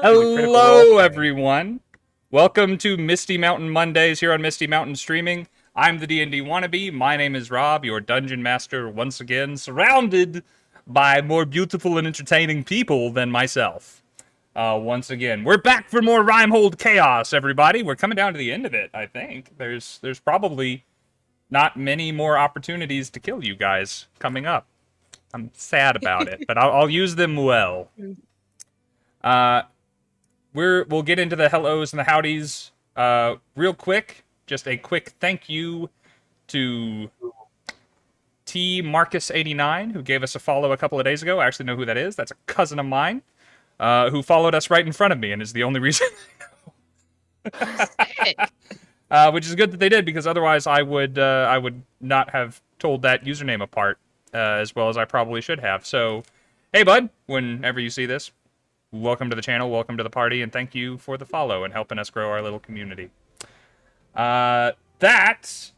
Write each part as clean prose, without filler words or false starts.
Hello, everyone. Welcome to Misty Mountain Mondays here on Misty Mountain Streaming. I'm the D&D wannabe. My name is Rob, your dungeon master, once again, surrounded by more beautiful and entertaining people than myself. Once again, we're back for more Rimehold chaos, everybody. We're coming down to the end of it, I think. There's probably not many more opportunities to kill you guys coming up. I'm sad about it, but I'll use them well. We'll get into the hellos and the howdies real quick. Just a quick thank you to T Marcus89, who gave us a follow a couple of days ago. I actually know who that is. That's a cousin of mine who followed us right in front of me and is the only reason I know. Which is good that they did, because otherwise I would not have told that username apart as well as I probably should have. So, hey, bud, whenever you see this, welcome to the channel, welcome to the party, and thank you for the follow and helping us grow our little community. That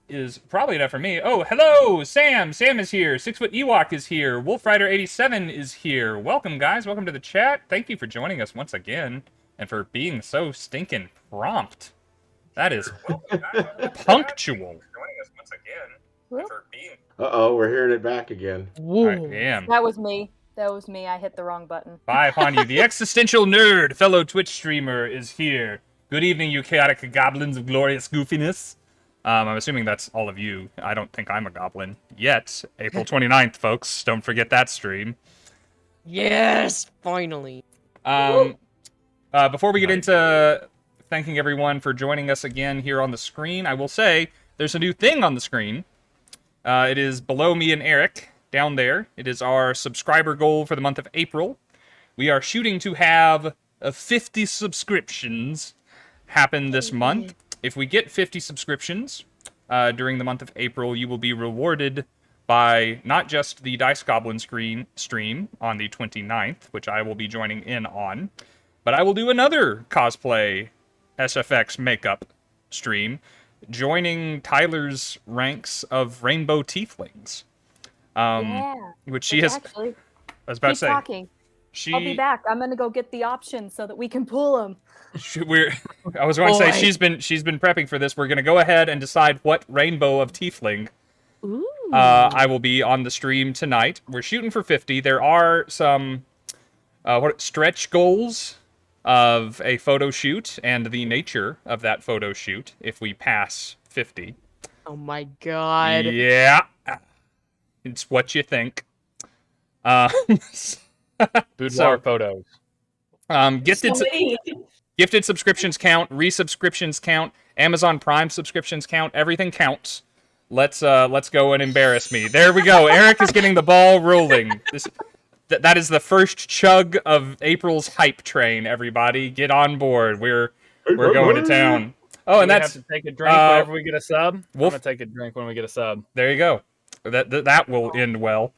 is probably enough for me. Oh, hello, Sam! Sam is here. 6-Foot Ewok is here. Wolfrider87 is here. Welcome, guys. Welcome to the chat. Thank you for joining us once again, and for being so stinking prompt. That is punctual. Uh-oh, we're hearing it back again. I am. That was me. That was me. I hit the wrong button. Bye upon you. The existential nerd, fellow Twitch streamer, is here. Good evening, you chaotic goblins of glorious goofiness. I'm assuming that's all of you. I don't think I'm a goblin yet. April 29th, folks. Don't forget that stream. Yes, finally. Before we get into thanking everyone for joining us again here on the screen, I will say there's a new thing on the screen. It is below me and Erik. Down there, it is our subscriber goal for the month of April. We are shooting to have 50 subscriptions happen this month. If we get 50 subscriptions during the month of April, you will be rewarded by not just the Dice Goblin stream on the 29th, which I will be joining in on, but I will do another cosplay SFX makeup stream, joining Tyler's ranks of Rainbow Tieflings. Which she has. Actually, I was about to say. Talking. I'll be back. I'm gonna go get the options so that we can pull them. I was going to say she's been prepping for this. We're gonna go ahead and decide what Rainbow of Tiefling. Ooh. I will be on the stream tonight. We're shooting for 50. There are some stretch goals of a photo shoot and the nature of that photo shoot if we pass 50. Oh my god. Yeah. It's what you think. Boudoir photos. Gifted subscriptions count. Resubscriptions count. Amazon Prime subscriptions count. Everything counts. Let's go and embarrass me. There we go. Erik is getting the ball rolling. That is the first chug of April's hype train. Everybody, get on board. We're going to town. Oh, and that's have to take a drink whenever we get a sub. Wolf, I'm gonna take a drink when we get a sub. There you go. That will end well.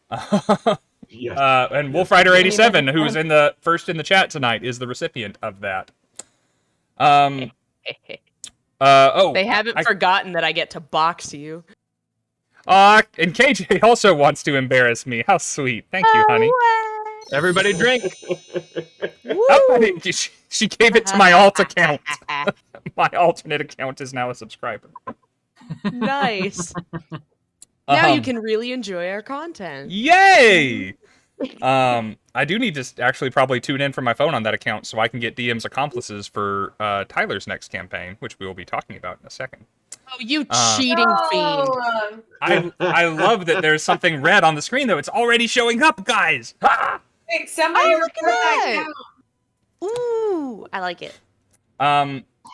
Yes. And Wolfrider87, who's first in the chat tonight, is the recipient of that. They haven't forgotten that I get to box you. And KJ also wants to embarrass me. How sweet. Thank you, honey. Everybody drink. Oh, she gave it to my alt account. My alternate account is now a subscriber. Nice. Now you can really enjoy our content. Yay! I do need to actually probably tune in from my phone on that account so I can get DM's accomplices for Tyler's next campaign, which we will be talking about in a second. Oh, you cheating fiend. I love that there's something red on the screen, though. It's already showing up, guys! Hey, somebody report that count. Ooh, I like it.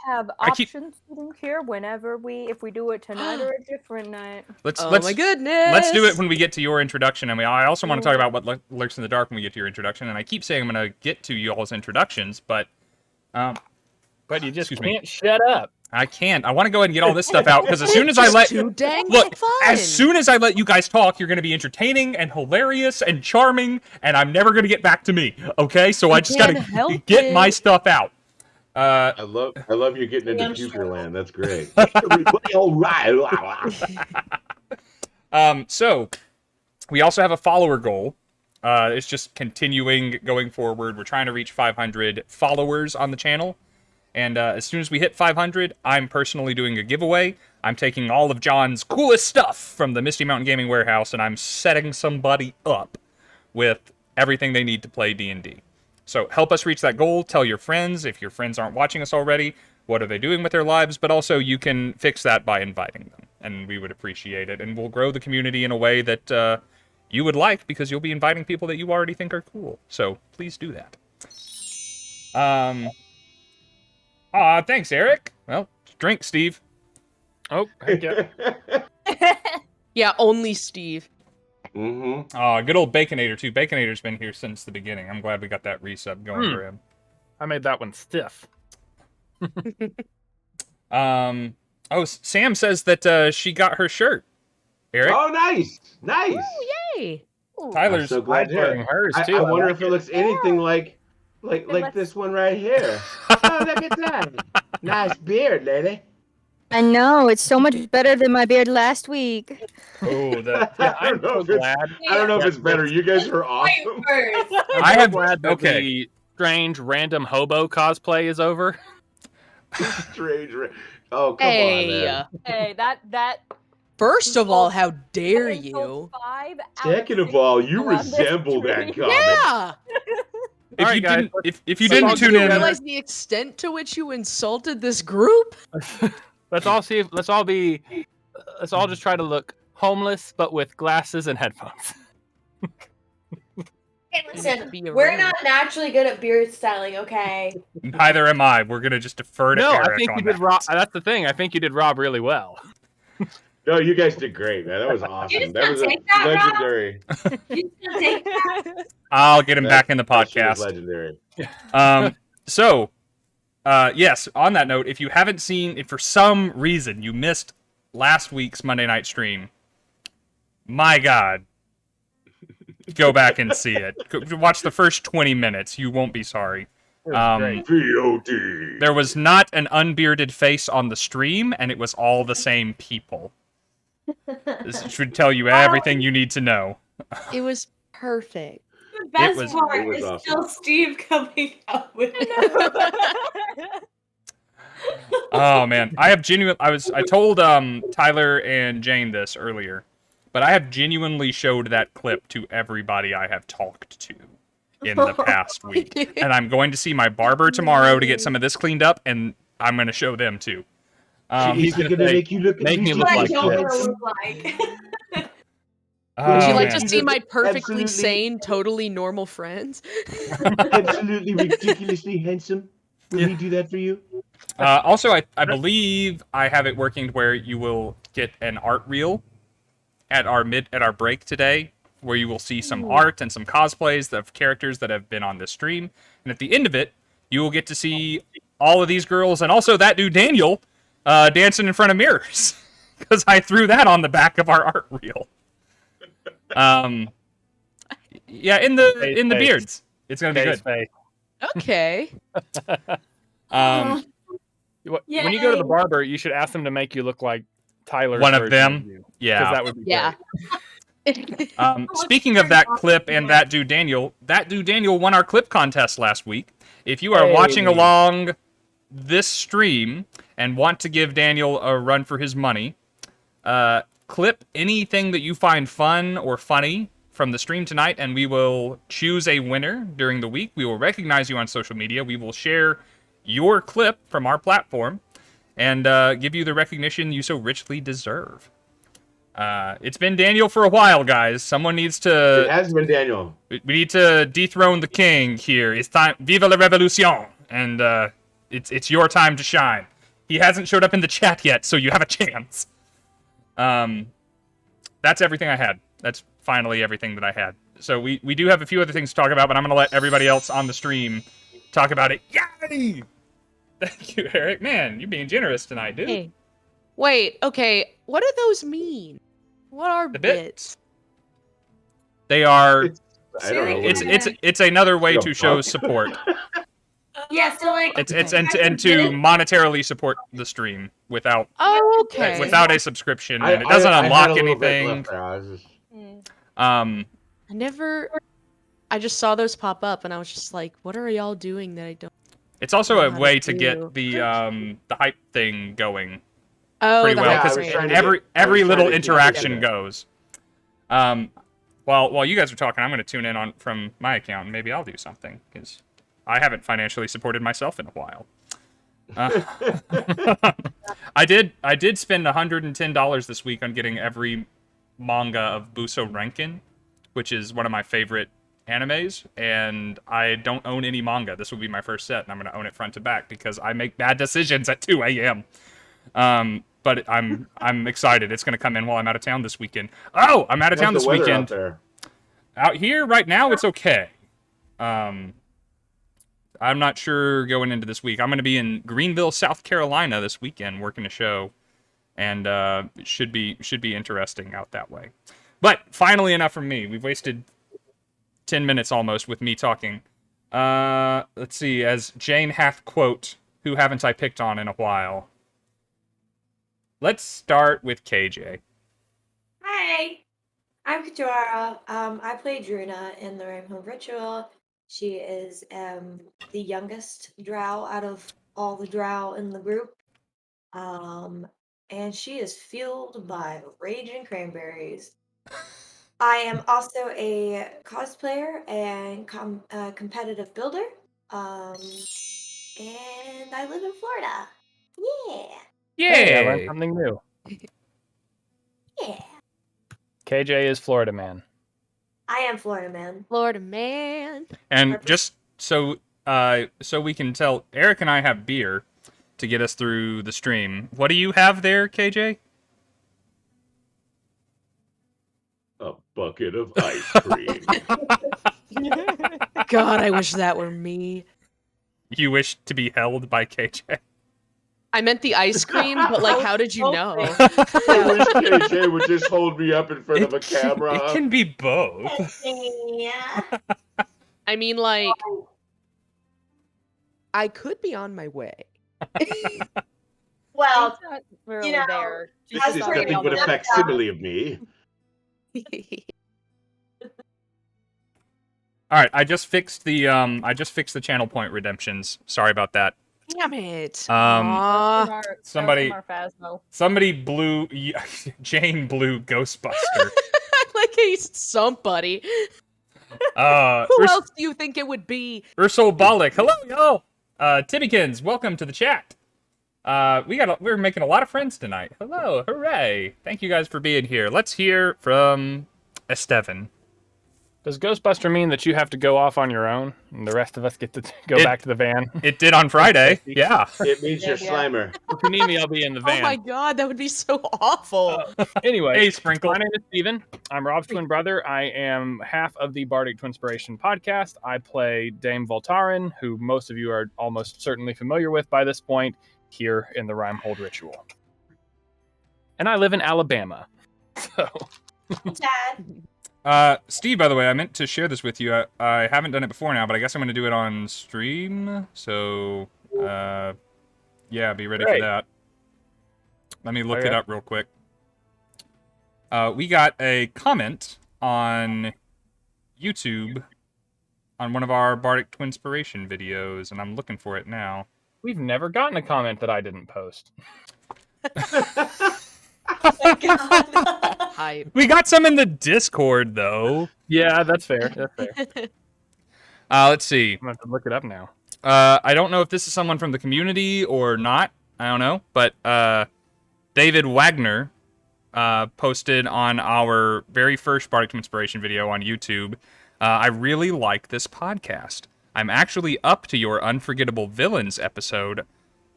Have options here whenever if we do it tonight or a different night. Oh my goodness! Let's do it when we get to your introduction. I also want to talk about what lurks in the dark when we get to your introduction. And I keep saying I'm going to get to you all's introductions, but you just can't shut up. I can't. I want to go ahead and get all this stuff out because as soon as I let as soon as I let you guys talk, you're going to be entertaining and hilarious and charming, and I'm never going to get back to me. Okay, so I just got to get my stuff out. I love you getting into future land. That's great. Everybody all right. So we also have a follower goal. It's just continuing going forward. We're trying to reach 500 followers on the channel. And as soon as we hit 500, I'm personally doing a giveaway. I'm taking all of John's coolest stuff from the Misty Mountain Gaming Warehouse, and I'm setting somebody up with everything they need to play D&D. So help us reach that goal. Tell your friends, if your friends aren't watching us already, what are they doing with their lives? But also, you can fix that by inviting them, and we would appreciate it. And we'll grow the community in a way that you would like, because you'll be inviting people that you already think are cool. So please do that. Thanks, Erik. Well, drink, Steve. Oh, heck yeah. Yeah, only Steve. Mm-hmm. Good old Baconator, too. Baconator's been here since the beginning. I'm glad we got that resub going for him. I made that one stiff. Sam says that she got her shirt. Erik? Oh, nice. Nice. Oh, yay. Tyler's I'm so glad to hear wearing it. hers, I too. wonder if it looks anything like this one right here. Oh, look at that. Nice beard, lady. I know, it's so much better than my beard last week. Oh, Yeah, I I'm don't know so if it's- glad. I don't know if it's better. You guys are awesome. First. I have glad that okay. the strange random hobo cosplay is over. Strange. Oh, come on, man. Hey, that. First of all, how dare I sold you? 5 out Second of 6 all, you people on this resemble that stream. comic. Yeah. If All you right, guys, didn't, if you let's didn't all tune do You in, realize the extent to which you insulted this group? Let's all just try to look homeless, but with glasses and headphones. Hey, listen, Be a we're ring. not naturally good at beard styling, okay? neither am I. We're gonna just defer to No, Erik I think on you did that. Rob. That's the thing. I think you did Rob really well. No, you guys did great, man. That was awesome. just That gonna was take that, Rob? legendary. You just gonna take that? I'll get him back in the That shit was podcast. legendary. Yes, on that note, if you haven't seen, if for some reason you missed last week's Monday night stream, my God, go back and see it. Watch the first 20 minutes. You won't be sorry. It was great. VOD. There was not an unbearded face on the stream, and it was all the same people. This should tell you everything you need to know. It was perfect. The best was- part it was is awesome. still Steve coming up with it. Oh man, I told Tyler and Jane this earlier, but I have genuinely showed that clip to everybody I have talked to in the past week, and I'm going to see my barber tomorrow to get some of this cleaned up, and I'm going to show them too. He's gonna say, make you look. "Make me look What I like don't this." want to look like. Would you like man. to see my perfectly Absolutely. sane, totally normal friends? Absolutely ridiculously handsome. Will he do that for you? Also, I believe I have it working to where you will get an art reel at our break today, where you will see some art and some cosplays of characters that have been on this stream, and at the end of it, you will get to see all of these girls and also that dude Daniel dancing in front of mirrors, because I threw that on the back of our art reel. Yeah, in the Face. beards, it's gonna be good. Face. Okay. Um, When you go to the barber, you should ask them to make you look like Tyler. One of them? Because yeah. that would be Yeah. great. Speaking of that clip and that dude Daniel won our clip contest last week. If you are watching along this stream and want to give Daniel a run for his money, clip anything that you find fun or funny from the stream tonight, and we will choose a winner during the week. We will recognize you on social media. We will share your clip from our platform and give you the recognition you so richly deserve. It's been Daniel for a while, guys. Someone needs It to... has been Daniel. We need to dethrone the king here. It's time. Vive la revolution! And it's your time to shine. He hasn't showed up in the chat yet, so you have a chance. That's everything I had. That's finally everything that I had. So we do have a few other things to talk about, but I'm going to let everybody else on the stream talk about it. Yay! Thank you, Erik. Man, you're being generous tonight, dude. Hey. Wait, okay. What do those mean? What are The bits? bits? They are... I don't know. It's another way The to show fuck? support. Yeah, so like It's and to monetarily support the stream without Oh, okay. without a subscription, and it doesn't I had unlock a little bit anything. left there. I was just- I never I just saw those pop up, and I was just like, "What are y'all doing that I don't?" It's also a How to way to do. get the hype thing going Oh, pretty the well Yeah, I because was trying to every get- I was every trying little to get it interaction together. goes. While you guys are talking, I'm going to tune in on from my account and maybe I'll do something because I haven't financially supported myself in a while. I did spend $110 this week on getting every manga of Buso Renkin, which is one of my favorite animes, and I don't own any manga. This will be my first set, and I'm going to own it front to back because I make bad decisions at 2 a.m. But I'm excited. It's going to come in while I'm out of town this weekend. Oh, I'm out of town How's this the weather weekend. out there? Out here right now, it's okay. I'm not sure going into this week. I'm going to be in Greenville, South Carolina this weekend working a show, and it should be interesting out that way. But finally, enough from me. We've wasted 10 minutes almost with me talking. Let's see. As Jane hath quote, "Who haven't I picked on in a while?" Let's start with KJ. Hi, I'm Kayjora. I play Druna in the Rimehold Ritual. She is the youngest drow out of all the drow in the group. And she is fueled by rage and cranberries. I am also a cosplayer and competitive builder. And I live in Florida. Yeah. Hey, I learned Yay! something new. Yeah. KJ is Florida man. I am Florida man. Florida man. And just so we can tell, Eric and I have beer to get us through the stream. What do you have there, KJ? A bucket of ice cream. God, I wish that were me. You wish to be held by KJ. I meant the ice cream, but like, how did you know? I wish KJ would just hold me up in front of a camera. It can be both. Yeah. I mean, like, I could be on my way. Well, He's not really know, there. This That's is pretty nothing but a awesome. facsimile of me. All right, I just fixed the channel point redemptions. Sorry about that. Damn it. Um, somebody- Phasmo. Somebody blew Jane blew Ghostbuster. Like he's somebody. Who Urs- else do you think it would be? Ursula Bollick. Hello, y'all. Timmykins, welcome to the chat. We're making a lot of friends tonight. Hello, hooray! Thank you guys for being here. Let's hear from Estevan. Does Ghostbuster mean that you have to go off on your own, and the rest of us get to go back to the van? It did on Friday. Yeah. It means you're Yeah. Slimer. If you need me, I'll be in the Oh van. my god, that would be so awful. Anyway, Hey, Sprinkle. my name is Steven. I'm Rob's twin brother. I am half of the Bardic Twinspiration podcast. I play Dame Voltaren, who most of you are almost certainly familiar with by this point, here in the Rimehold Ritual. And I live in Alabama. So, Dad. Steve, by the way, I meant to share this with you. I haven't done it before now, but I guess I'm going to do it on stream. So, yeah, be ready Great. for that. Let me look Okay. it up real quick. We got a comment on YouTube on one of our Bardic Twinspiration videos, and I'm looking for it now. we've never gotten a comment that I didn't post. Oh my god. Hype. We got some in the Discord, though. Yeah, that's fair. That's fair. Let's see. I'm going to have to look it up now. I don't know if this is someone from the community or not. I don't know. But David Wagner posted on our very first Bardic Inspiration video on YouTube. I really like this podcast. I'm actually up to your Unforgettable Villains episode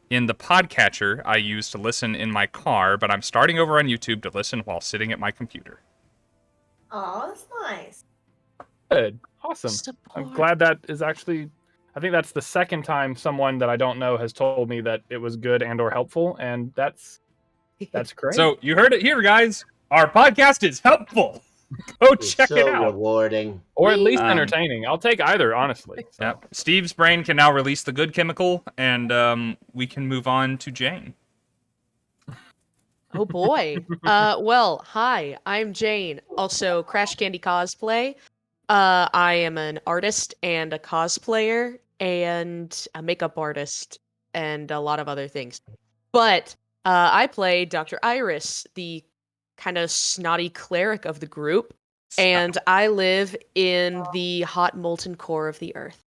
in the podcatcher I use to listen in my car, but I'm starting over on YouTube to listen while sitting at my computer. Oh, that's nice. Good. Awesome. Support. I'm glad that is actually... I think that's the second time someone that I don't know has told me that it was good and or helpful, and that's great. So you heard it here, guys. Our podcast is helpful. Go It's check so it out. rewarding. or at least Um, entertaining. I'll take either, honestly. So. Yep. Steve's brain can now release the good chemical, and we can move on to Jane. Oh boy. Well, hi, I'm Jane, also Crash Candy Cosplay. I am an artist and a cosplayer and a makeup artist and a lot of other things. But I play Dr. Iris, the kind of snotty cleric of the group, and I live in the hot molten core of the earth.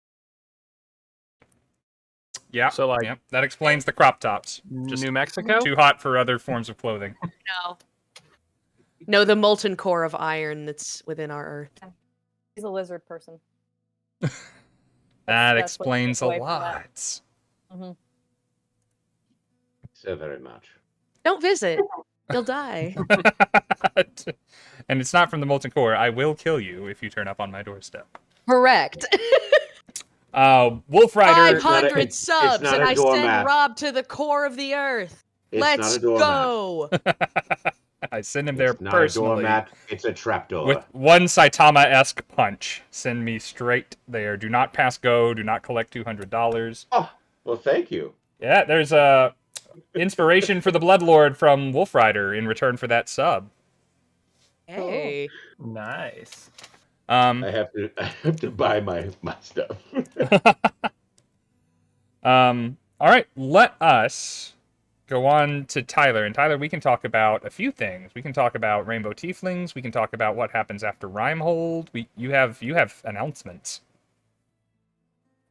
Yeah. So, like, yeah, that explains the crop tops. Just New Mexico? too hot for other forms of clothing. No, the molten core of iron that's within our earth. He's a lizard person. That That's what explains a I take away from lot. Mhm. So very much. Don't visit. You'll die. And it's not from the molten core. I will kill you if you turn up on my doorstep. Correct. Wolf Rider. 500 it's subs, not and a I doormat. send Rob to the core of the earth. It's Let's not a doormat. go. I send him there It's not personally. a doormat. It's a trapdoor. With one Saitama-esque punch. Send me straight there. Do not pass go. Do not collect $200. Oh, well, thank you. Yeah, there's a inspiration for the Bloodlord from Wolf Rider in return for that sub. Hey. Nice. I have to buy my stuff. All right, let us go on to Tyler. And Tyler, we can talk about a few things. We can talk about Rainbow Tieflings. We can talk about what happens after Rimehold. You have announcements.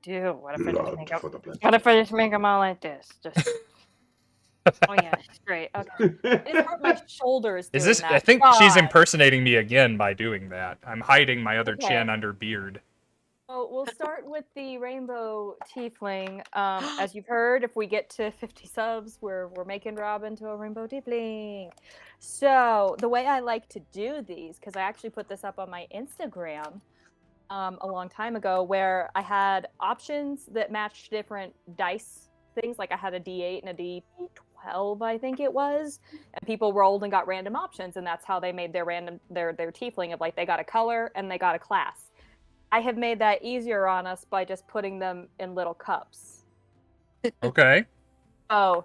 Dude, what if I just make up? For the blood. What if I just make them all like this? Just. Oh yeah, great. Okay. It hurt my shoulders. Is doing this? that. I think she's God. impersonating me again by doing that. I'm hiding my other Okay. chin under beard. So we'll start with the Rainbow Tiefling. As you've heard, if we get to 50 subs, we're making Rob into a Rainbow Tiefling. So the way I like to do these, because I actually put this up on my Instagram a long time ago, where I had options that matched different dice things. Like I had a D8 and a D12, I think it was, and people rolled and got random options, and that's how they made their Tiefling of like they got a color and they got a class. I have made that easier on us by just putting them in little cups. Okay. So,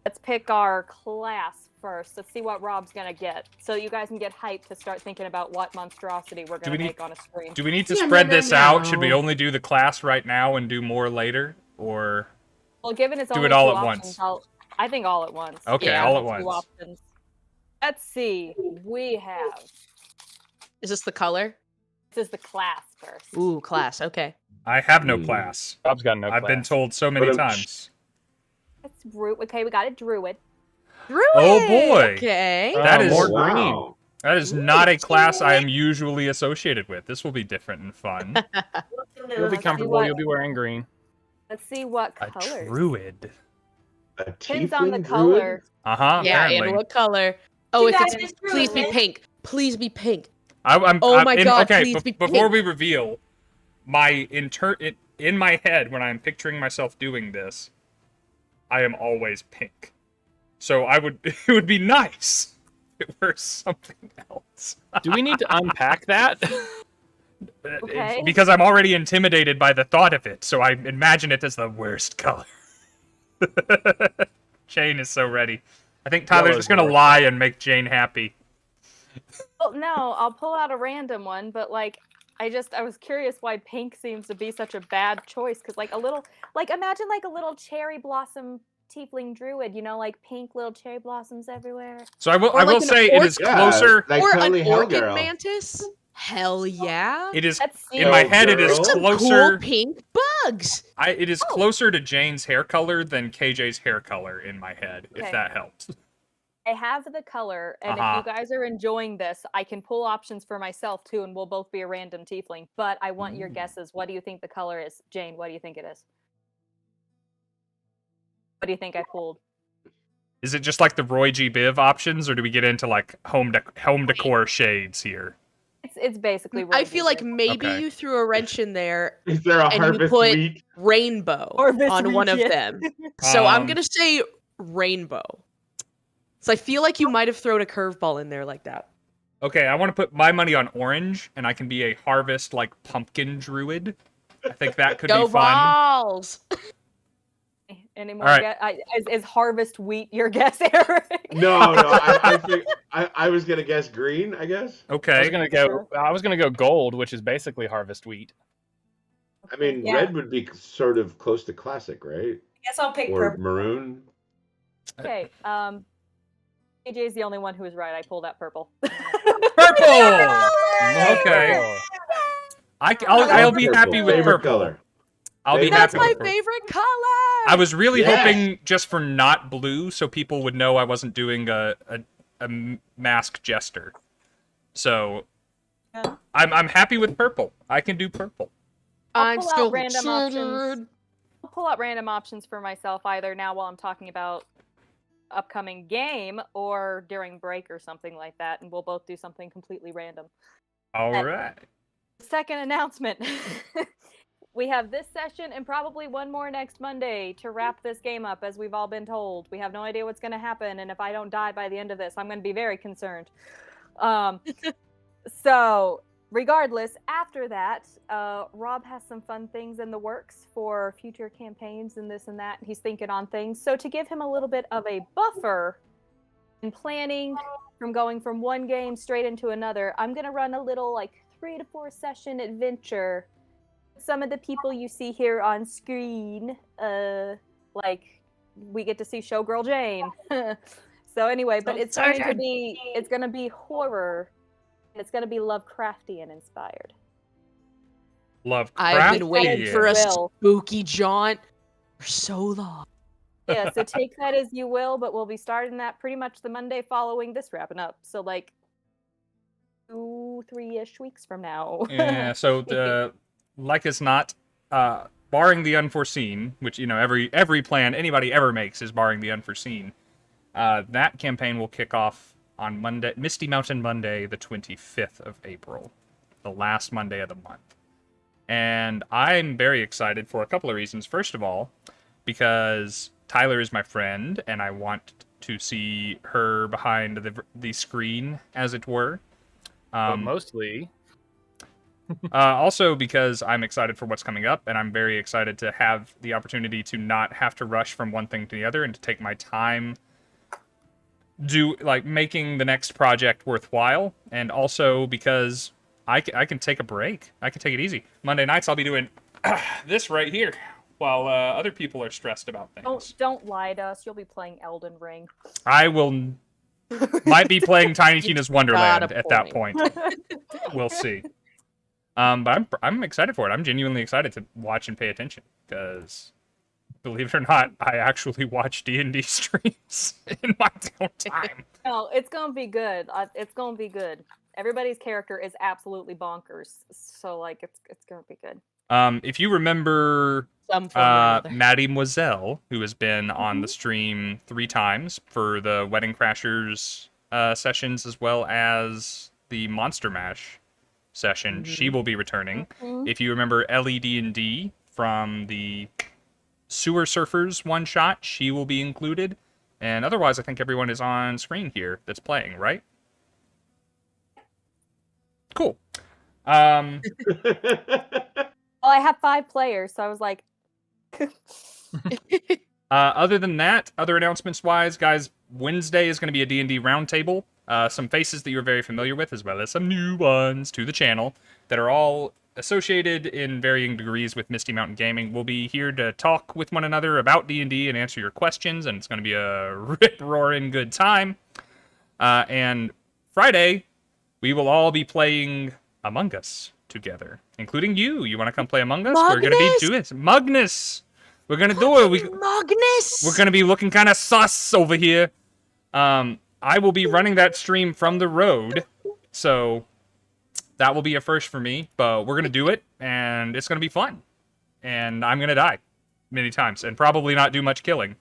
let's pick our class first. Let's see what Rob's gonna get. So you guys can get hyped to start thinking about what monstrosity we're gonna make on a screen. Do we need to spread this out? Should we only do the class right now and do more later? Or Well, given it's do only it all two at options, I think all at once. Okay, Yeah. all at Two once. options. Let's see. We have. Is this the color? This is the class first. Ooh, class. Okay. I have no class. Rob's got no I've been class. told so many But, times. It's okay, we got a druid. Druid! Oh, boy. Okay. That is more wow. green. That is not a class I am usually associated with. This will be different and fun. You'll be see comfortable. what- You'll be wearing green. Let's see what A colors. druid. A Depends on the tiefling color. Uh-huh, Yeah, apparently. and what color? Oh, if You it's guys please be druid. pink. Please be pink. I'm, Oh I'm my in, God, okay, please be before pink. we reveal, in my head, when I'm picturing myself doing this, I am always pink. So it would be nice if it were something else. Do we need to unpack that? Okay. Because I'm already intimidated by the thought of it, so I imagine it as the worst color. Jane is so ready. I think Tyler's Yellow's just gonna the worst lie and make Jane happy. Well, no, I'll pull out a random one, but like I was curious why pink seems to be such a bad choice, because imagine like a little cherry blossom tiefling druid, like pink little cherry blossoms everywhere. So I will Or like an say it orc- is closer. like or totally an orchid Hellgirl. mantis? Hell yeah. It is Let's see. in my head. It is Those Some closer. cool pink bugs. It is closer to Jane's hair color than KJ's hair color in my head, if Okay. that helps. I have the color, and Uh-huh. if you guys are enjoying this, I can pull options for myself too, and we'll both be a random tiefling. But I want your guesses. What do you think the color is? Jane, what do you think it is? What do you think I pulled? Is it just like the Roy G. Biv options, or do we get into like home decor shades here? It's basically. I feel like Roy maybe Okay. you threw a wrench in there, Is there a And you harvest put- wheat? rainbow, Harvest on one of Wheat, them. So I'm Um, going to say rainbow. So I feel like you might have thrown a curveball in there like that. Okay, I want to put my money on orange, and I can be a harvest like pumpkin druid. I think that could Go be fun. balls! Any more? All right. Is harvest wheat your guess, Eric? No. I was gonna guess green. I guess. Okay. I was gonna go gold, which is basically harvest wheat. I mean, Yeah. red would be sort of close to classic, right? I guess I'll pick Or purple. maroon. Okay. AJ's the only one who was right. I pulled out purple. Purple. Okay. I'll be Purple. happy with Favorite purple. color. I'll be That's happy my with purple. favorite color. I was really Yes. hoping just for not blue, so people would know I wasn't doing a mask jester. So Yeah. I'm happy with purple. I can do purple. I'm pull out still random options. triggered. I'll pull out random options for myself either now while I'm talking about upcoming game or during break or something like that, and we'll both do something completely random. All right. Second announcement. We have this session and probably one more next Monday to wrap this game up, as we've all been told. We have no idea what's going to happen, and if I don't die by the end of this, I'm going to be very concerned. So, regardless, after that, Rob has some fun things in the works for future campaigns and this and that. He's thinking on things. So, to give him a little bit of a buffer in planning from going from one game straight into another, I'm going to run a little, 3 to 4 session adventure. Some of the people you see here on screen, we get to see Showgirl Jane. So anyway, but it's going to be horror, and it's going to be Lovecraftian inspired. Lovecraft. I've been waiting for a Will. spooky jaunt for so long. Yeah, so take that as you will, but we'll be starting that pretty much the Monday following this wrapping up. So 2-3-ish weeks from now. Yeah. So like as not, barring the unforeseen, which every plan anybody ever makes is barring the unforeseen. That campaign will kick off on Monday, Misty Mountain Monday, the 25th of April, the last Monday of the month. And I'm very excited for a couple of reasons. First of all, because Tyler is my friend, and I want to see her behind the screen, as it were. But mostly. Also because I'm excited for what's coming up, and I'm very excited to have the opportunity to not have to rush from one thing to the other and to take my time making the next project worthwhile, and also because I can take a break. I can take it easy. Monday nights I'll be doing this right here while other people are stressed about things. Don't lie to us. You'll be playing Elden Ring. I might be playing Tiny Tina's Wonderland at that point. We'll see. But I'm excited for it. I'm genuinely excited to watch and pay attention because, believe it or not, I actually watch D&D streams in my downtime. No, it's gonna be good. It's gonna be good. Everybody's character is absolutely bonkers, so it's gonna be good. If you remember, Some form or another. Mademoiselle, who has been on the stream 3 times for the Wedding Crashers sessions as well as the Monster Mash session, she will be returning. If you remember LED&D from the Sewer Surfers one-shot, she will be included. And otherwise, I think everyone is on screen here that's playing, right? Cool. Well, I have 5 players, so I was like... Other than that, other announcements-wise, guys, Wednesday is going to be a D&D roundtable. Some faces that you're very familiar with, as well as some new ones to the channel that are all associated in varying degrees with Misty Mountain Gaming. We'll be here to talk with one another about D&D and answer your questions, and it's going to be a rip-roaring good time. And Friday, we will all be playing Among Us together, including you. You want to come play Among Us? We're going to be doing it. Mugnus! We're going to do it. Magnus! We're going to be looking kind of sus over here. I will be running that stream from the road, so that will be a first for me, but we're going to do it, and it's going to be fun. And I'm going to die many times, and probably not do much killing.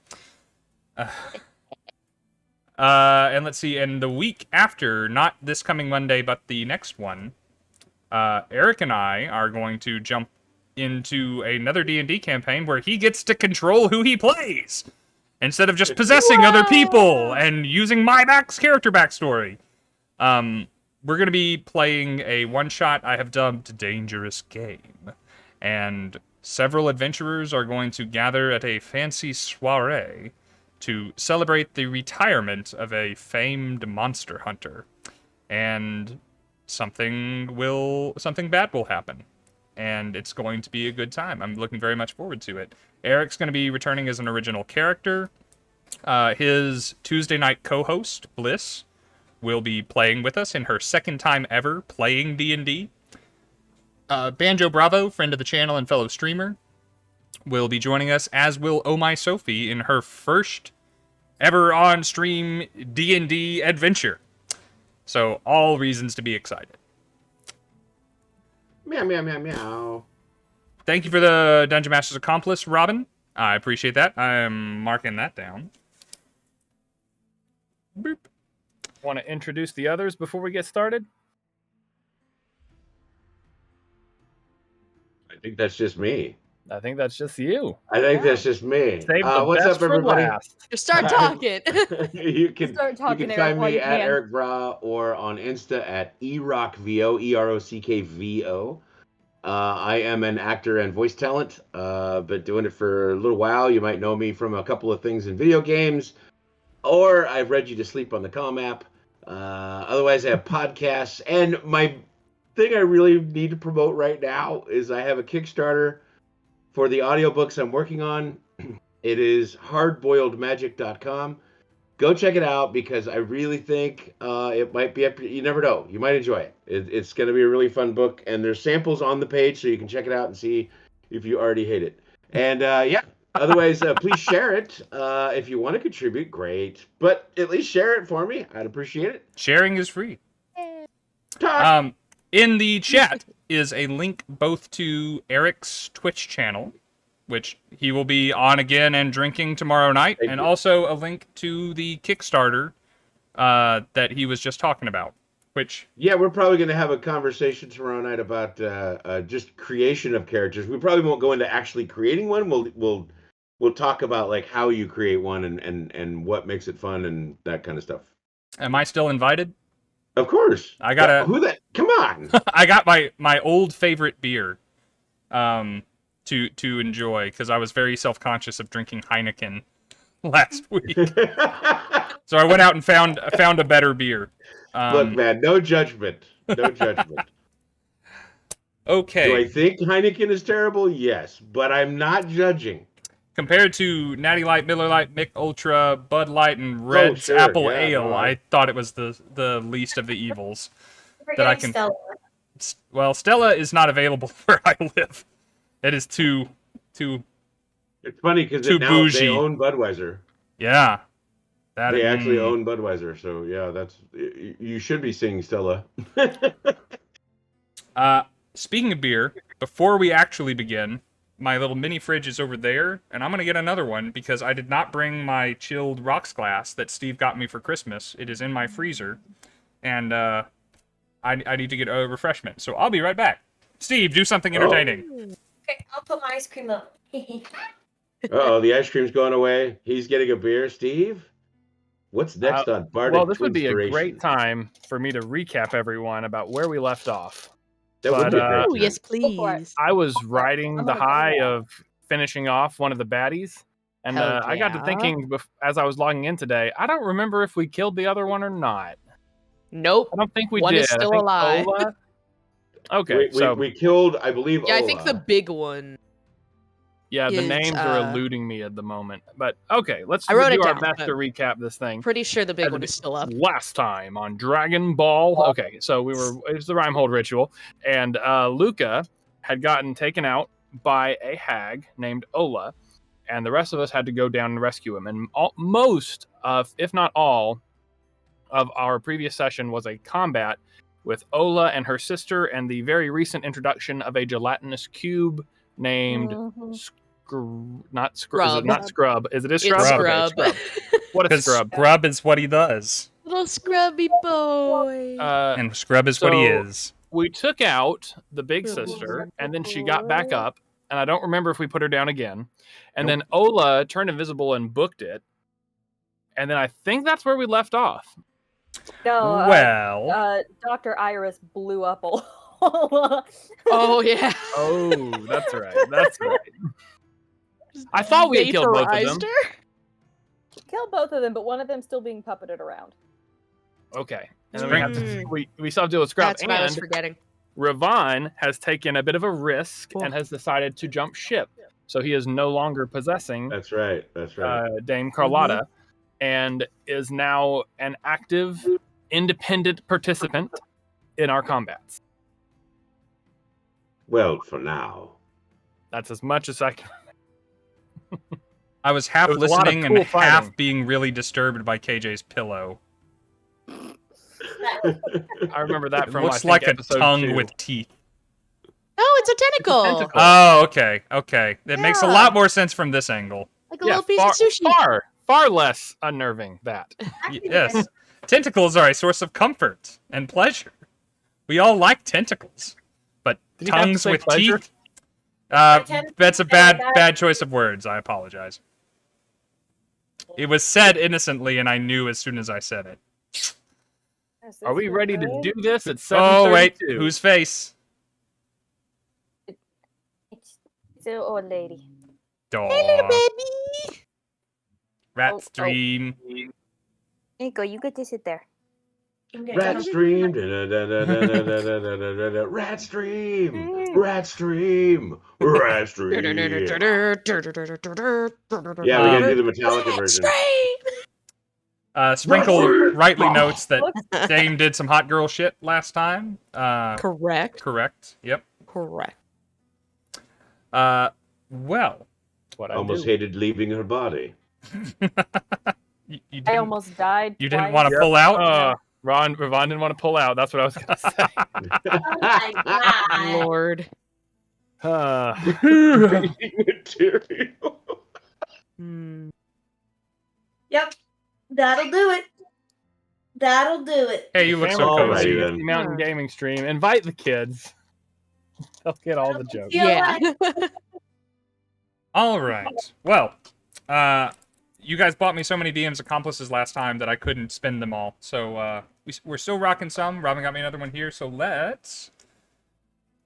And let's see, and the week after, not this coming Monday, but the next one, Eric and I are going to jump into another D&D campaign where he gets to control who he plays, instead of just possessing other people and using my character backstory. We're going to be playing a one-shot I have dubbed Dangerous Game. And several adventurers are going to gather at a fancy soiree to celebrate the retirement of a famed monster hunter. And something bad will happen. And it's going to be a good time. I'm looking very much forward to it. Erik's going to be returning as an original character. His Tuesday night co-host, Bliss, will be playing with us in her second time ever playing D&D. Banjo Bravo, friend of the channel and fellow streamer, will be joining us, as will Oh My Sophie in her first ever on-stream D&D adventure. So, all reasons to be excited. Meow, meow, meow, meow. Thank you for the Dungeon Master's Accomplice, Robin. I appreciate that. I'm marking that down. Boop. Want to introduce the others before we get started? I think that's just me. I think that's just you. I think that's just me. Save the What's best up, everybody? for last. Just start talking. you can Start talking, you can Erik, find while me you at can. Erik Braa or on Insta at erockvo, EROCKVO. I am an actor and voice talent. Been doing it for a little while. You might know me from a couple of things in video games, or I've read you to sleep on the Calm app. Otherwise, I have podcasts, and my thing I really need to promote right now is I have a Kickstarter for the audiobooks I'm working on. It is hardboiledmagic.com. Go check it out because I really think it might be, you never know, you might enjoy it. It's going to be a really fun book, and there's samples on the page so you can check it out and see if you already hate it. And yeah, otherwise, please share it. If you want to contribute, great. But at least share it for me. I'd appreciate it. Sharing is free. Talk. In the chat is a link both to Erik's Twitch channel, which he will be on again and drinking tomorrow night, Thank and you. also a link to the Kickstarter that he was just talking about, which... Yeah, we're probably going to have a conversation tomorrow night about just creation of characters. We probably won't go into actually creating one. We'll talk about like how you create one and what makes it fun and that kind of stuff. Am I still invited? Of course. I gotta... Who that? Come on. I got my old favorite beer to enjoy, because I was very self-conscious of drinking Heineken last week. So I went out and found a better beer. Look, man, no judgment. No judgment. Okay. Do I think Heineken is terrible? Yes, but I'm not judging. Compared to Natty Light, Miller Lite, Mick Ultra, Bud Light, and Red's sure, Apple yeah, Ale, no, I thought it was the least of the evils. We're That I getting can- Stella. Well, Stella is not available where I live. It is too It's funny because Too now bougie. they own Budweiser. yeah. That They actually own Budweiser, so yeah, you should be singing Stella. Speaking of beer, before we actually begin, my little mini fridge is over there, and I'm gonna get another one because I did not bring my chilled rocks glass that Steve got me for Christmas. It is in my freezer, and I need to get a refreshment. So I'll be right back. Steve, do something entertaining. Okay, I'll put my ice cream up. Oh, the ice cream's going away. He's getting a beer. Steve, what's next on Bardic Well, this would be a Twinspiration? great time for me to recap everyone about where we left off. That would be a but, great Oh, time. yes, for it. please. I was riding I'm the gonna go high there. of finishing off one of the baddies, and Hell I got to yeah. thinking as I was logging in today, I don't remember if we killed the other one or not. Nope. I don't think we One did. is still I think alive. Ola... Okay, so we killed, I believe. Yeah, I Ola. think the big one. yeah, the is, names are eluding me at the moment. But okay, let's I wrote do it our down, best but- to recap this thing. Pretty sure the big As one it is still up. Last time on Dragon Ball. Okay, so it was the Rimehold Ritual, and Luka had gotten taken out by a hag named Ola, and the rest of us had to go down and rescue him. And most of, if not all, of our previous session was a combat with Ola and her sister, and the very recent introduction of a gelatinous cube named not Scrub. Is it Scrub. not Scrub? Is it a It's Scrub? Scrub. Okay, What is Because Scrub? Scrub is what he does, Little scrubby boy. and Scrub is what he so- is. We took out the big sister, and then she got back up, and I don't remember if we put her down again. And then Ola turned invisible and booked it, and then I think that's where we left off. No, Well, Dr. Iris blew up Oh yeah. Oh, that's right. That's right. I thought we had killed both of them. Vaporized her? Kill both of them, but one of them's still being puppeted around. Okay. And then we have to, we still have to deal with Scrub. That's what I was And forgetting. Rovahn has taken a bit of a risk Cool. and has decided to jump ship. So he is no longer possessing That's right. That's right. Dame Carlotta and is now an active, independent participant in our combats. Well, for now. That's as much as I can. I was half There was a lot of listening cool and half fighting. being really disturbed by KJ's pillow. I remember that It from looks I like think, a episode tongue 2. with teeth. No, it's a tentacle. Tentacle. Oh, okay, okay. That makes a Yeah. lot more sense from this angle. Like a little piece of sushi. Far less unnerving. That. Yes. Tentacles are a source of comfort and pleasure. We all like tentacles. But Did you have to tongues say with pleasure? teeth? tentacles That's a are bad bad. choice of words. I apologize. It was said innocently, and I knew as soon as I said it. Are we ready to do this at 7:32? Oh, wait. Whose face? It's the old lady. Dog. Baby. Rat Oh, oh. stream. Nico, you get to sit there. Rat stream. Rat stream. Rat stream. Rat stream. Yeah, we gotta do the Metallica version. Sprinkle rightly Oh. notes that Dame did some hot girl shit last time. Correct. Correct. Yep. Correct. Well, What I Almost do. hated leaving her body. you I didn't, almost died. you didn't twice. want to pull out? Ron didn't want to pull out. That's what I was gonna say. Oh my god. Lord. Material. Hmm. Yep. That'll do it. That'll do it. Hey, you look so Alrighty cozy. then. Misty Mountain Gaming Stream. Invite the kids. They'll get all the jokes. Yeah. All right. Well, you guys bought me so many DM's accomplices last time that I couldn't spend them all. So we're still rocking some. Robin got me another one here. So let's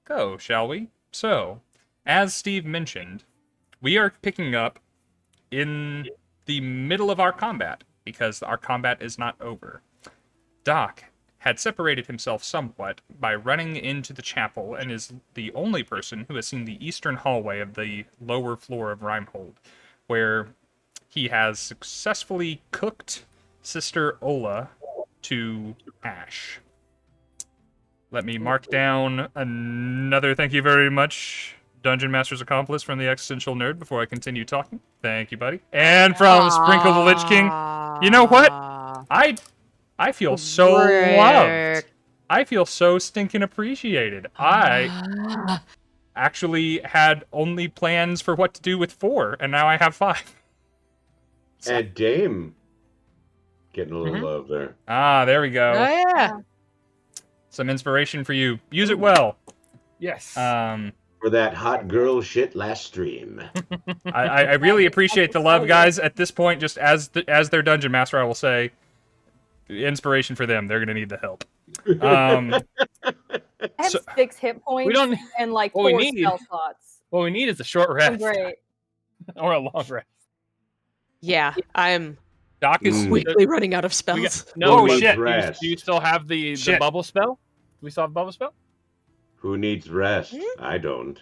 go, shall we? So, as Steve mentioned, we are picking up in the middle of our combat because our combat is not over. Doc had separated himself somewhat by running into the chapel and is the only person who has seen the eastern hallway of the lower floor of Rimehold, where he has successfully cooked Sister Ola to ash. Let me mark down another thank you very much, Dungeon Master's Accomplice from the Existential Nerd, before I continue talking. Thank you, buddy. And from Sprinkle the Lich King. You know what? I feel so loved. I feel so stinking appreciated. I actually had only plans for what to do with 4, and now I have 5. And Dame getting a little love there. Ah, there we go. Oh yeah. Some inspiration for you. Use it well. Yes. For that hot girl shit last stream. I really appreciate the love, guys. At this point, just as their dungeon master, I will say, inspiration for them. They're gonna need the help. I have So- 6 hit points we don't. and like what we 4 need- spell slots. What we need is a short I'm rest great. or a long rest. Yeah, I'm Doc is quickly running out of We spells. got, no, Oh, do you- shit. Do you still have the Shit. bubble spell? Do we still have bubble spell? Who needs rest? I don't.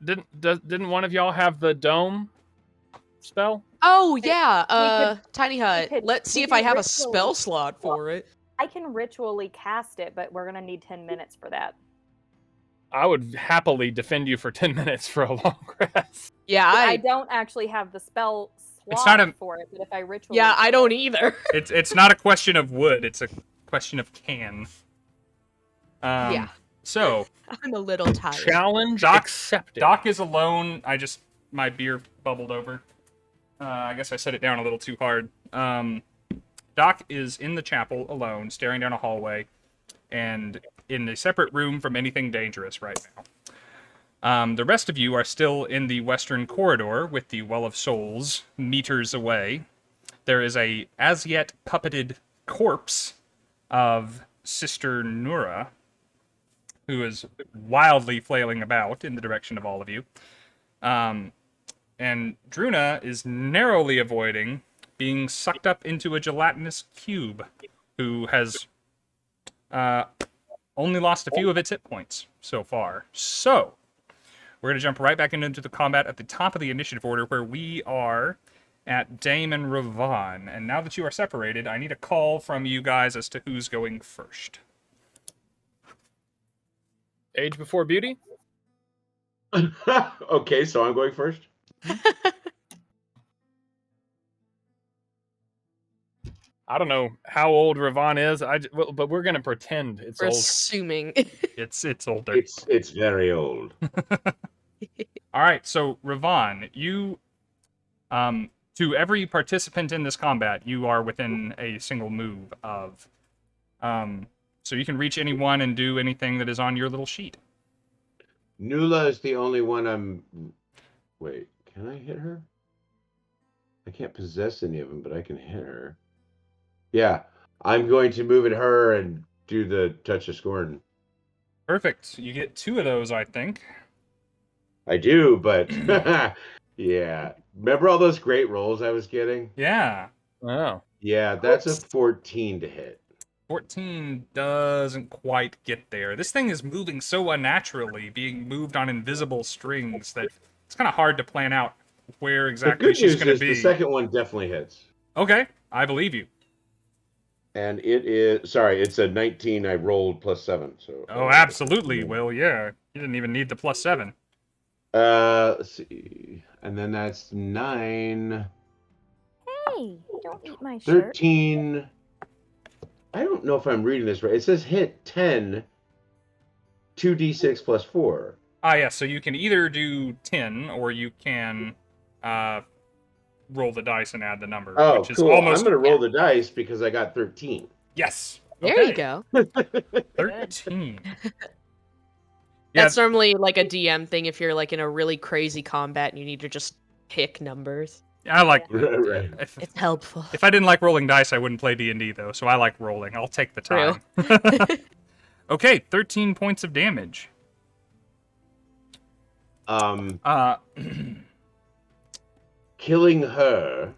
Didn't one of y'all have the dome spell? Oh yeah, Tiny Hut. could- Let's see we if I could have a ritual- spell slot for it. I can ritually cast it, but we're gonna need 10 minutes for that. I would happily defend you for 10 minutes for a long rest. Yeah, I don't actually have the spell It's slot not a- for it, but if I ritually yeah, I don't either. it's not a question of would. It's a question of can. Yeah. So I'm a little tired. Challenge Doc- accepted. Doc is alone. My beer bubbled over. I guess I set it down a little too hard. Doc is in the chapel alone, staring down a hallway, and in a separate room from anything dangerous right now. The rest of you are still in the western corridor with the Well of Souls meters away. There is a as yet puppeted corpse of Sister Nura who is wildly flailing about in the direction of all of you. And Druna is narrowly avoiding being sucked up into a gelatinous cube, who has only lost a few of its hit points so far. So, we're going to jump right back into the combat at the top of the initiative order, where we are at Dame and Rovahn. And now that you are separated, I need a call from you guys as to who's going first. Age before beauty? Okay, so I'm going first. I don't know how old Rovahn is. But we're gonna pretend it's We're old. assuming. It's older. It's very old. All right, so Rovahn, you, to every participant in this combat, you are within a single move of, so you can reach anyone and do anything that is on your little sheet. Nula is the only one I'm. Wait, can I hit her? I can't possess any of them, but I can hit her. Yeah, I'm going to move at her and do the touch of scorn. Perfect. You get 2 of those, I think. I do, but yeah. Remember all those great rolls I was getting? Yeah. Oh. Yeah, that's a 14 to hit. 14 doesn't quite get there. This thing is moving so unnaturally, being moved on invisible strings, that it's kind of hard to plan out where The exactly good she's news going to is be. the second one definitely hits. Okay, I believe you. And it is, sorry, it's a 19 I rolled plus 7. So. Oh, absolutely. Well, yeah. You didn't even need the +7. Let's see. And then that's 9. Hey, don't eat my shirt. 13. I don't know if I'm reading this right. It says hit 10, 2d6 plus 4. Ah, yeah, so you can either do 10, or you can roll the dice and add the number. Oh, which is cool. almost... I'm going to roll the dice because I got 13. Yes. There Okay. you go. 13. That's normally like a DM thing if you're like in a really crazy combat and you need to just pick numbers. I like... Right. It's helpful. If I didn't like rolling dice, I wouldn't play D&D, though, so I like rolling. I'll take the True. time. Okay, 13 points of damage. Killing her.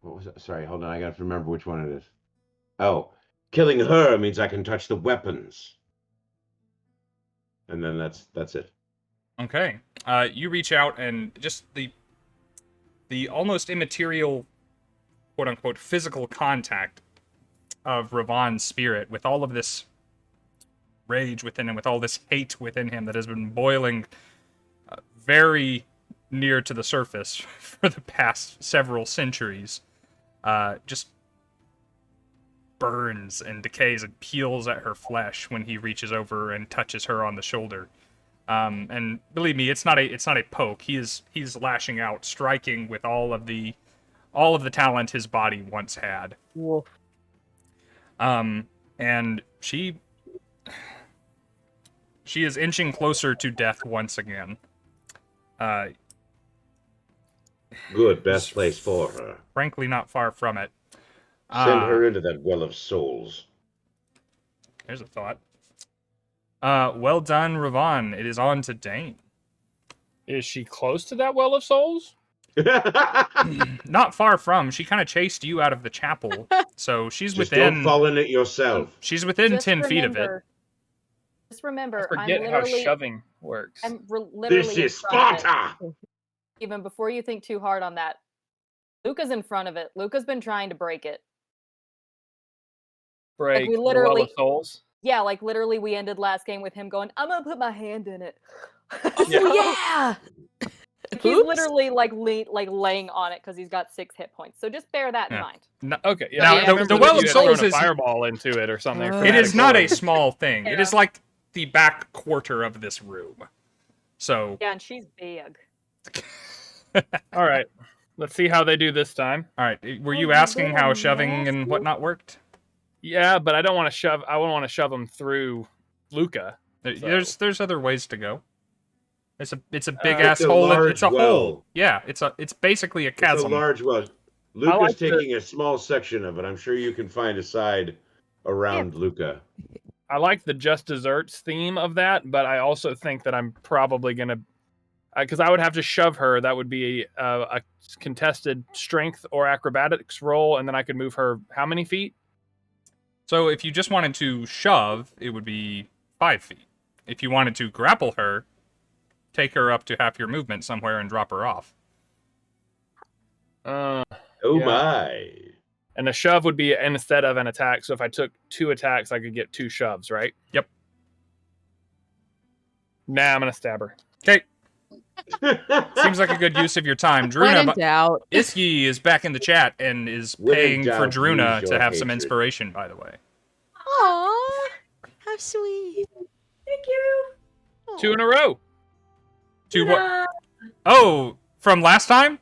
What was that? Sorry, hold on. I got to remember which one it is. Oh, killing her means I can touch the weapons. And then that's it. Okay. You reach out and just the almost immaterial, quote-unquote, physical contact of Ravahn's spirit with all of this rage within him, with all this hate within him that has been boiling very near to the surface for the past several centuries, just burns and decays and peels at her flesh when he reaches over and touches her on the shoulder. And believe me, it's not a poke. He's lashing out, striking with all of the talent his body once had. Wolf. And she is inching closer to death once again. Good, best place for her. Frankly, not far from it. Send her into that well of souls. There's a thought. Well done, Rovahn. It is on to Dane. Is she close to that well of souls? Not far from. She kind of chased you out of the chapel, so she's Just within. don't fall in it yourself. She's within Just 10 feet of it. remember- Just remember, I'm Forget how literally, shoving works. literally This in is front of it. Sparta! Even before you think too hard on that, Luca's in front of it. Luca's been trying to break it. Break we the well literally- of souls. Yeah, like literally we ended last game with him going, I'm gonna put my hand in it. Oh, yeah! He's Oops. literally like laying on it because he's got 6 hit points. So just bear that in Yeah. mind. Okay, yeah. Now, I the remember that well you of had thrown souls a is- fireball into it or something. It is not a Chromatic small thing. It Yeah. is like the back quarter of this room. So, Yeah, and she's big. sword. All right, let's see how they do this time. all right. Were you you asking how little shoving and nasty. whatnot worked? Yeah, but I don't want to shove. I wouldn't want to shove them through Luca. There's other ways to go. It's a big It's ass a hole. large It's a hole. well. Yeah, it's basically a It's a chasm. large well. Luca's like taking a small section of it. I'm sure you can find a side around Luca. I like the just desserts theme of that, but I also think that I'm probably gonna, because I would have to shove her. That would be a contested strength or acrobatics roll, and then I could move her how many feet? So if you just wanted to shove, it would be 5 feet. If you wanted to grapple her, take her up to half your movement somewhere and drop her off. Oh Yeah. my. And a shove would be instead of an attack. So if I took 2 attacks, I could get 2 shoves, right? Yep. Nah, I'm gonna stab her. Okay. Seems like a good use of your time. When in Druna, doubt. Iski is back in the chat and is When in paying for doubt, Druna use to your have some hatred. inspiration, by the way. Aww, how sweet. Thank you. 2 in a row. To what? Oh, from last time?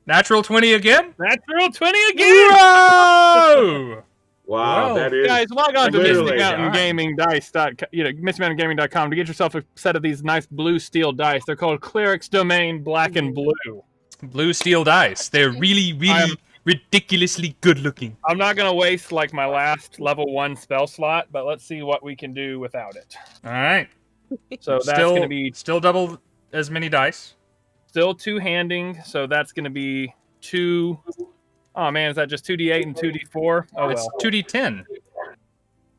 Natural 20 again? Natural 20 again. Whoa! Wow, Well, that is Guys, log on to literally MistyMountainGaming.com to get yourself a set of these nice blue steel dice. They're called Cleric's Domain Black and Blue. Blue steel dice. They're really, really ridiculously good looking. I'm not gonna waste like my last level 1 spell slot, but let's see what we can do without it. All right. So that's Still, gonna be still double as many dice. still 2-handing, so that's gonna be 2. Oh man, is that just 2d8 and 2d4? Oh It's well. 2d10.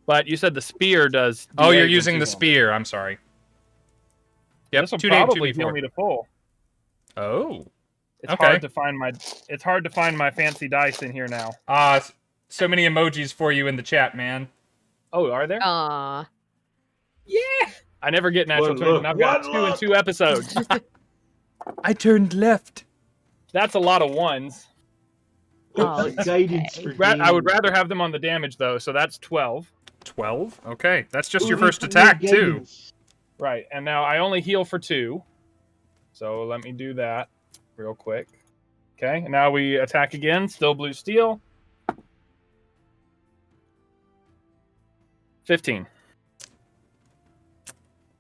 But you said the spear does. Oh, D8 you're and using the 2-handed. spear. I'm sorry. Yep, This will 2d8, probably 2d4. heal me to full. Oh. It's Okay. hard to find my. It's hard to find my fancy dice in here now. So many emojis for you in the chat, man. Oh, are there? Aw. I never get natural One 20s, look, and I've got one 2 in look. 2 episodes. I turned left. That's a lot of ones. Oh, What's the guidance okay. for I would games? rather have them on the damage though, so that's 12. 12? Okay, that's just your Ooh, first that's attack, weird too. guidance. Right, and now I only heal for 2. So let me do that real quick. Okay, and now we attack again. Still blue steel. 15.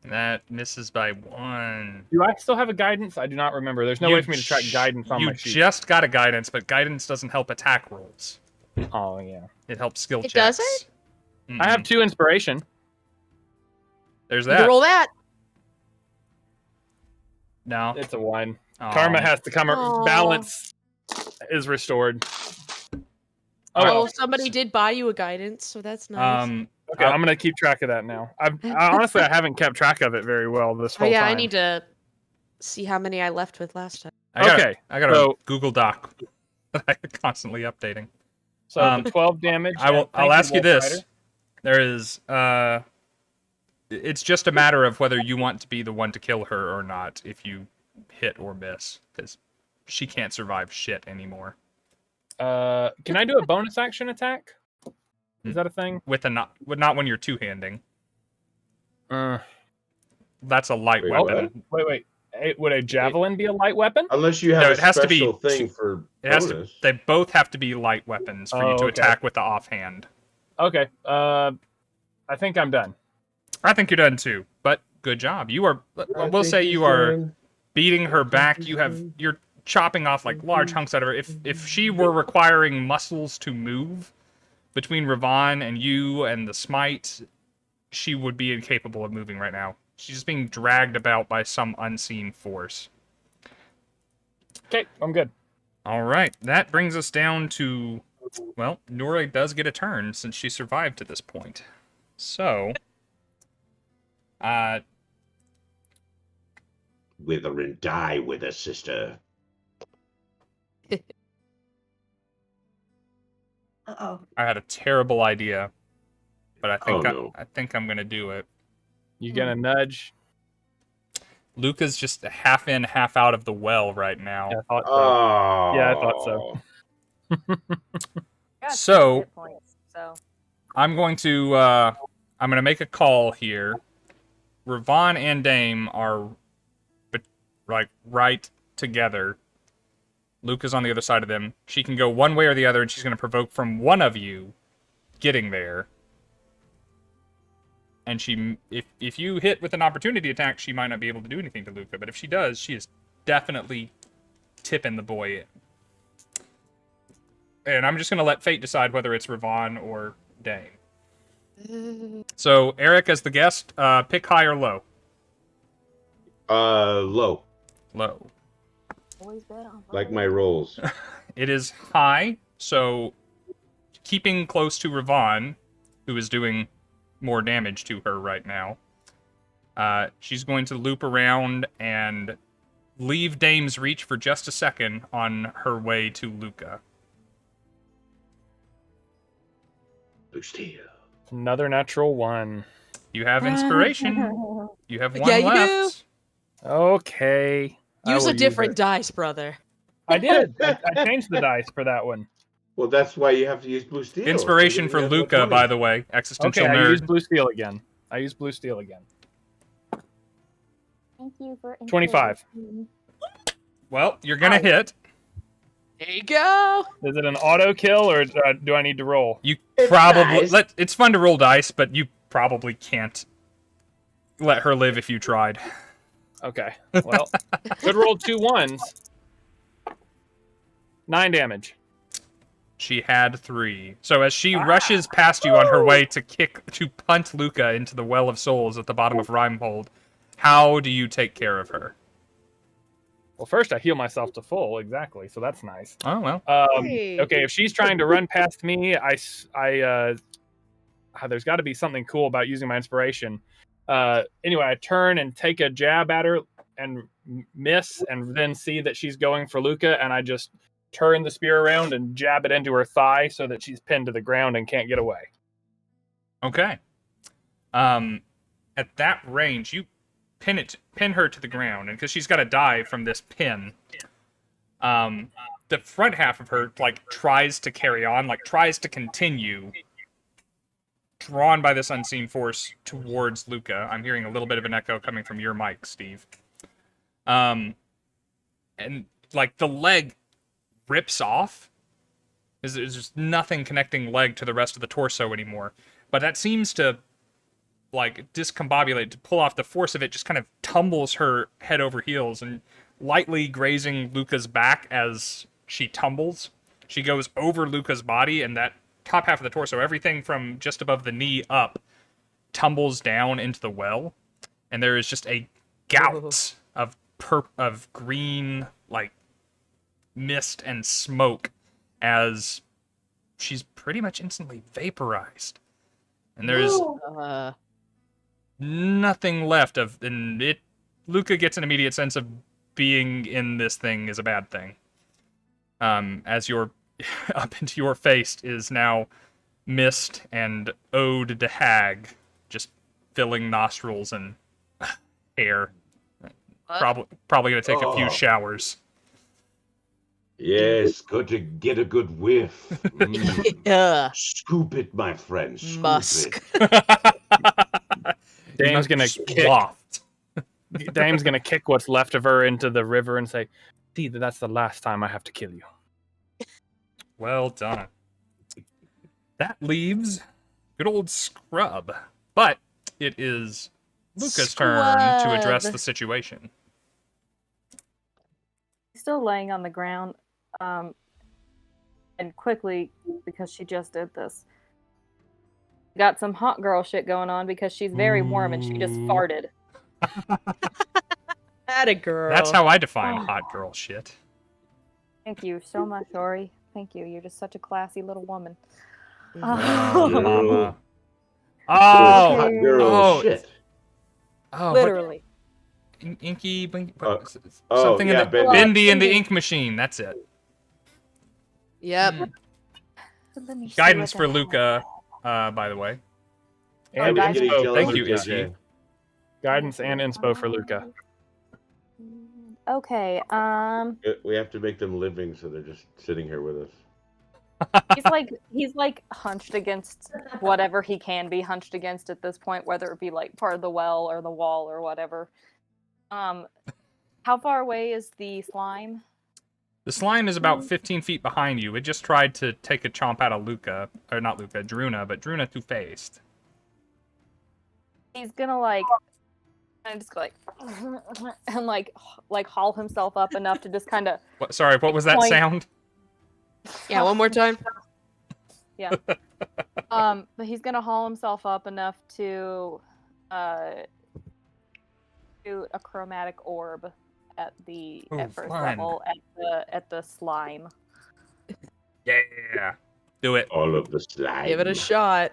That misses by 1. Do I still have a guidance? I do not remember. There's no You way for me to track guidance on you my sheet. just got a guidance, but guidance doesn't help attack rolls. Oh yeah. It helps skill It checks. doesn't? Mm-mm. I have 2 inspiration. There's You can that. roll that. No. It's a 1. Oh. Karma has to come. Aw. Balance is restored. Oh, Alright. well. Oh, somebody did buy you a guidance, so that's nice. Okay, I'm gonna keep track of that now. Honestly, I haven't kept track of it very well this Oh whole yeah, time. I need to see how many I left with last time. I got Okay, I got a so- Google Doc that I'm constantly updating. So the 12 damage. I'll thank ask you Wolf this. Rider. There is it's just a matter of whether you want to be the one to kill her or not if you hit or miss, because she can't survive shit anymore. Can I do a bonus action attack? Is that a thing? With not when you're two-handing. Uh, That's a light Wait, weapon. wait. Would a javelin be a light weapon? Unless you have No, a it has to be special thing for It has bonus. to. They both have to be light weapons for you to Oh, okay. attack with the offhand. Okay. I think I'm done. I think you're done too. But good job. You are. We'll say you are beating her back. You're chopping off like large hunks out of her. If she were requiring muscles to move between Rovahn and you and the smite, she would be incapable of moving right now. She's just being dragged about by some unseen force. Okay, I'm good. All right, that brings us down to, well, Nora does get a turn since she survived to this point. So, Wither and die with a sister. Uh-oh. I had a terrible idea, but I think no. I think I'm gonna do it. You gonna nudge? Luka's just half in, half out of the well right now. Yeah, I thought so. Oh. Yeah, I thought so. Got So- 2 hit points, so I'm going to I'm gonna make a call here. Rovahn and Dame are like right together. Luka's on the other side of them. She can go one way or the other, and she's gonna provoke from one of you getting there. And she, if you hit with an opportunity attack, she might not be able to do anything to Luka. But if she does, she is definitely tipping the boy in. And I'm just gonna let fate decide whether it's Rovahn or Dame. So, Erik, as the guest, pick high or low. Low, Low. Always bet on like my rolls. It is high, so keeping close to Rovahn, who is doing more damage to her right now. She's going to loop around and leave Dame's reach for just a second on her way to Luka. Boosty. Another natural 1. You have inspiration. You have 1 Yeah, you left. Okay. I Use will a different it. dice, brother. I did. I changed the dice for that one. Well, that's why you have to use blue steel. Inspiration So for you have more Luka, 20. by the way. Existential Okay, I nerd. use blue steel again. Thank you for 25. Well, you're gonna hit. There you go. Is it an auto kill or do I need to roll? You It's probably nice. it's fun to roll dice, but you probably can't let her live if you tried. Okay. Well, good roll 2 1s. 9 damage. She had 3. So as she rushes past you on her way to punt Luka into the Well of Souls at the bottom of Rimehold, how do you take care of her? Well, first I heal myself to full, exactly. So that's nice. Oh well. Hey. Okay, if she's trying to run past me, there's got to be something cool about using my inspiration. Anyway, I turn and take a jab at her and miss, and then see that she's going for Luka, and I just turn the spear around and jab it into her thigh so that she's pinned to the ground and can't get away. Okay. At that range, you pin her to the ground, and because she's got to die from this pin, the front half of her tries to carry on, tries to continue, drawn by this unseen force towards Luka. I'm hearing a little bit of an echo coming from your mic, Steve. And the leg rips off. There's just nothing connecting leg to the rest of the torso anymore. But that seems to discombobulate, to pull off. The force of it just kind of tumbles her head over heels, and lightly grazing Luka's back as she tumbles. She goes over Luka's body, and that top half of the torso, everything from just above the knee up, tumbles down into the well. And there is just a gout of green mist and smoke as she's pretty much instantly vaporized. And there's nothing left of it. Luka gets an immediate sense of being in this thing is a bad thing. As your up into your face is now mist and ode de hag, just filling nostrils and hair. Probably gonna take a few showers. Yes, got to get a good whiff. Scoop it, my friend. Scoop Musk. it. Dame's gonna kick. Dame's gonna kick what's left of her into the river and say, "See, that's the last time I have to kill you." Well done. That leaves good old Scrub. But it is Luka's turn to address the situation. Still laying on the ground, and quickly, because she just did this, got some hot girl shit going on because she's very warm and she just farted. Atta girl. That's how I define hot girl shit. Thank you so much, Ori. Thank you. You're just such a classy little woman. Oh, mama. Hot Oh, girl shit. oh, Literally. Inky, something yeah, in the Bendy. Bendy in the ink machine. That's it. Yep. Let me see Guidance what for the Luka, by the way. And guys. inspo. Thank you, Luka. Izzy. Guidance and inspo for Luka. Okay. We have to make them living, so they're just sitting here with us. He's hunched against whatever he can be hunched against at this point, whether it be part of the well or the wall or whatever. How far away is the slime? The slime is about 15 feet behind you. It just tried to take a chomp out of Luka, or not Luka, Druna, but Druna two-faced. He's gonna and just go and haul himself up enough to just kind of Sorry, what was that point. sound? Yeah, one more time. Yeah. But he's gonna haul himself up enough to shoot a chromatic orb at the Ooh, at first fun. level at the slime. Yeah. Do it. All of the slime. Give it a shot.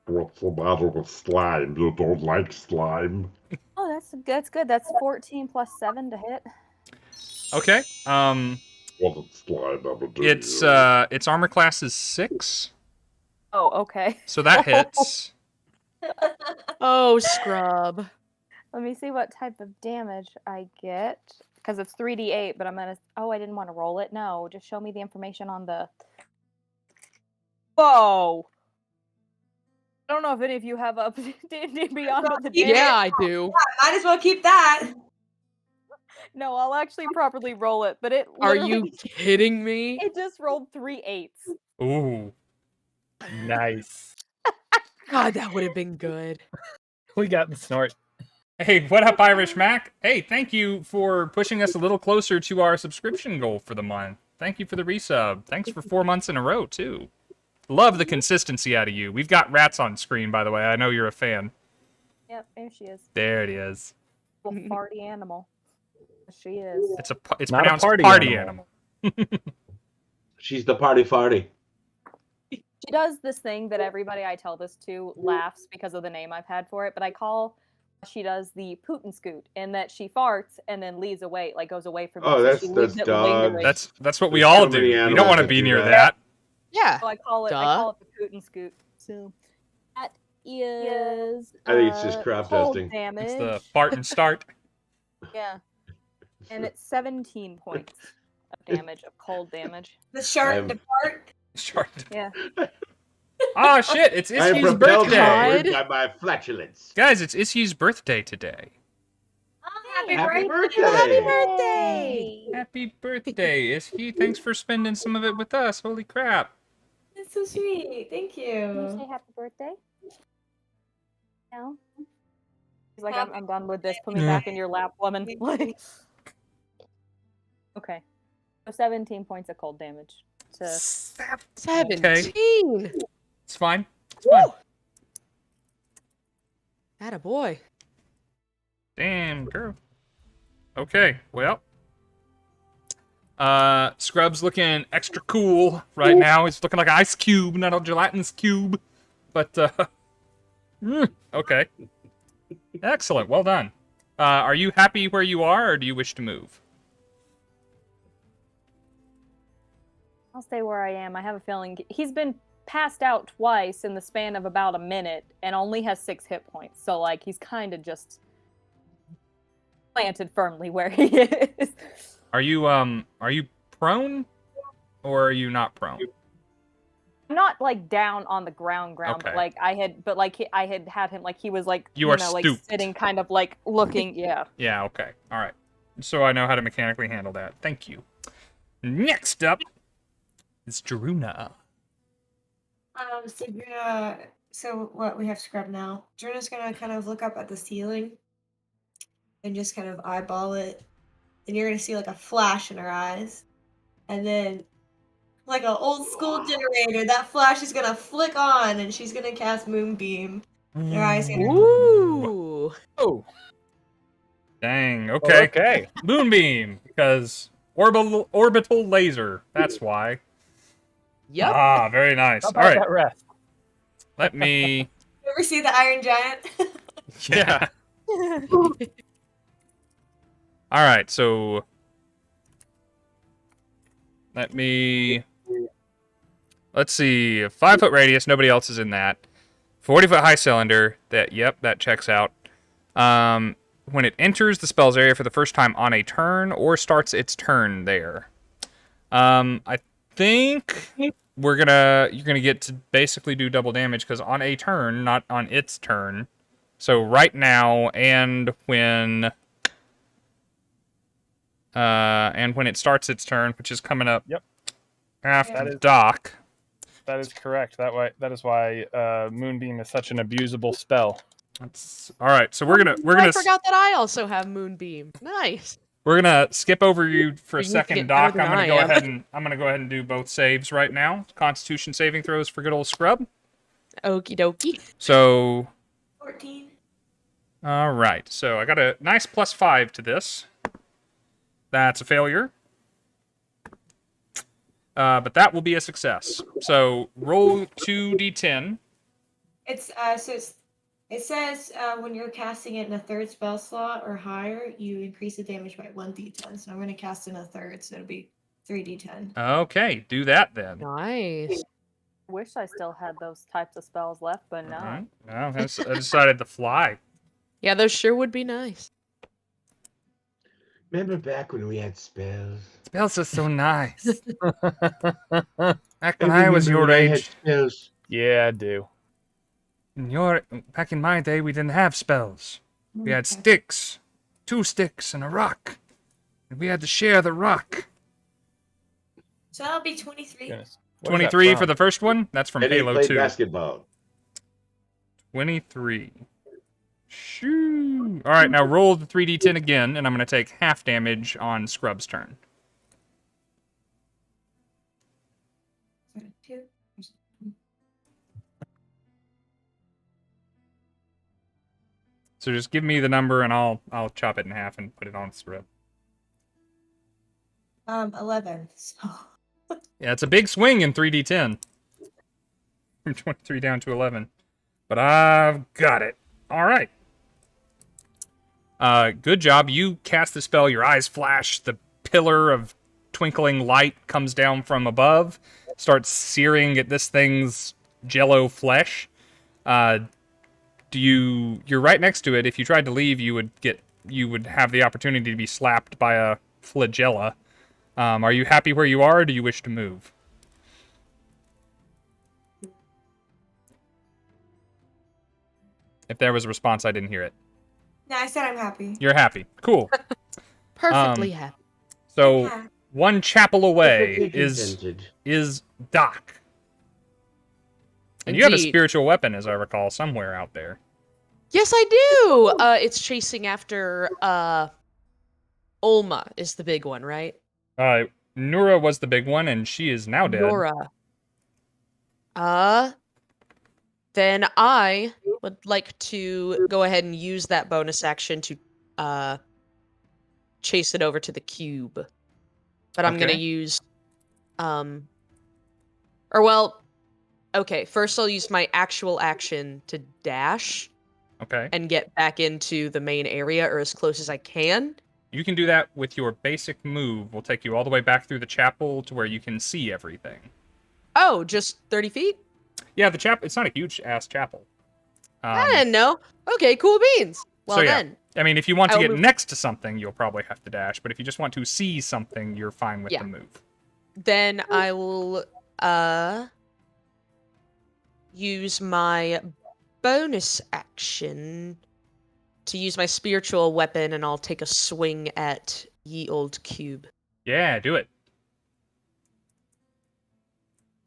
What's the matter with slime? You don't like slime? Oh, that's good. That's 14 plus 7 to hit. Okay. Wasn't slime ever do Its armor class is 6, Oh, okay. so that hits. Oh, scrub. Let me see what type of damage I get. Because it's 3d8, but I'm gonna. Oh, I didn't want to roll it. No, just show me the information on the. Whoa! I don't know if any of you have up D&D Beyond with the Keep damage. Yeah, I do. Might as well keep that. No, I'll actually properly roll it, but it. Are literally- you kidding me? It just rolled 3 8s. Ooh. Nice. God, that would have been good. We got the snort. Hey, what up, Irish Mac? Hey, thank you for pushing us a little closer to our subscription goal for the month. Thank you for the resub. Thanks for 4 months in a row, too. Love the consistency out of you. We've got rats on screen, by the way. I know you're a fan. Yep, there she is. There it is. Little farty animal. She is. It's Not a pronounced party party animal. animal. She's the party farty. She does this thing that everybody I tell this to laughs because of the name I've had for it, but she does the poot and scoot, in that she farts and then leaves away, like goes away from Oh, you. that's- she that's leaves it dogs. lingering. That's what we There's all so do. many We don't animals want to that be do near that. that. Yeah. So I call it Duh. the poot and scoot. So that is I think it's just crop cold dusting. damage. It's the fart and start. Yeah. And it's 17 points of damage, of cold damage. The shark I'm- depart. Start. Yeah. Oh shit! It's I am Issy's propelled birthday, God. forward by my flatulence. guys. It's Issy's birthday today. Happy Happy birthday. birthday! Happy birthday! Happy birthday, Issy! Thanks for spending some of it with us. Holy crap! That's so sweet. Thank Can you say you. happy birthday? No. He's like, Happy I'm done with this. Put me Yeah. back in your lap, woman. Like, okay. So 17 points of cold damage. To 17. It's fine. It's fine. Atta boy. Damn, girl. Okay, well. Scrub's looking extra cool right now. He's looking like an ice cube, not a gelatinous cube. But, okay. Excellent, well done. Are you happy where you are, or do you wish to move? I'll stay where I am. I have a feeling he's been passed out twice in the span of about a minute and only has 6 hit points. So, like, he's kind of just planted firmly where he is. Are you prone, or are you not prone? I'm not like down on the ground, Okay. but like I had had him like he was like You are like stooped. sitting, kind of like looking. Yeah. Yeah, okay. All right. So I know how to mechanically handle that. Thank you. Next up is Druna. So Druna, so what, we have scrub now. Druna's gonna kind of look up at the ceiling and just kind of eyeball it. And you're gonna see like a flash in her eyes. And then like an old school generator, that flash is gonna flick on and she's gonna cast Moonbeam. And her eyes gonna Ooh. Oh, Dang, okay. okay. Moonbeam, because orbital laser. That's why. Yep. Ah, very nice. How All about right, that rest? let me... You ever see the Iron Giant? Yeah. All right, so... Let's see. 5-foot radius, nobody else is in that. 40-foot high cylinder. That checks out. When it enters the spell's area for the first time on a turn or starts its turn there. I think you're gonna get to basically do double damage because on a turn, not on its turn. So right now and when it starts its turn, which is coming up Yep. after That is- Doc. That is correct. That is why Moonbeam is such an abusable spell. That's all right. So we're I gonna forgot that I also have Moonbeam. Nice. We're gonna skip over you for a You can second, get Doc. better I'm than gonna I go am. ahead and do both saves right now. Constitution saving throws for good old Scrub. Okie dokie. So, 14. all right. So I got a nice +5 to this. That's a failure. But that will be a success. So roll 2d10. It says when you're casting it in a third spell slot or higher, you increase the damage by 1d10. So I'm going to cast in a third, so it'll be 3d10. Okay, do that then. Nice. Wish I still had those types of spells left, but no. All right. Well, I decided to fly. Yeah, those sure would be nice. Remember back when we had spells? Spells are so nice. Back when I I was remember your when I had age. spells. Yeah, I do. Back in my day, we didn't have spells. We had sticks, 2 sticks and a rock, and we had to share the rock. So that'll be 23. Goodness. Where's that 23 for from? the first one. That's from And he Halo played 2. basketball. 23. Shoo. All right, now roll the 3d10 again, and I'm going to take half damage on Scrub's turn. 2. So just give me the number, and I'll chop it in half and put it on Scrub. 11. So Yeah, it's a big swing in 3d10. From 23 down to 11. But I've got it. All right. Good job. You cast the spell. Your eyes flash. The pillar of twinkling light comes down from above, starts searing at this thing's jello flesh. You're right next to it. If you tried to leave, you would have the opportunity to be slapped by a flagella. Are you happy where you are, or do you wish to move? If there was a response, I didn't hear it. no, I said I'm happy. You're happy. Cool. Perfectly happy. So Yeah. one chapel away Perfectly is contented. Doc. And you have a Indeed. spiritual weapon, as I recall, somewhere out there. Yes, I do. It's chasing after Olma is the big one, right? Nura was the big one, and she is now dead. Nora. Then I would like to go ahead and use that bonus action to chase it over to the cube. But I'm gonna Okay. use okay, first I'll use my actual action to dash Okay. and get back into the main area or as close as I can. You can do that with your basic move. We'll take you all the way back through the chapel to where you can see everything. Oh, just 30 feet? Yeah, the chapel, it's not a huge-ass chapel. I didn't know. Okay, cool beans. Well so yeah. then. I mean, if you want to I will get move- next to something, you'll probably have to dash. But if you just want to see something, you're fine with Yeah. the move. Then I will use my bonus action to use my spiritual weapon, and I'll take a swing at ye old cube. Yeah, do it.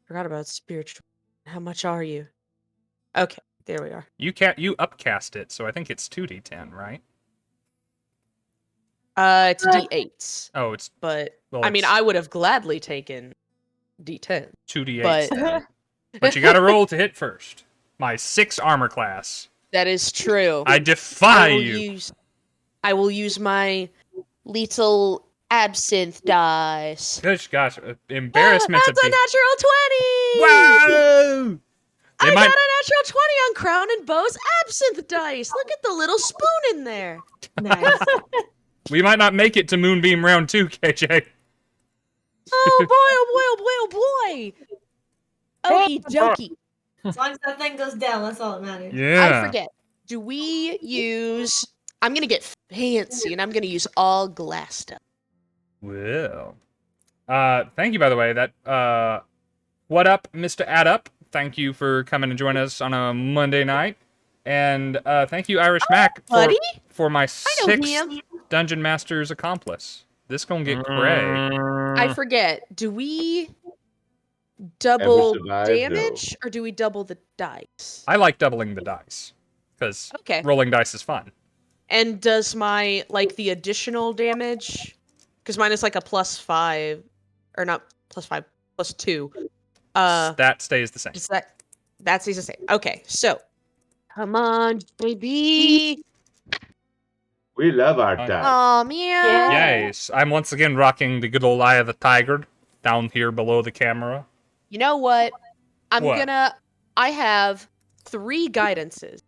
Forgot about spiritual. How much are you? Okay, there we are. You upcast it, so I think it's 2d10, right? It's D8s, Oh, it's but well, I mean, it's I would have gladly taken D10. 2d8. But But you got to roll to hit first. My 6 armor class. that is true. I defy I will you. I will use my lethal absinthe dice. Gosh, embarrassment That's to a be. natural 20! Whoa! I They might. got a natural 20 on Crown and Bow's absinthe dice. Look at the little spoon in there. Nice. We might not make it to Moonbeam round 2, KJ. Oh boy, oh boy, oh boy, oh boy. Okie dokie. As long as that thing goes down, that's all that matters. Yeah. I forget. Do we use... I'm going to get fancy, and I'm going to use all glass stuff. Well. Thank you, by the way. That, what up, Mr. Add Up? Thank you for coming and joining us on a Monday night. And, thank you, Irish Mac, Buddy? for my I know 6th him. Dungeon Master's accomplice. This gonna get cray. I forget. Do we double survive? damage, or do we double the dice? I like doubling the dice. Because Okay. rolling dice is fun. And does my, like, the additional damage, because mine is like a +5, or not +5, +2. That stays the same. Does that stays the same? Okay, so come on, baby. We love our Oh, dice. Oh man. Yes, I'm once again rocking the good old Eye of the Tiger down here below the camera. You know what? What? I have 3 guidances.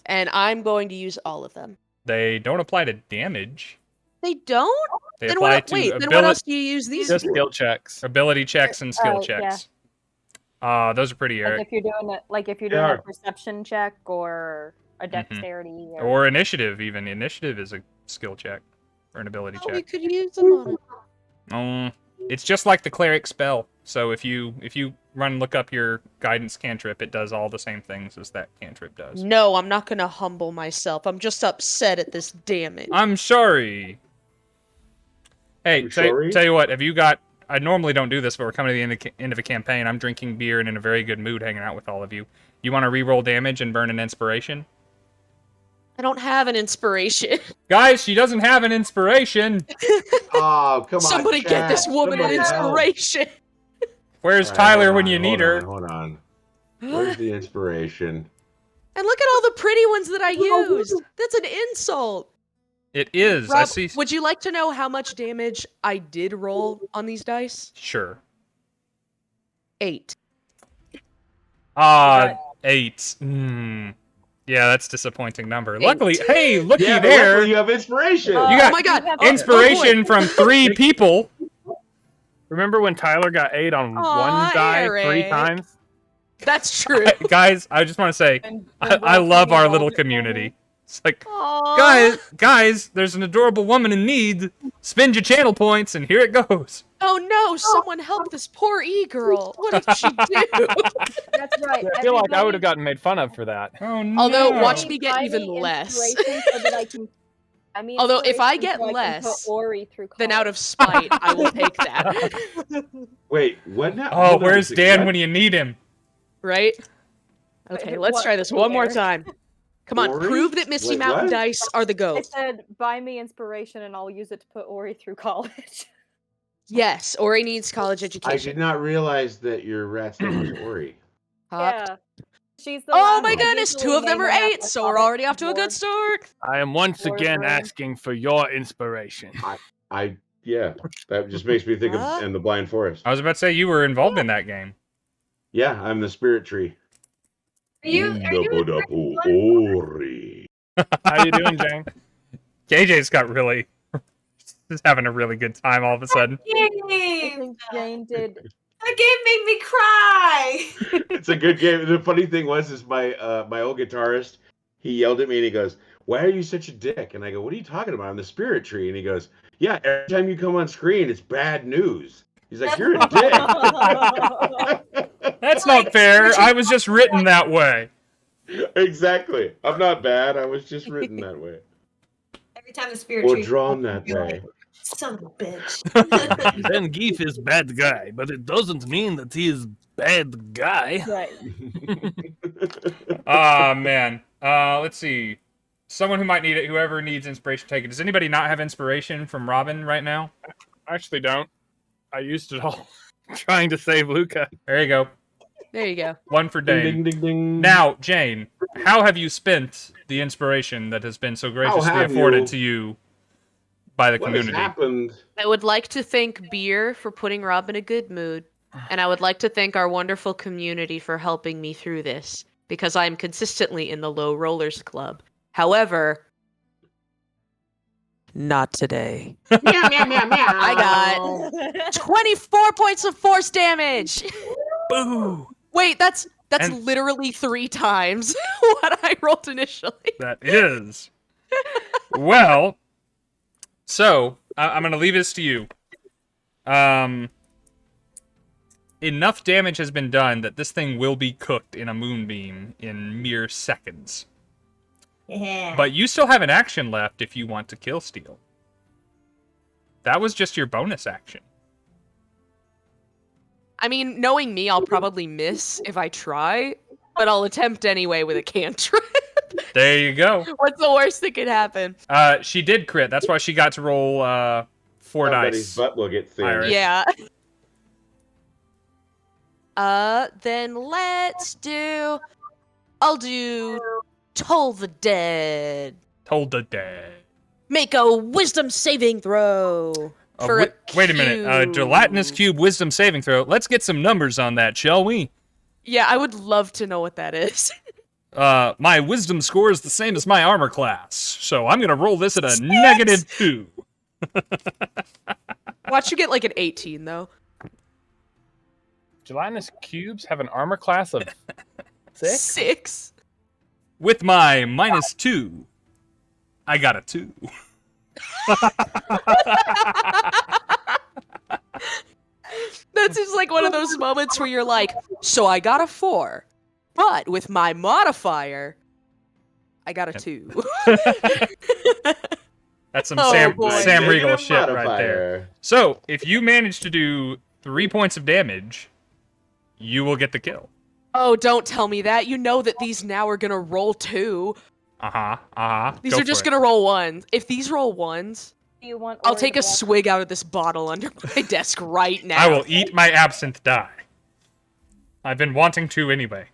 And I'm going to use all of them. They don't apply to damage. They don't? They Then apply what, to wait, then what else do you use these Just for? skill checks. ability checks and skill yeah. checks. Those are pretty, Like Eric. if you're doing it, like if you're They doing are. a perception check or a dexterity Or initiative, even. Initiative is a skill check or an ability Oh, we check. could use them on it. It's just like the cleric spell. So if you look up your guidance cantrip, it does all the same things as that cantrip does. No, I'm not gonna humble myself. I'm just upset at this damage. I'm sorry. Hey, I'm tell sorry? you what, have you got... I normally don't do this, but we're coming to the end of a campaign. I'm drinking beer and in a very good mood hanging out with all of you. You want to re-roll damage and burn an inspiration? I don't have an inspiration. Guys, she doesn't have an inspiration! Oh, come on. Somebody get this chat. woman an Somebody help. inspiration. Where's All right, Tyler hold when on, you need her? Hold on. Where's the inspiration? And look at all the pretty ones that I used. That's an insult. It is. I Rob, see. would you like to know how much damage I did roll on these dice? Sure. 8. 8. Yeah, that's a disappointing number. 8. Luckily, hey, looky Yeah, but there. luckily you have inspiration. You got oh my god. inspiration from 3 people. Remember when Tyler got 8 on Aw, one die 3 Eric. times? That's true. Guys, I just want to say, I love our little community. It's like, Aw. guys, there's an adorable woman in need. Spend your channel points, and here it goes. Oh no, someone help this poor e-girl. What did she do? That's right. I feel like I would have gotten made fun of for that. Oh no. Although, watch me Everybody get buy even me less. inspiration so that I can- I mean, Although, if I inspiration get so I can less, put Ori through Then out college. of spite, I will take that. Wait, what now? Oh, Hold on a where's second. Dan What? when you need him? Right? Okay, let's What? try this one more Eric? time. Come on, Ori? prove that Misty Wait, Mountain what? Dice are the I ghost. said, buy me inspiration and I'll use it to put Ori through college. Yes, Ori needs college I education. did not realize that your rat's name was Ori. Hopped. Yeah. She's the Oh last my one. goodness, Usually 2 of them name are after 8, so we're Hobbit, already off to a good Lord. start. I am once Lord again Ring. asking for your inspiration. Yeah, that just makes me think Huh? of In the Blind Forest. I was about to say you were involved in that game. Yeah, I'm the spirit tree. Are you Ori. How you doing, Jane? KJ's got really... Just having a really good time all of a sudden. I game? think Jane did. That game made me cry. It's a good game. The funny thing was, is my old guitarist, he yelled at me and he goes, "Why are you such a dick?" And I go, "What are you talking about? I'm the spirit tree." And he goes, "Yeah, every time you come on screen, it's bad news." He's like, "You're a dick." That's not fair. I was just written that way. Exactly. I'm not bad. I was just written that way. Every time the spirit Or tree drawn that way. son of a bitch. Ben Geef is bad guy, but it doesn't mean that he is bad guy. Right. Ah, man. Let's see. Someone who might need it, whoever needs inspiration, take it. Does anybody not have inspiration from Robin right now? I actually don't. I used it all trying to save Luka. There you go. There you go. One for Ding, Dane. ding, ding, ding. Now, Jane, how have you spent the inspiration that has been so graciously have afforded you? to you by the What has community? happened? I would like to thank Beer for putting Rob in a good mood, and I would like to thank our wonderful community for helping me through this, because I am consistently in the Low Rollers Club. However, not today. Meow, meow, meow, meow. I got 24 points of force damage! Boo! Wait, that's And- literally 3 times what I rolled initially. That is. Well, so I'm going to leave this to you. Enough damage has been done that this thing will be cooked in a moonbeam in mere seconds. Yeah. But you still have an action left if you want to kill Steel. That was just your bonus action. I mean, knowing me, I'll probably miss if I try, but I'll attempt anyway with a cantrip. There you go. What's the worst that could happen? She did crit. That's why she got to roll 4 Somebody's dice. butt will get thin. Iris. Yeah. Then I'll do Toll the Dead. Told the dead. Make a wisdom saving throw. For Wait a minute. Gelatinous cube wisdom saving throw. Let's get some numbers on that, shall we? Yeah, I would love to know what that is. My wisdom score is the same as my armor class, so I'm gonna roll this at a -2. Watch you get like an 18 though. Gelatinous cubes have an armor class of 6? 6. With my -2, I got a 2. That seems like one of those moments where you're like, so I got a 4, but with my modifier, I got a 2. That's some Oh, Sam boy. Riegel Negative shit right there. modifier. So, if you manage to do 3 points of damage, you will get the kill. Oh, don't tell me that. You know that these now are gonna roll 2. These are just gonna roll 1s. If these roll 1s, Do you want I'll Ori take to a walk- swig out of this bottle under my desk right now. I will eat my absinthe dye. I've been wanting to anyway.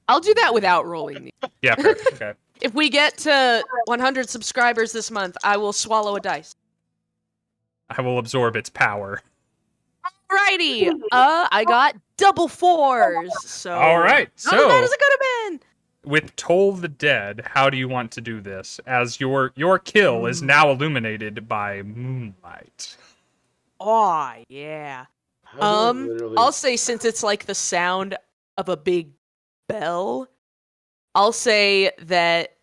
I'll do that without rolling these. Yeah, perfect. Okay. If we get to 100 subscribers this month, I will swallow a dice. I will absorb its power. Alrighty. I got double 4s. So All right. not as bad So, as it could have been. with Toll the Dead, how do you want to do this? As your kill is now illuminated by moonlight. Oh yeah. How do I literally- I'll say since it's like the sound of a big bell, I'll say that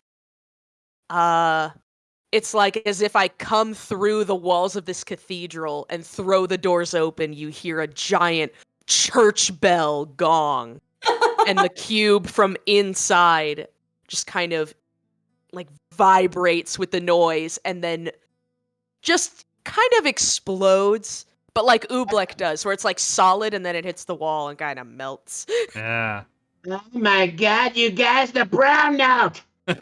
it's like as if I come through the walls of this cathedral and throw the doors open, you hear a giant church bell gong. And the cube from inside just kind of like vibrates with the noise and then just kind of explodes, but like Oobleck does, where it's like solid and then it hits the wall and kind of melts. Yeah. Oh my god, you guys, the brown note! All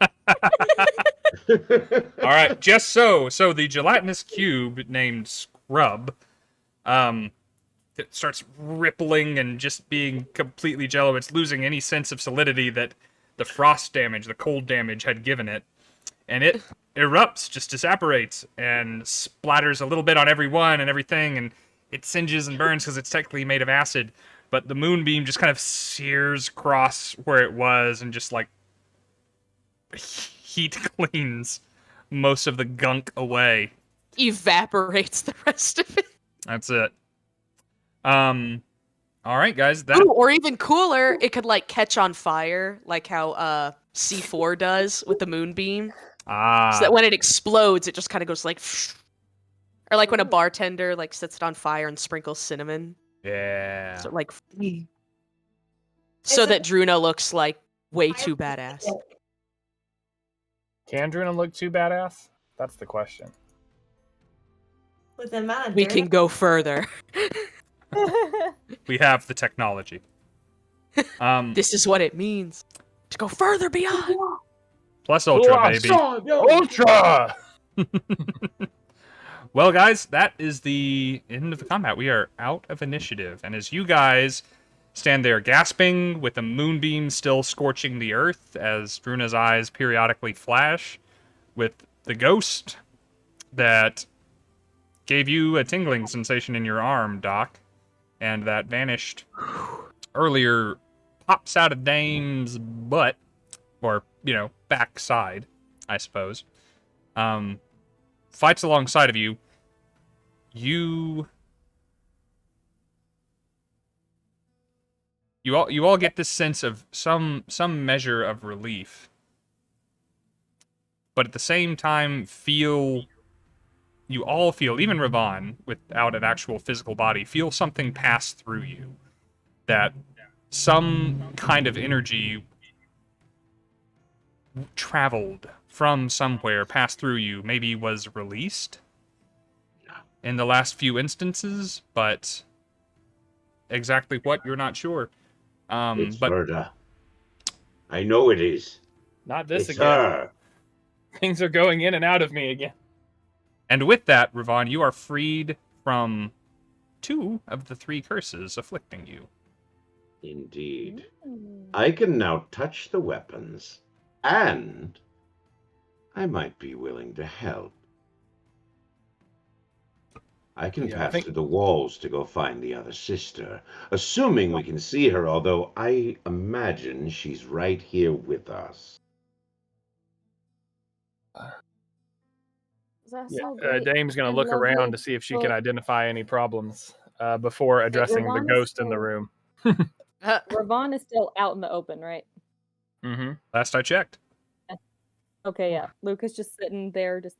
right, just so the gelatinous cube named Scrub, it starts rippling and just being completely jello. It's losing any sense of solidity that the frost damage, the cold damage had given it, and it erupts, just disapparates, and splatters a little bit on everyone and everything, and it singes and burns because it's technically made of acid. But the moonbeam just kind of sears across where it was and just like heat cleans most of the gunk away. Evaporates the rest of it. That's it. All right, guys. That Ooh, or even cooler, it could like catch on fire, like how C4 does with the moonbeam. So that when it explodes, it just kind of goes like, or like when a bartender like sets it on fire and sprinkles cinnamon. yeah. So like, so that Druna looks like way too badass. Can Druna look too badass? That's the question. With the amount of We dirt can go further. We have the technology. This is what it means to go further beyond. Plus Ultra, baby. Ultra! Well, guys, that is the end of the combat. We are out of initiative. And as you guys stand there gasping, with the moonbeam still scorching the earth, as Druna's eyes periodically flash, with the ghost that gave you a tingling sensation in your arm, Doc, and that vanished earlier, pops out of Dame's butt, or, backside, I suppose. Fights alongside of you. You all get this sense of some measure of relief, but at the same time you all feel, even Rovahn, without an actual physical body, feel something pass through you. That some kind of energy traveled from somewhere, passed through you, maybe was released in the last few instances, but exactly what, you're not sure. It's But murder. I know it is. Not this It's again. her. Things are going in and out of me again. And with that, Rovahn, you are freed from 2 of the 3 curses afflicting you. Indeed. Mm. I can now touch the weapons, and I might be willing to help. I can Yeah, I pass think- through the walls to go find the other sister, assuming we can see her, although I imagine she's right here with us. That's Yeah, so great. Dame's going to and look around lovely. to see if she Well, can identify any problems before addressing the Rovahn is ghost in the still- room. Rovahn is still out in the open, right? Mm-hmm. Last I checked. Okay, yeah. Luca's just sitting there, just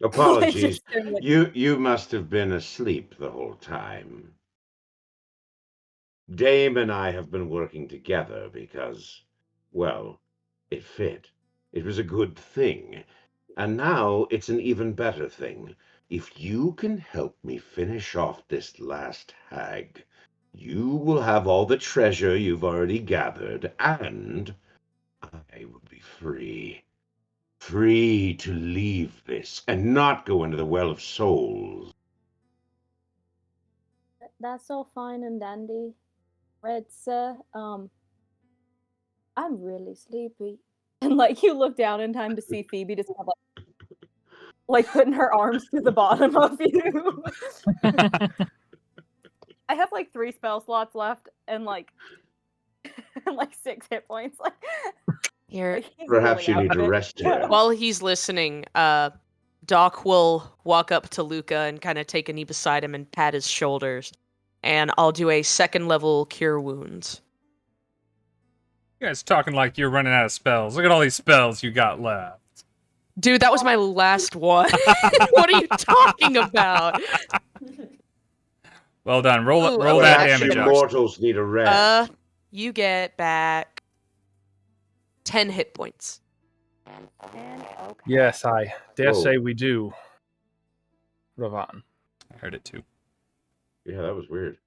Apologies. staring like- You must have been asleep the whole time. Dame and I have been working together because, well, it fit. It was a good thing. And now it's an even better thing. If you can help me finish off this last hag, you will have all the treasure you've already gathered, and I will be free. Free to leave this and not go into the Well of Souls. That's all fine and dandy, Red sir. I'm really sleepy. And like you look down in time to see Phoebe just kind of like putting her arms to the bottom of you. I have like 3 spell slots left and like and like 6 hit points. Like Here, he's Perhaps really you need out to of it. rest here. while he's listening, Doc will walk up to Luca and kind of take a knee beside him and pat his shoulders. And I'll do a 2nd level cure wounds. You guys talking like you're running out of spells. Look at all these spells you got left. Dude, that was my last one. What are you talking about? Well done. Roll Ooh, roll okay, that I Perhaps damage you out. mortals need a rest. You get back 10 hit points. And okay. Yes, I dare Whoa. say we do. Rovahn. I heard it too. Yeah, that was weird.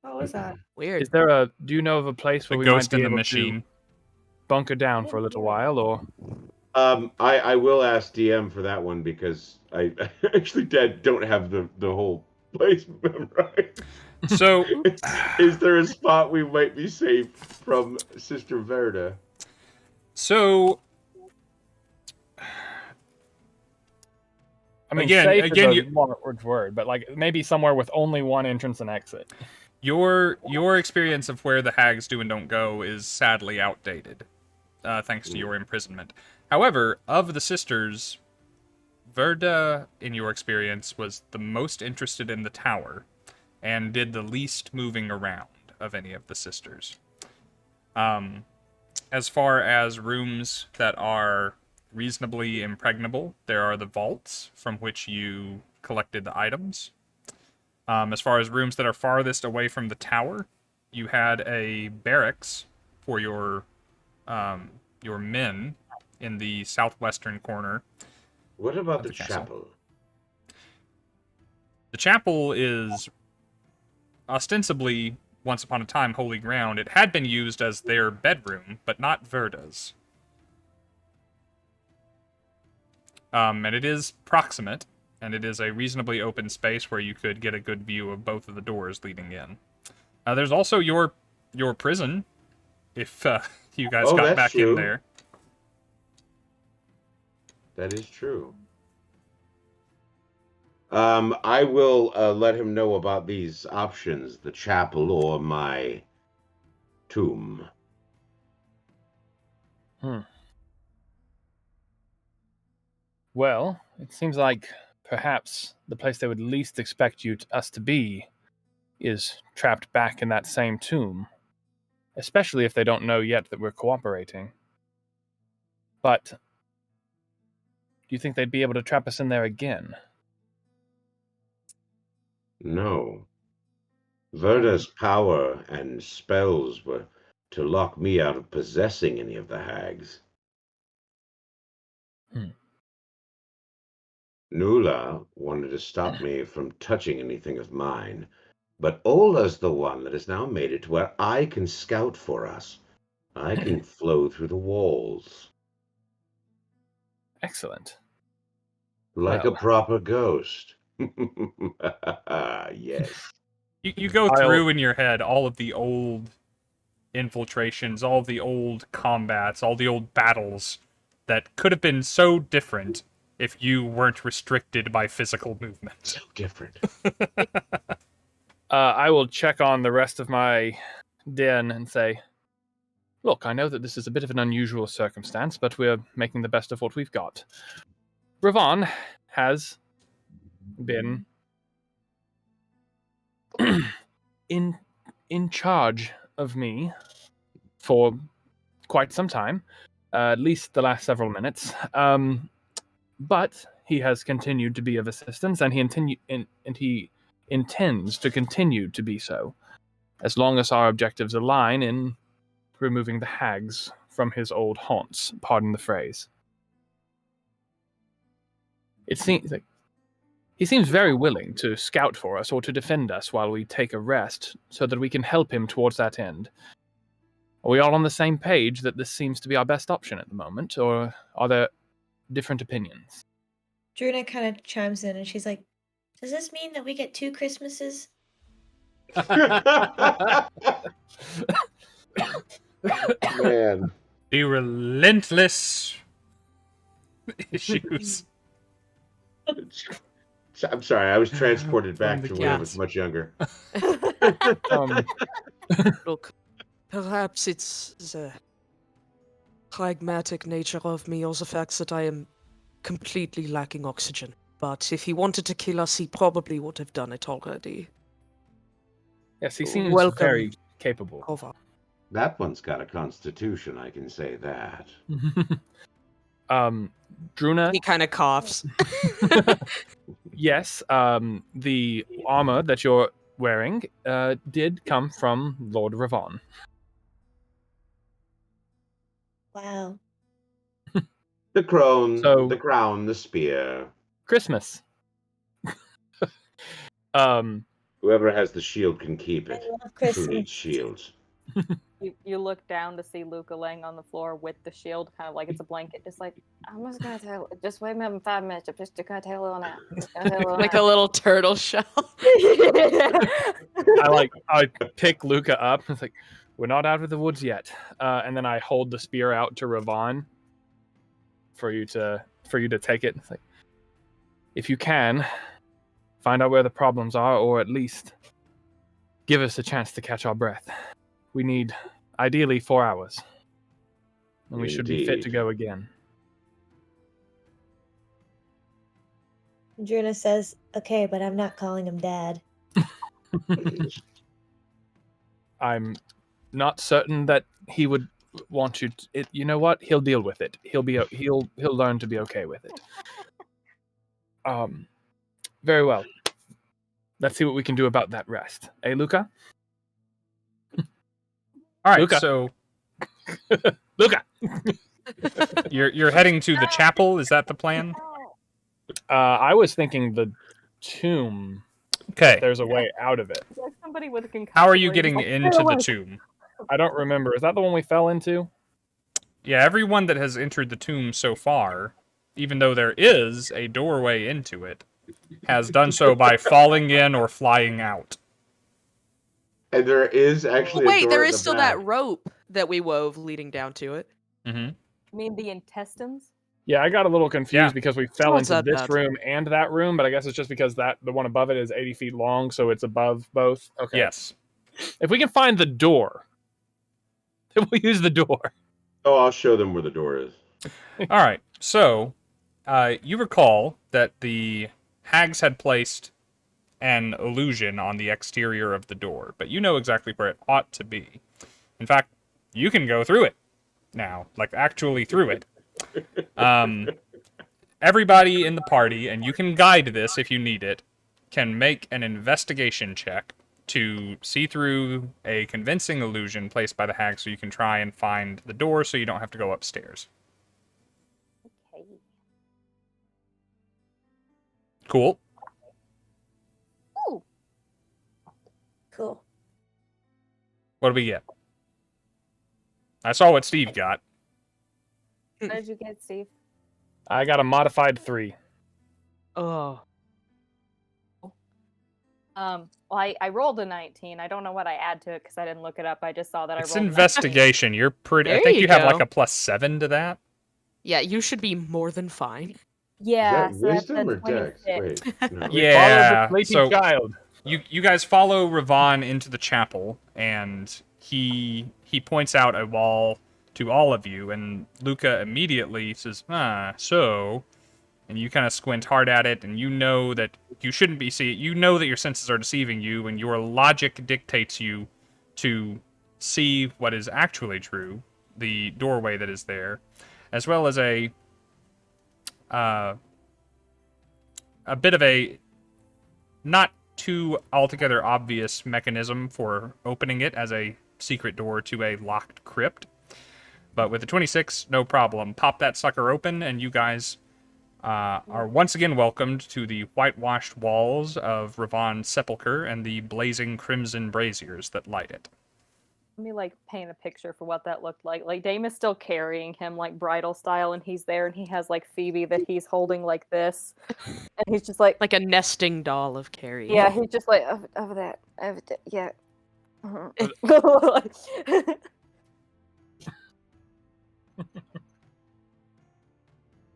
What was that? Weird. Is there a? Do you know of a place The where we might ghost be in the able machine. to bunker down for a little while, or I will ask DM for that one because I actually don't have the whole place memorized. So, Is there a spot we might be safe from Sister Verda? so I mean, Again- safe again, is a you- large word, but like maybe somewhere with only one entrance and exit. your experience of where the hags do and don't go is sadly outdated, thanks to your imprisonment. However, of the sisters, Verda, in your experience, was the most interested in the tower, and did the least moving around of any of the sisters. As far as rooms that are reasonably impregnable, there are the vaults from which you collected the items. As far as rooms that are farthest away from the tower, you had a barracks for your men in the southwestern corner. What about Of the the castle. chapel? The chapel is ostensibly, once upon a time, holy ground. It had been used as their bedroom, but not Verda's. And it is proximate, and it is a reasonably open space where you could get a good view of both of the doors leading in. There's also your prison, if you guys Oh, got that's back true. in there. That is true. I will let him know about these options, the chapel or my tomb. Well, it seems like perhaps the place they would least expect us to be is trapped back in that same tomb, especially if they don't know yet that we're cooperating. But do you think they'd be able to trap us in there again? No. Verda's power and spells were to lock me out of possessing any of the hags. Nula wanted to stop me from touching anything of mine, But Ola's the one that has now made it to where I can scout for us. I can flow through the walls. Excellent. Like Well. a proper ghost. Yes. You go through in your head all of the old infiltrations, all of the old combats, all the old battles that could have been so different if you weren't restricted by physical movement. So different. I will check on the rest of my den and say, look, I know that this is a bit of an unusual circumstance, but we're making the best of what we've got. Rovahn has been in charge of me for quite some time, at least the last several minutes. But he has continued to be of assistance, and he intends to continue to be so, as long as our objectives align in removing the hags from his old haunts. Pardon the phrase. It seems like he seems very willing to scout for us or to defend us while we take a rest, so that we can help him towards that end. Are we all on the same page that this seems to be our best option at the moment, or are there different opinions? Druna kind of chimes in and she's like, does this mean that we get 2 Christmases? Man. The relentless issues. I'm sorry, I was transported back the to when I was gas. much younger. Look, perhaps it's the pragmatic nature of me, or the fact that I am completely lacking oxygen. But if he wanted to kill us, he probably would have done it already. Yes, he seems Welcome. very capable. Over. That one's got a constitution, I can say that. Druna, He kind of coughs. yes, the armor that you're wearing did come from Lord Rovahn. Wow. The crown, So- the crown, the spear. Christmas. Whoever has the shield can keep I it. love Who Christmas. needs shields? You look down to see Luka laying on the floor with the shield, kind of like it's a blanket, just like, I'm just gonna tell. Just wait a minute, 5 minutes. I'm just gonna tell you now. Just gonna tell you Like a little turtle shell. I pick Luka up. It's like, we're not out of the woods yet. And then I hold the spear out to Rovahn for you to take it. It's like, if you can, find out where the problems are, or at least give us a chance to catch our breath. We need, ideally, 4 hours. And we should be fit to Indeed. go again. Druna says, okay, but I'm not calling him dad. I'm not certain that he would want you to, you know what? He'll deal with it. He'll learn to be okay with it. Very well. Let's see what we can do about that rest. Hey, Luka? All right, Luka. so Luka! you're heading to the chapel. Is that the plan? I was thinking the tomb. Okay. There's a way out of it. It's like somebody with a concussion. How are you where he's getting like, into "Stay the away." tomb? I don't remember. Is that the one we fell into? Yeah, everyone that has entered the tomb so far, even though there is a doorway into it, has done so by falling in or flying out. And there is actually a Wait, door there at is the still back. that rope that we wove leading down to it. Mm-hmm. You mean the intestines? Yeah, I got a little confused Yeah. because we fell What's into that this about? room and that room, but I guess it's just because the one above it is 80 feet long, so it's above both. Okay. Yes. If we can find the door, then we'll use the door. Oh, I'll show them where the door is. All right. So, you recall that the hags had placed an illusion on the exterior of the door, but you know exactly where it ought to be. In fact, you can go through it now, like actually through it. Everybody in the party, and you can guide this if you need it, can make an investigation check to see through a convincing illusion placed by the hag, so you can try and find the door so you don't have to go upstairs. Okay. Cool. Ooh. Cool. What do we get? I saw what Steve got. What did you get, Steve? I got a modified 3. Oh. Well, I rolled a 19. I don't know what I add to it because I didn't look it up. I just saw that It's I rolled investigation. You're pretty. I There think you you have like go. a +7 to that. Yeah, you should be more than fine. 19. Yeah, Is so that that's wisdom a or dex? 26. Wait. No. We followed Yeah. the sleepy So child. you guys follow Rovahn into the chapel, and he points out a wall to all of you, and Luka immediately says, so, and you kind of squint hard at it, and you know that you shouldn't be seeing. You know that your senses are deceiving you, and your logic dictates you to see what is actually true, the doorway that is there, as well as a bit of a not too altogether obvious mechanism for opening it as a secret door to a locked crypt. But with the 26, no problem. Pop that sucker open, and you guys are once again welcomed to the whitewashed walls of Rovahn Sepulchre and the blazing crimson braziers that light it. Let me like paint a picture for what that looked like. Like Dame is still carrying him like bridal style, and he's there, and he has like Phoebe that he's holding like this, and he's just like, Like a nesting doll of Carrie. yeah, he's just like over that, yeah. Uh-huh.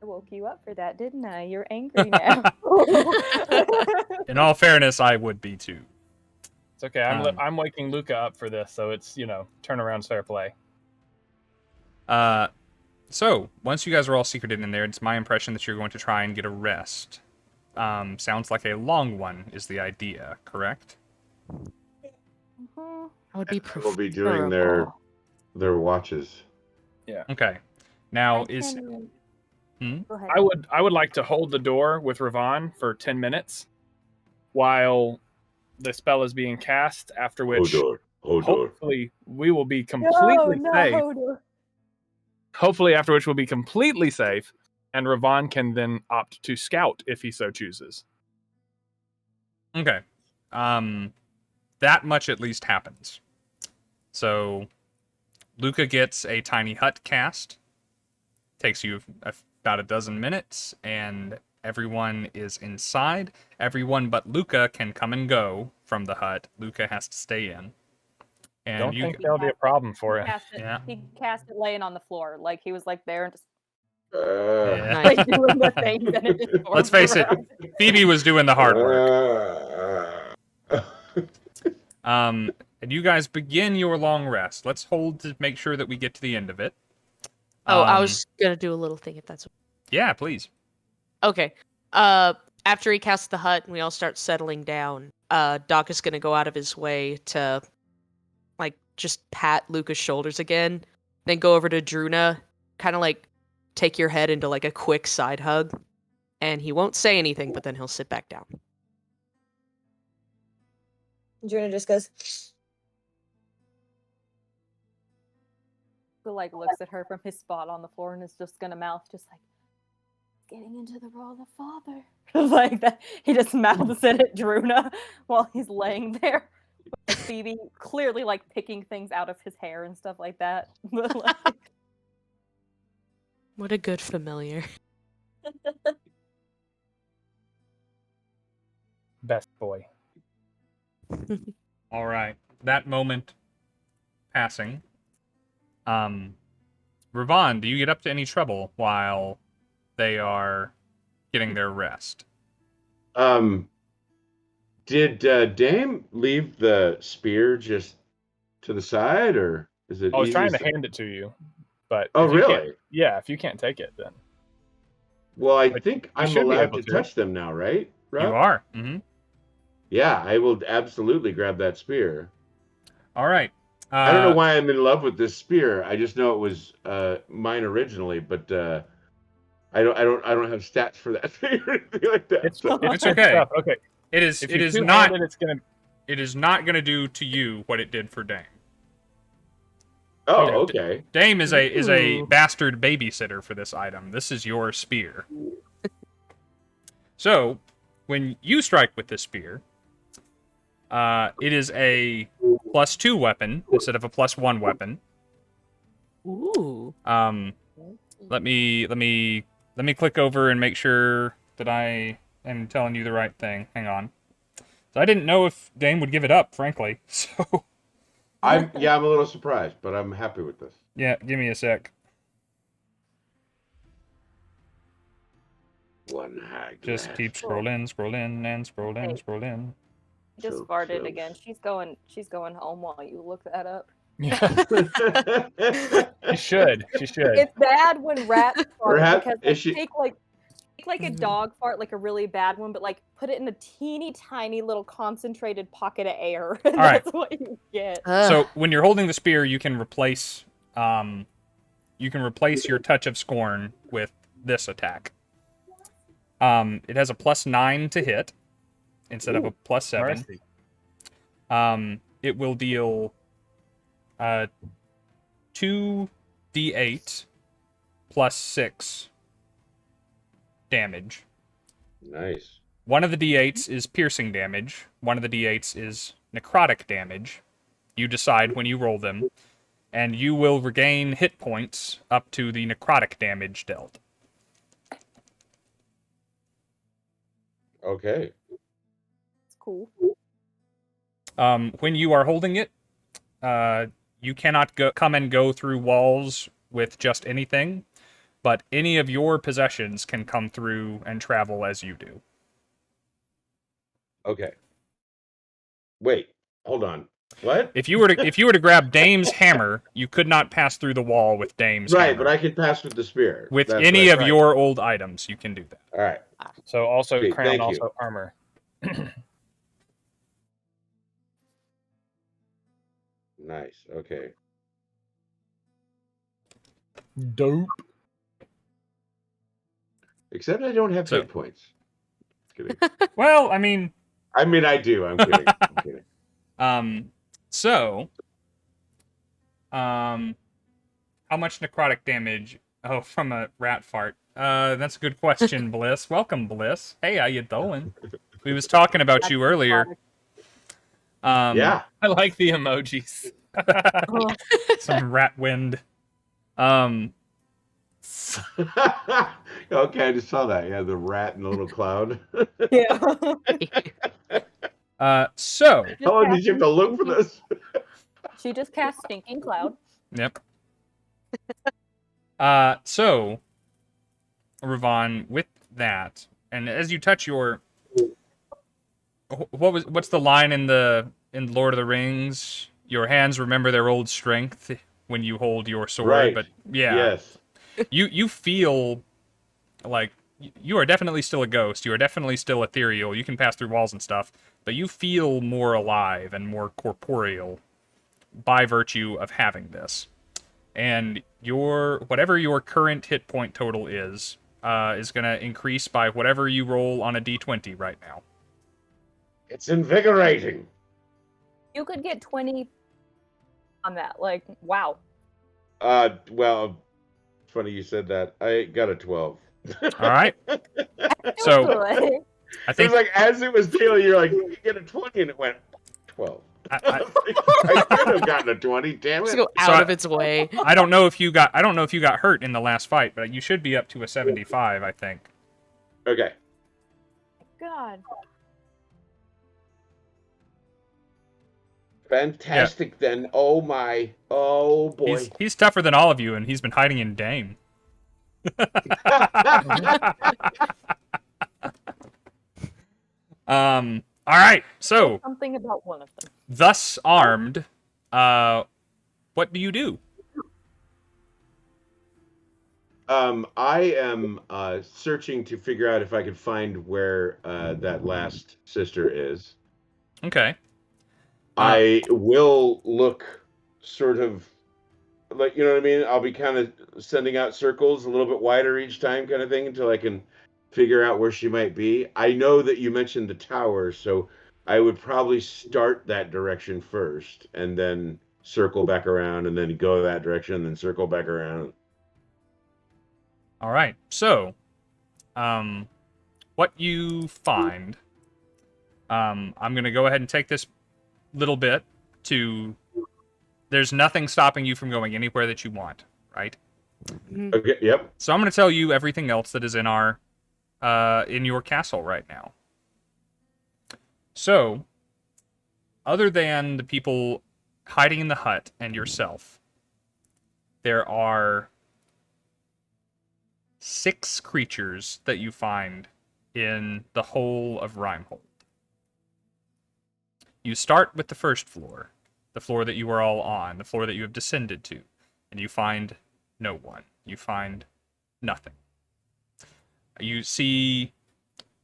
I woke you up for that, didn't I? You're angry now. In all fairness, I would be too. It's okay. I'm waking Luka up for this, so it's turnaround fair play. So, once you guys are all secreted in there, it's my impression that you're going to try and get a rest. Sounds like a long one is the idea, correct? I would be We'll be doing their watches. Yeah. Okay. Now, I is... can't even- Hmm? Go ahead. I would like to hold the door with Rovahn for 10 minutes while the spell is being cast, after which Hold door. hopefully we will be completely safe. No. Hopefully after which we'll be completely safe, and Rovahn can then opt to scout if he so chooses. Okay. That much at least happens. So, Luka gets a tiny hut cast. Takes you about a dozen minutes, and everyone is inside. Everyone but Luka can come and go from the hut. Luka has to stay in. And Don't think there'll be a problem for it. Yeah. He cast it laying on the floor, like he was like there and just Yeah. Nice. like doing the things, and it just Let's formed face it, around. Phoebe was doing the hard work. And you guys begin your long rest. Let's hold to make sure that we get to the end of it. I was gonna do a little thing if that's Yeah, please. okay. After he casts the hut and we all start settling down, Doc is gonna go out of his way to like just pat Luka's shoulders again, then go over to Druna, kind of like take your head into like a quick side hug, and he won't say anything, but then he'll sit back down. Druna just goes, Who like looks at her from his spot on the floor and is just gonna mouth just like getting into the role of father. Like that. He just mouths it at Druna while he's laying there. With Phoebe clearly like picking things out of his hair and stuff like that. But, like, What a good familiar. Best boy. All right. That moment passing. Rovahn, do you get up to any trouble while they are getting their rest? Did Dame leave the spear just to the side, or is it? I was easy trying to hand it to you, but Oh, if you can't- really? Yeah, if you can't take it, then Well, I But think you I'm should be allowed able to to. touch them now, right? Rob? You are. Mm-hmm. Yeah, I will absolutely grab that spear. All right. I don't know why I'm in love with this spear. I just know it was mine originally, but I don't have stats for that spear or anything like that. it's So. It's okay. tough. Okay, It is. if It you is two-handed, not. it's gonna. It is not going to do to you what it did for Dame. Oh, Okay. okay. Dame is a Ooh. bastard babysitter for this item. This is your spear. So, when you strike with this spear, It is a +2 weapon instead of a +1 weapon. Ooh. Let me click over and make sure that I am telling you the right thing. Hang on. So I didn't know if Dame would give it up, frankly. So I'm a little surprised, but I'm happy with this. yeah, give me a sec. One hag. Just left. keep scrolling, and scrolling. Just So farted close. again. She's going home while you look that up. Yeah. She should. It's bad when rats fart Perhaps- because is they she- take like a dog fart, like a really bad one, but like put it in a teeny tiny little concentrated pocket of air. And All right. that's what you get. So when you're holding the spear, you can replace your touch of scorn with this attack. It has a +9 to hit instead of a +7. Mercy. It will deal 2d8 +6 damage. Nice. One of the d8s is piercing damage. One of the d8s is necrotic damage. You decide when you roll them, and you will regain hit points up to the necrotic damage dealt. Okay. It's cool. When you are holding it, you cannot come and go through walls with just anything, but any of your possessions can come through and travel as you do. Okay. Wait. Hold on. What? If you were to grab Dame's hammer, you could not pass through the wall with Dame's Right, hammer. but I could pass with the spear. With That's any right. of your old items, you can do that. All right. So also Sweet, crown, thank you. also armor. Nice. Okay. Dope. Except I don't have So- hit points. Kidding. Well, I mean, I mean, I do. I'm kidding. I'm kidding. So, how much necrotic damage? Oh, from a rat fart. That's a good question, Bliss. Welcome, Bliss. Hey, how you doing? We was talking about you earlier. Yeah. I like the emojis. Some rat wind. Okay, I just saw that. Yeah, the rat and the little cloud. Yeah. So, How long did you have to look for this? She just cast Stinking Cloud. yep. So, Rovahn, with that, and as you touch your, what's the line in Lord of the Rings? Your hands remember their old strength when you hold your sword. Right. But yeah, Yes. you feel like you are definitely still a ghost. You are definitely still ethereal. You can pass through walls and stuff, but you feel more alive and more corporeal by virtue of having this. And whatever your current hit point total is going to increase by whatever you roll on a d20 right now. It's invigorating. You could get 20 on that. Like, wow. Well, funny you said that. I got a 12. All right. So Good. I It think was like as it was dealing, you're like, you get a 20, and it went 12. I I could have gotten a 20. Damn Just it! go out So of its way. I don't know if you got hurt in the last fight, but you should be up to a 75, I think. Okay. God. Fantastic then. Oh my. Oh boy. He's tougher than all of you, and he's been hiding in Dame. All right. So, Something about one of them. thus armed, what do you do? I am searching to figure out if I can find where that last sister is. Okay. I will look sort of like, you know what I mean? I'll be kind of sending out circles a little bit wider each time kind of thing until I can figure out where she might be. I know that you mentioned the tower, so I would probably start that direction first and then circle back around and then go that direction and then circle back around. All right. So, what you find, I'm going to go ahead and take this little bit to. There's nothing stopping you from going anywhere that you want, right? Okay. Yep. So I'm going to tell you everything else that is in our in your castle right now. So, other than the people hiding in the hut and yourself, there are 6 creatures that you find in the whole of Rimehold. You start with the first floor, the floor that you are all on, the floor that you have descended to, and you find no one. You find nothing. You see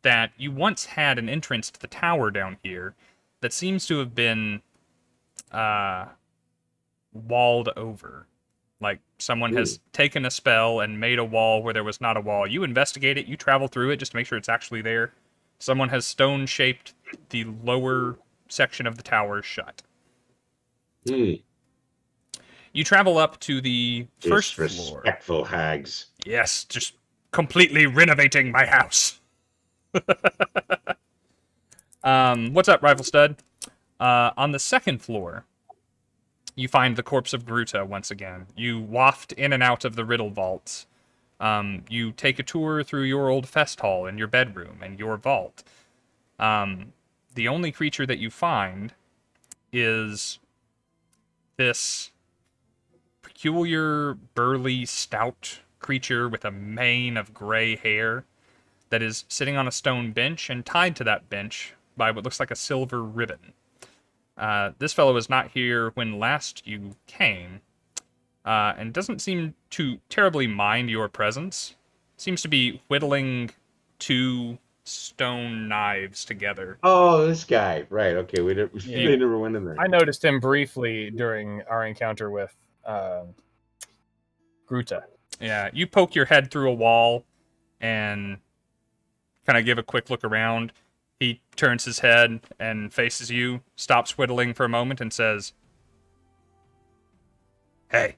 that you once had an entrance to the tower down here that seems to have been walled over. Like someone has taken a spell and made a wall where there was not a wall. You investigate it, you travel through it just to make sure it's actually there. Someone has stone-shaped the lower section of the tower shut. You travel up to the first floor. Disrespectful hags. Yes, just completely renovating my house. What's up, Rifle Stud? On the second floor, you find the corpse of Gruta once again. You waft in and out of the riddle vaults. You take a tour through your old fest hall and your bedroom and your vault. The only creature that you find is this peculiar, burly, stout creature with a mane of gray hair that is sitting on a stone bench, and tied to that bench by what looks like a silver ribbon. This fellow was not here when last you came, and doesn't seem to terribly mind your presence. Seems to be whittling 2 stone knives together. Oh, this guy. Right. Okay. We never went in there. I noticed him briefly during our encounter with Gruta. Yeah, you poke your head through a wall and kind of give a quick look around. He turns his head and faces you, stops whittling for a moment, and says, "Hey."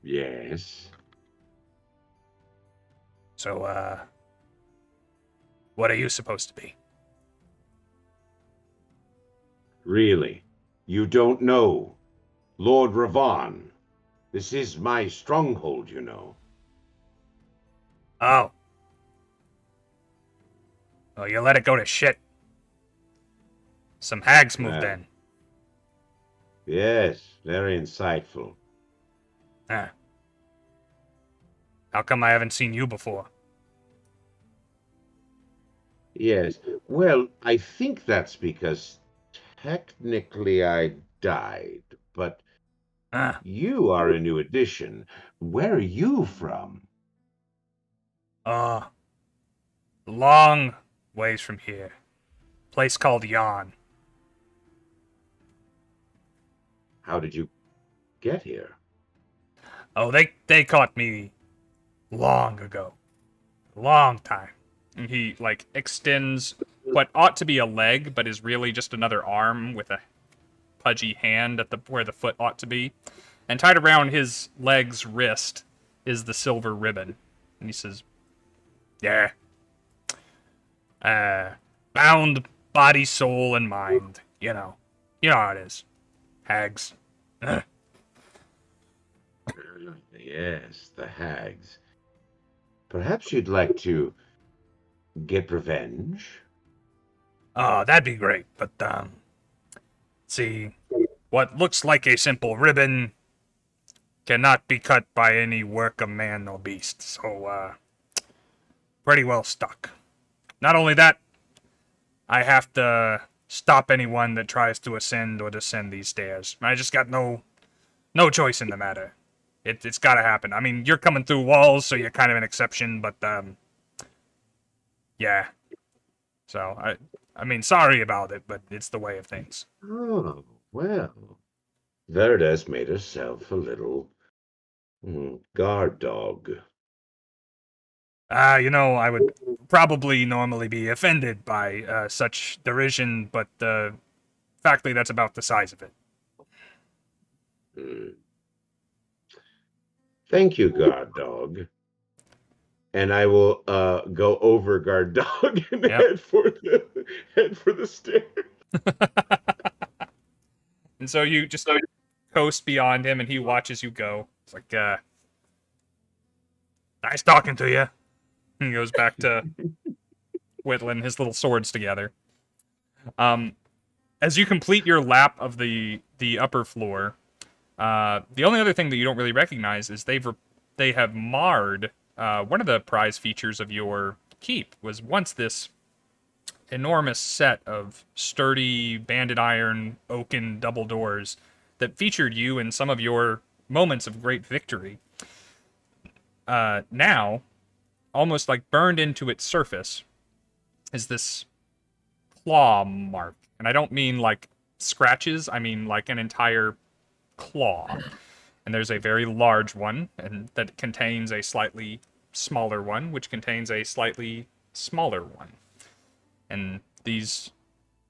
Yes. So, what are you supposed to be? Really? You don't know? Lord Rovahn. This is my stronghold, you know. Oh. Well, you let it go to shit. Some hags moved in. Yes, very insightful. How come I haven't seen you before? Yes. Well, I think that's because technically I died, but you are a new addition. Where are you from? Long ways from here. Place called Yarn. How did you get here? Oh, they caught me long ago. Long time. And he, extends what ought to be a leg, but is really just another arm with a pudgy hand at where the foot ought to be. And tied around his leg's wrist is the silver ribbon. And he says, "Yeah. Bound body, soul, and mind. You know how it is. Hags." Yes, the hags. Perhaps you'd like to get revenge? Oh, that'd be great, but, see, what looks like a simple ribbon cannot be cut by any work of man or beast, so, pretty well stuck. Not only that, I have to stop anyone that tries to ascend or descend these stairs. I just got no choice in the matter. It's gotta happen. I mean, you're coming through walls, so you're kind of an exception, but, yeah. So, I mean, sorry about it, but it's the way of things. Oh, well. Veritas made herself a little guard dog. I would probably normally be offended by such derision, but factly, that's about the size of it. Thank you, guard dog. and I will go over guard dog and head for the stairs. And so you just coast beyond him, and he watches you go. It's like, nice talking to you. And he goes back to whittling his little swords together. As you complete your lap of the upper floor, the only other thing that you don't really recognize is they have marred one of the prize features of your keep. Was once this enormous set of sturdy banded iron oaken double doors that featured you in some of your moments of great victory. Now, almost like burned into its surface, is this claw mark. And I don't mean like scratches, I mean like an entire claw. And there's a very large one, and that contains a slightly smaller one, which contains a slightly smaller one. And these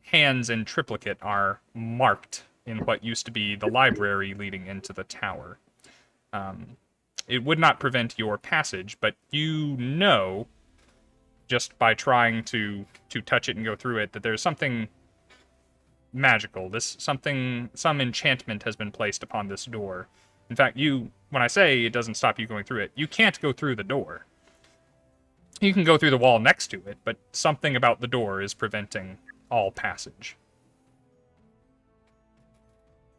hands in triplicate are marked in what used to be the library leading into the tower. It would not prevent your passage, but you know, just by trying to touch it and go through it, that there's something magical. Some enchantment has been placed upon this door. In fact, when I say it doesn't stop you going through it, you can't go through the door. You can go through the wall next to it, but something about the door is preventing all passage.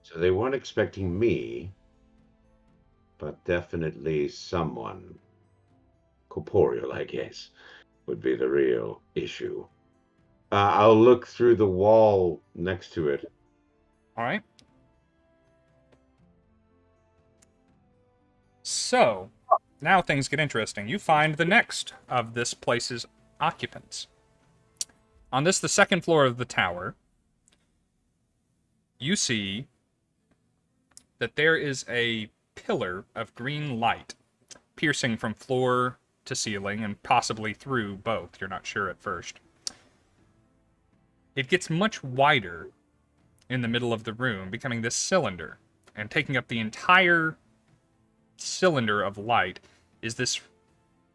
So they weren't expecting me, but definitely someone corporeal, I guess, would be the real issue. I'll look through the wall next to it. All right. So, now things get interesting. You find the next of this place's occupants. On the second floor of the tower, you see that there is a pillar of green light piercing from floor to ceiling and possibly through both. You're not sure at first. It gets much wider in the middle of the room, becoming this cylinder, and taking up the entire cylinder of light is this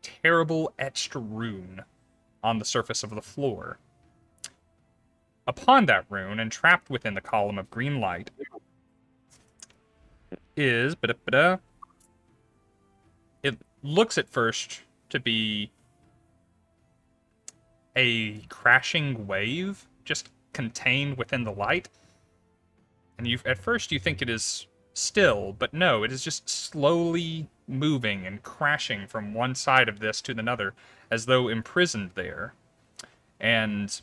terrible etched rune on the surface of the floor. Upon that rune, and trapped within the column of green light, is it looks at first to be a crashing wave just contained within the light. And at first you think it is still, but no, it is just slowly moving and crashing from one side of this to another, as though imprisoned there. And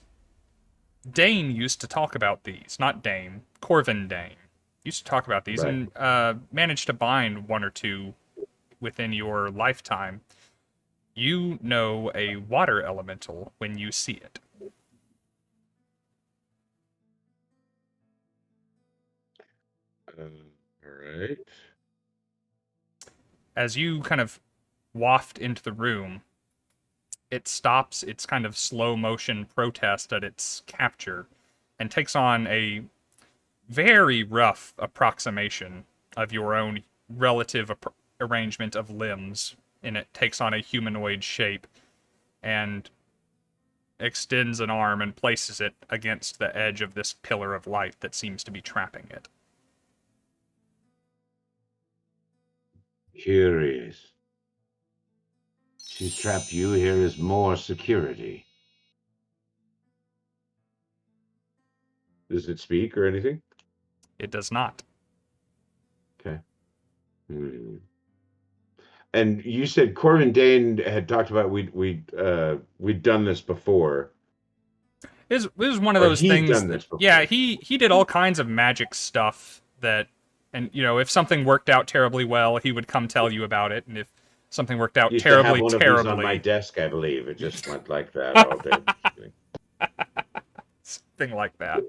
Dane used to talk about these, not Dane, Corvin Dane used to talk about these, right, and managed to bind one or two within your lifetime. You know a water elemental when you see it. All right. As you kind of waft into the room, it stops its kind of slow motion protest at its capture and takes on a very rough approximation of your own relative arrangement of limbs, and it takes on a humanoid shape and extends an arm and places it against the edge of this pillar of light that seems to be trapping it. Curious. She's trapped you. Here is more security. Does it speak or anything? It does not. Okay. And you said Corvin Dane had talked about we'd done this before. It was one of those things. Done this before. Yeah, he did all kinds of magic stuff that, and you know, if something worked out terribly well, he would come tell you about it, and if something worked out terribly, of these on my desk, I believe it just went like that all day. Something like that.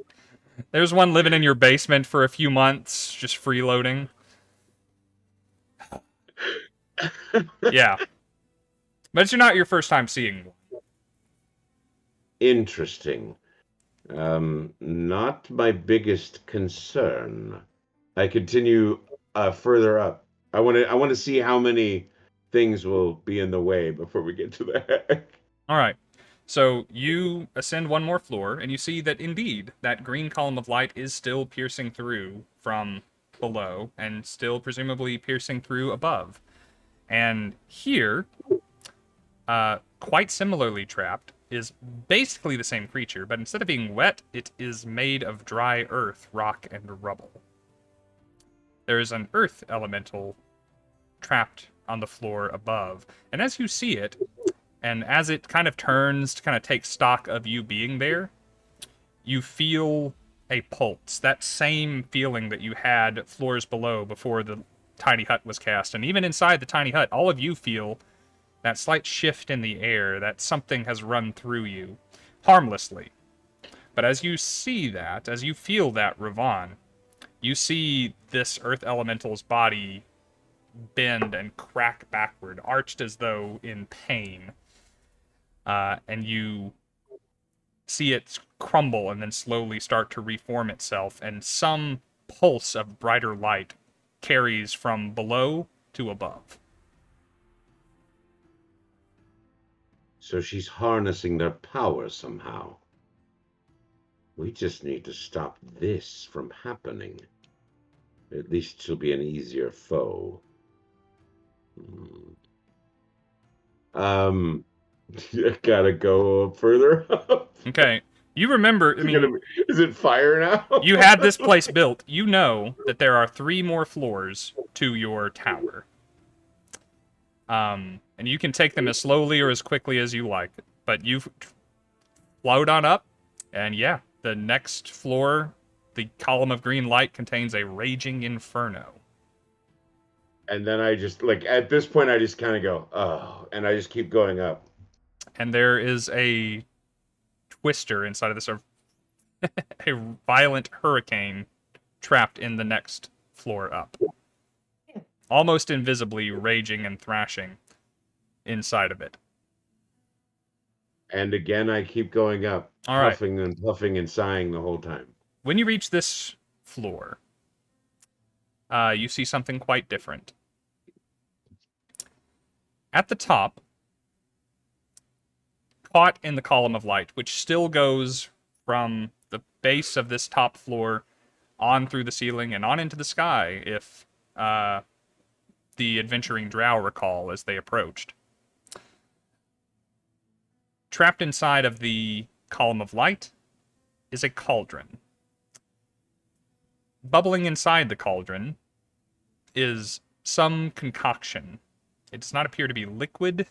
There's one living in your basement for a few months, just freeloading. Yeah, but it's not your first time seeing one. Interesting. Not my biggest concern. I continue further up. I want to see how many things will be in the way before we get to that. All right. So you ascend one more floor, and you see that indeed that green column of light is still piercing through from below, and still presumably piercing through above. And here, quite similarly trapped, is basically the same creature, but instead of being wet, it is made of dry earth, rock, and rubble. There is an earth elemental trapped on the floor above, and as you see it, and as it kind of turns to kind of take stock of you being there, you feel a pulse. That same feeling that you had floors below before the tiny hut was cast. And even inside the tiny hut, all of you feel that slight shift in the air, that something has run through you, harmlessly. But as you see that, as you feel that, Rovahn, you see this earth elemental's body bend and crack backward, arched as though in pain. And you see it crumble and then slowly start to reform itself, and some pulse of brighter light carries from below to above. So she's harnessing their power somehow. We just need to stop this from happening. At least she'll be an easier foe. I gotta go further. Okay. You remember, I mean, is it fire now? You had this place built. You know that there are 3 more floors to your tower. And you can take them as slowly or as quickly as you like. But you float on up, and yeah, the next floor, the column of green light contains a raging inferno. And then I just, like, at this point, I just kind of go, oh, and I just keep going up. And there is a twister inside of this, a violent hurricane trapped in the next floor up. Almost invisibly raging and thrashing inside of it. And again, I keep going up, All right. puffing and puffing and sighing the whole time. When you reach this floor, you see something quite different. At the top, caught in the column of light, which still goes from the base of this top floor on through the ceiling and on into the sky, if the adventuring drow recall as they approached. Trapped inside of the column of light is a cauldron. Bubbling inside the cauldron is some concoction. It does not appear to be liquid,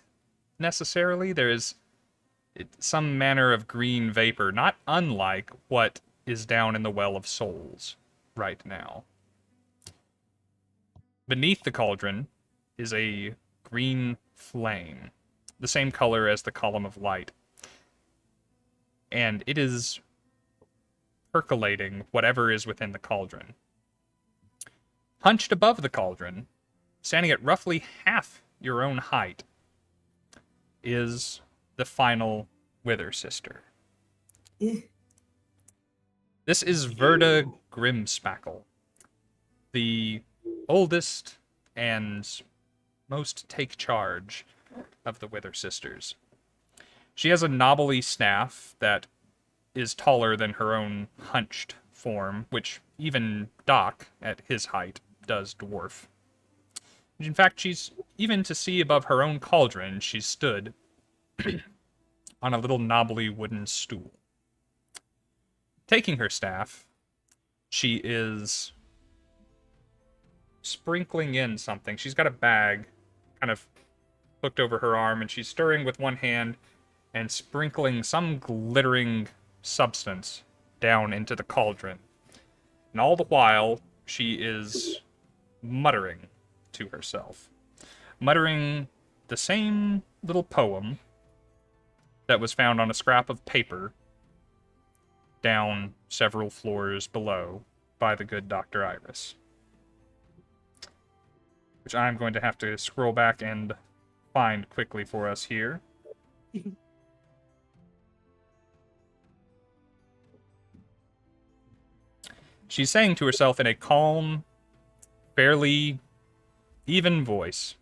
necessarily. There is some manner of green vapor, not unlike what is down in the Well of Souls right now. Beneath the cauldron is a green flame, the same color as the column of light. And it is percolating whatever is within the cauldron. Hunched above the cauldron, standing at roughly half your own height, is the final Wither Sister. This is Verda Grimspackle, the oldest and most take charge of the Wither Sisters. She has a knobbly staff that is taller than her own hunched form, which even Doc, at his height, does dwarf. In fact, she's even to see above her own cauldron, she stood on a little knobbly wooden stool. Taking her staff, she is sprinkling in something. She's got a bag kind of hooked over her arm, and she's stirring with one hand and sprinkling some glittering substance down into the cauldron. And all the while, she is muttering to herself. Muttering the same little poem that was found on a scrap of paper down several floors below by the good Dr. Iris. Which I'm going to have to scroll back and find quickly for us here. She's saying to herself in a calm, fairly even voice,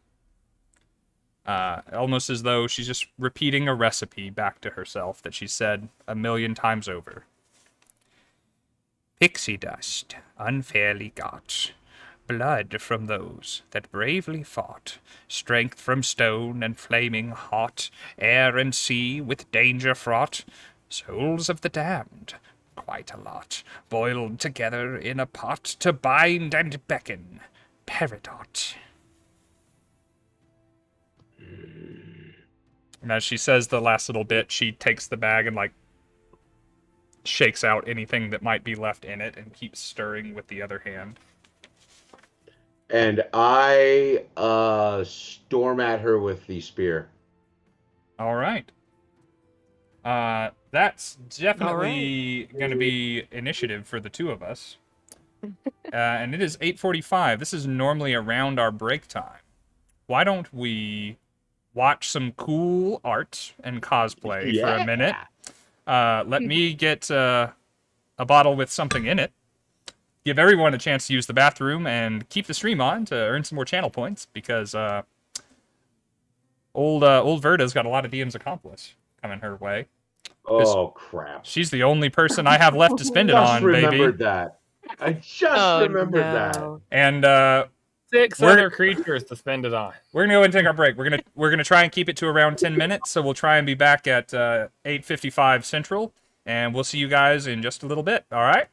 almost as though she's just repeating a recipe back to herself that she said 1,000,000 times over. Pixie dust, unfairly got, blood from those that bravely fought, strength from stone and flaming hot, air and sea with danger fraught, souls of the damned, quite a lot, boiled together in a pot to bind and beckon, peridot. And as she says the last little bit, she takes the bag and, like, shakes out anything that might be left in it and keeps stirring with the other hand. And I storm at her with the spear. All right. That's definitely going to be initiative for the two of us. And it is 8:45. This is normally around our break time. Why don't we watch some cool art and cosplay for a minute? Let me get a bottle with something in it. Give everyone a chance to use the bathroom and keep the stream on to earn some more channel points because old Verda's got a lot of DM's accomplice coming her way. Oh crap! She's the only person I have left to spend it on, baby. I just remembered that. And 6 other creatures to spend it on. We're gonna go ahead and take our break. We're gonna try and keep it to around 10 minutes, so we'll try and be back at 8:55 Central, and we'll see you guys in just a little bit. All right.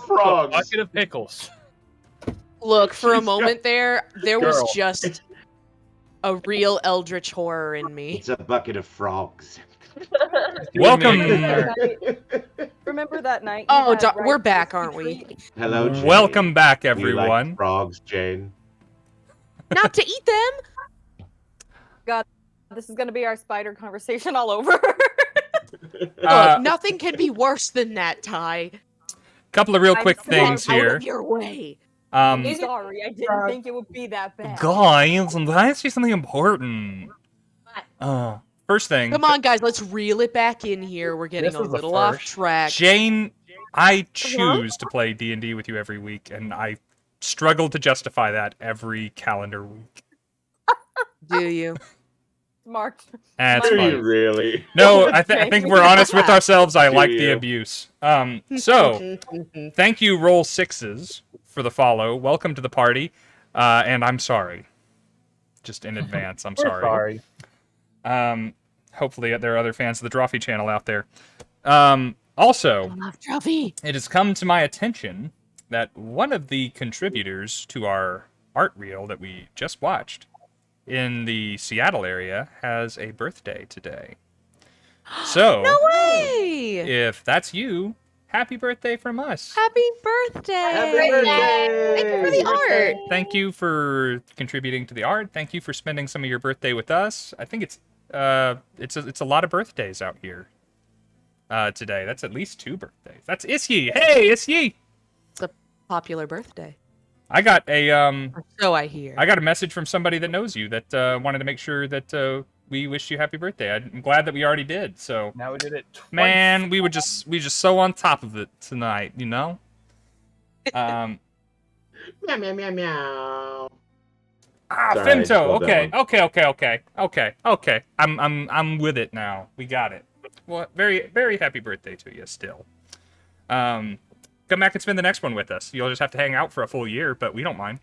frogs. Bucket of pickles. Look, for a She's got- moment there was Girl. just a real eldritch horror in me. It's a bucket of frogs. Welcome, Remember that night? you Oh, had we're Rice back, Krispie aren't we? treat? Hello, Jane. welcome back, You like everyone. frogs, Jane. Not to eat them. This is gonna be our spider conversation all over. Uh, Look, nothing can be worse than that, Ty. Couple of real I'm quick sorry. things Out here. of your way. I'm sorry, I didn't think it would be that bad. Guys, can I ask you something important? First thing, Come on, guys, let's reel it back in here. We're getting This a was the little off first. track. Jane, I choose to play D&D with you every week, and I struggle to justify that every calendar week. Do you? Smart. That's Do fine. you really? No, I think we're honest with ourselves. I Do like the you? abuse. So, thank you, Roll Sixes, for the follow. Welcome to the party. And I'm sorry. Just in advance, I'm We're sorry. Hopefully there are other fans of the Drawfee channel out there. Also, Love trophy. it has come to my attention that one of the contributors to our art reel that we just watched in the Seattle area has a birthday today. So, No way! if that's you, happy birthday from us. Happy birthday! Happy birthday! Thank you for the art. Thank you for contributing to the art. Thank you for spending some of your birthday with us. I think it's a lot of birthdays out here today. That's at least 2 birthdays. That's Isyi. Hey, Isyi. It's a popular birthday. I got a Or so I hear. I got a message from somebody that knows you that wanted to make sure that we wished you happy birthday. I'm glad that we already did. So, Now we did it twice. man, we just so on top of it tonight, you know. Meow, meow, meow, meow. Sorry, I just Femto. love that Okay. I'm with it now. We got it. Well, very, very happy birthday to you still. Come back and spend the next one with us. You'll just have to hang out for a full year, but we don't mind.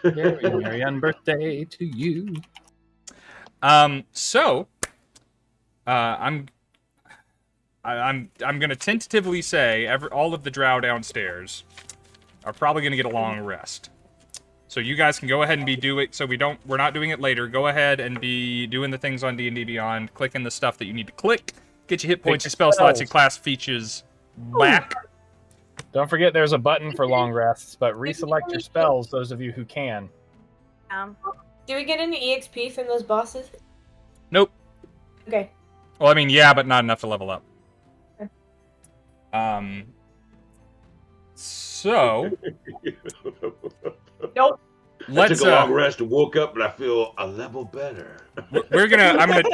Merry, merry on birthday to you. So, I'm gonna tentatively say all of the drow downstairs are probably gonna get a long rest. So you guys can go ahead and so we're not doing it later. Go ahead and be doing the things on D&D Beyond, clicking the stuff that you need to click, get your hit points, your spell slots, your class features back. Don't forget there's a button for long rests, but reselect your spells, those of you who can. Do we get any EXP from those bosses? Nope. Okay. Well, I mean, yeah, but not enough to level up. So Nope. I let's took a long rest and woke up, and I feel a level better. I'm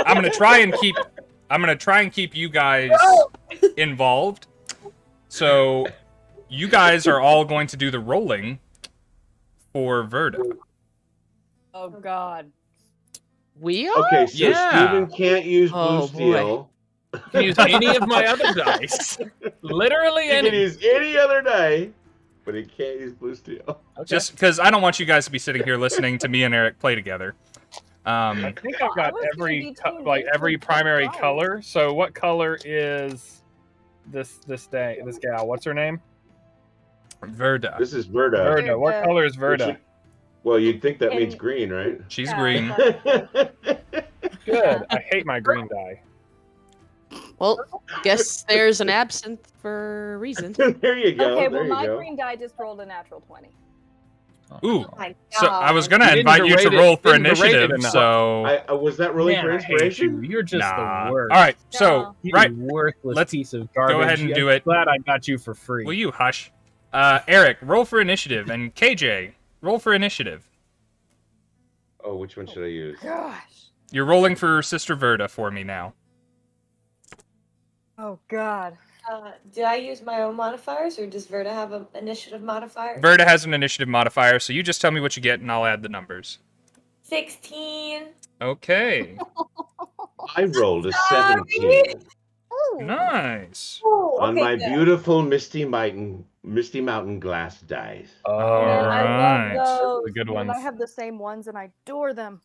gonna try and keep you guys involved. So you guys are all going to do the rolling for Verda. Oh God. We are? Okay, so Yeah. Steven can't use blue Oh, boy. steel. You can use any of my other dice. Literally He can any. use any other die, but he can't use blue steel. Okay. Just because I don't want you guys to be sitting here listening to me and Eric play together. I think I've got I was every gonna be tuned every into primary the color. So what color is this gal? What's her name? Verda. This is Verda. Verda. What Verda. color is Which Verda? you- Well, you'd think that And- means green, right? She's Yeah, green. Good. I hate my green die. Well, guess there's an absinthe for a reason. There you go. Okay, there well you my go. green die just rolled a natural 20. Ooh. Oh my So I was gonna You didn't invite you to berate it- roll for didn't berate it initiative. enough. So I was that rolling Man, for I hate inspiration? you. You're just nah. the worst. All right. No. So You right. worthless Let's piece of garbage. go ahead and do it. Glad I got you for free. Will you hush? Eric, roll for initiative, and KJ, roll for initiative. Oh, which one should I use? Gosh. You're rolling for Sister Verda for me now. Oh God. Do I use my own modifiers, or does Verda have an initiative modifier? Verda has an initiative modifier, so you just tell me what you get, and I'll add the numbers. 16. Okay. I rolled a 17 Nice. Oh, on okay, my good. beautiful Misty Mountain glass dice. Oh, Man, I Alright. love those. The good Man, I ones. have the same ones and I adore them.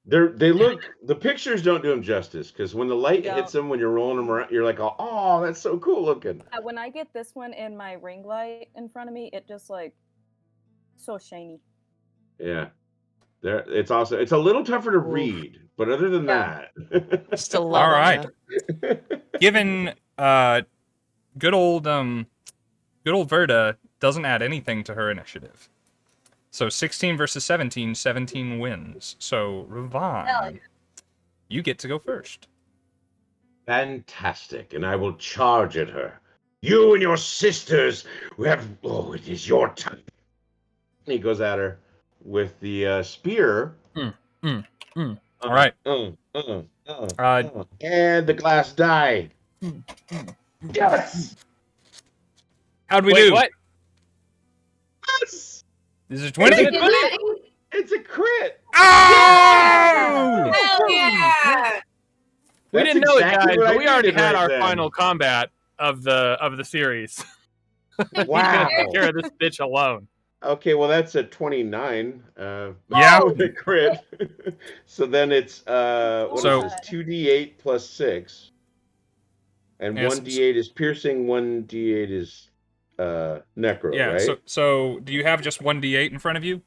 They look. The pictures don't do them justice because when the light Yeah. hits them, when you're rolling them around, you're like, oh, that's so cool looking. When I get this one in my ring light in front of me, it just like so shiny. Yeah, it's also it's a little tougher to read, but other than Yeah. that, Still love All it, right. yeah. Given good old Verda doesn't add anything to her initiative. So 16 versus 17, 17 wins. So Rovahn, you get to go first. Fantastic, and I will charge at her. You and your sisters who have. Oh, it is your time. He goes at her with the spear. All right. And the glass die. Yes. How'd we Wait, do? what? Yes. Is it 20? It's a crit. Oh! Hell yeah! We That's didn't know exactly it, guys, what but I we already needed had right our then. final combat of the series. Wow. Take care of this bitch alone. Okay, well that's a 29. Yeah. With a crit. So then it's what So- is this? 2d8 plus 6. And Yes. 1d8 is piercing, 1d8 is necro, Yeah, right? so do you have just 1d8 in front of you?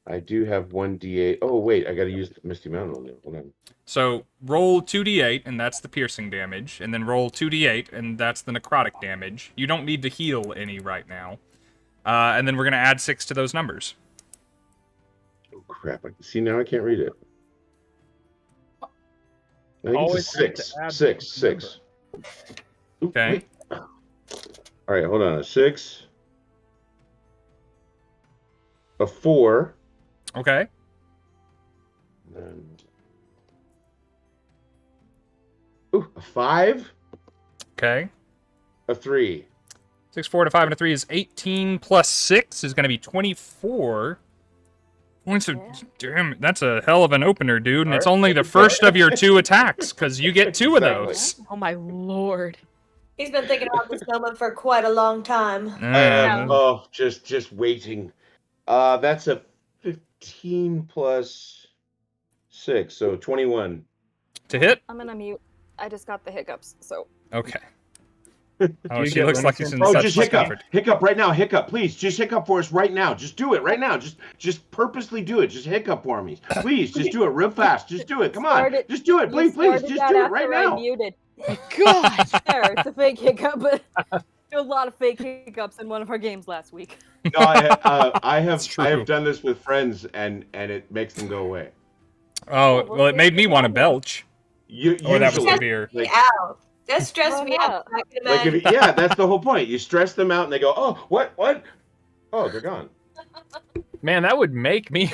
I do have 1d8. Oh wait, I gotta use Misty Mountain on there. Hold on. So roll 2d8, and that's the piercing damage, and then roll 2d8, and that's the necrotic damage. You don't need to heal any right now. And then we're going to add 6 to those numbers. Oh crap. See now I can't read it. I think Always it's have a to 6. add 6. the 6. Oop, Okay. wait. All right, hold on. A 6. A 4. Okay. And... Ooh, a 5. Okay. A 3. 6, 4 to 5 and a 3 is 18 plus 6 is going to be 24. Points of... Damn, that's a hell of an opener, dude. And it's only the first of your 2 attacks, because you get 2 of those. Oh my lord. He's been thinking about this moment for quite a long time. Oh, just waiting. That's a 15 plus 6, so 21. To hit? I'm gonna mute. I just got the hiccups, so. Okay. Oh, You she get looks like she's in Oh, such just hiccup. discomfort. Hiccup right now. Hiccup, please. Just hiccup for us right now. Just do it right now. Just purposely do it. Just hiccup for me. Please, just do it real fast. Just do it. Come on. Started- Just do it. Please, please. Started Just that do it after right I now. muted. God. There, it's a fake hiccup, but do a lot of fake hiccups in one of our games last week. No, I It's true. have done this with friends, and it makes them go away. Oh, well, it made me want to belch. Or that was the Usually, beer. like, Out. That stressed me Run out. up. Back in the like bed. yeah, that's the whole point. You stress them out, and they go, "Oh, what? Oh, they're gone." Man, that would make me.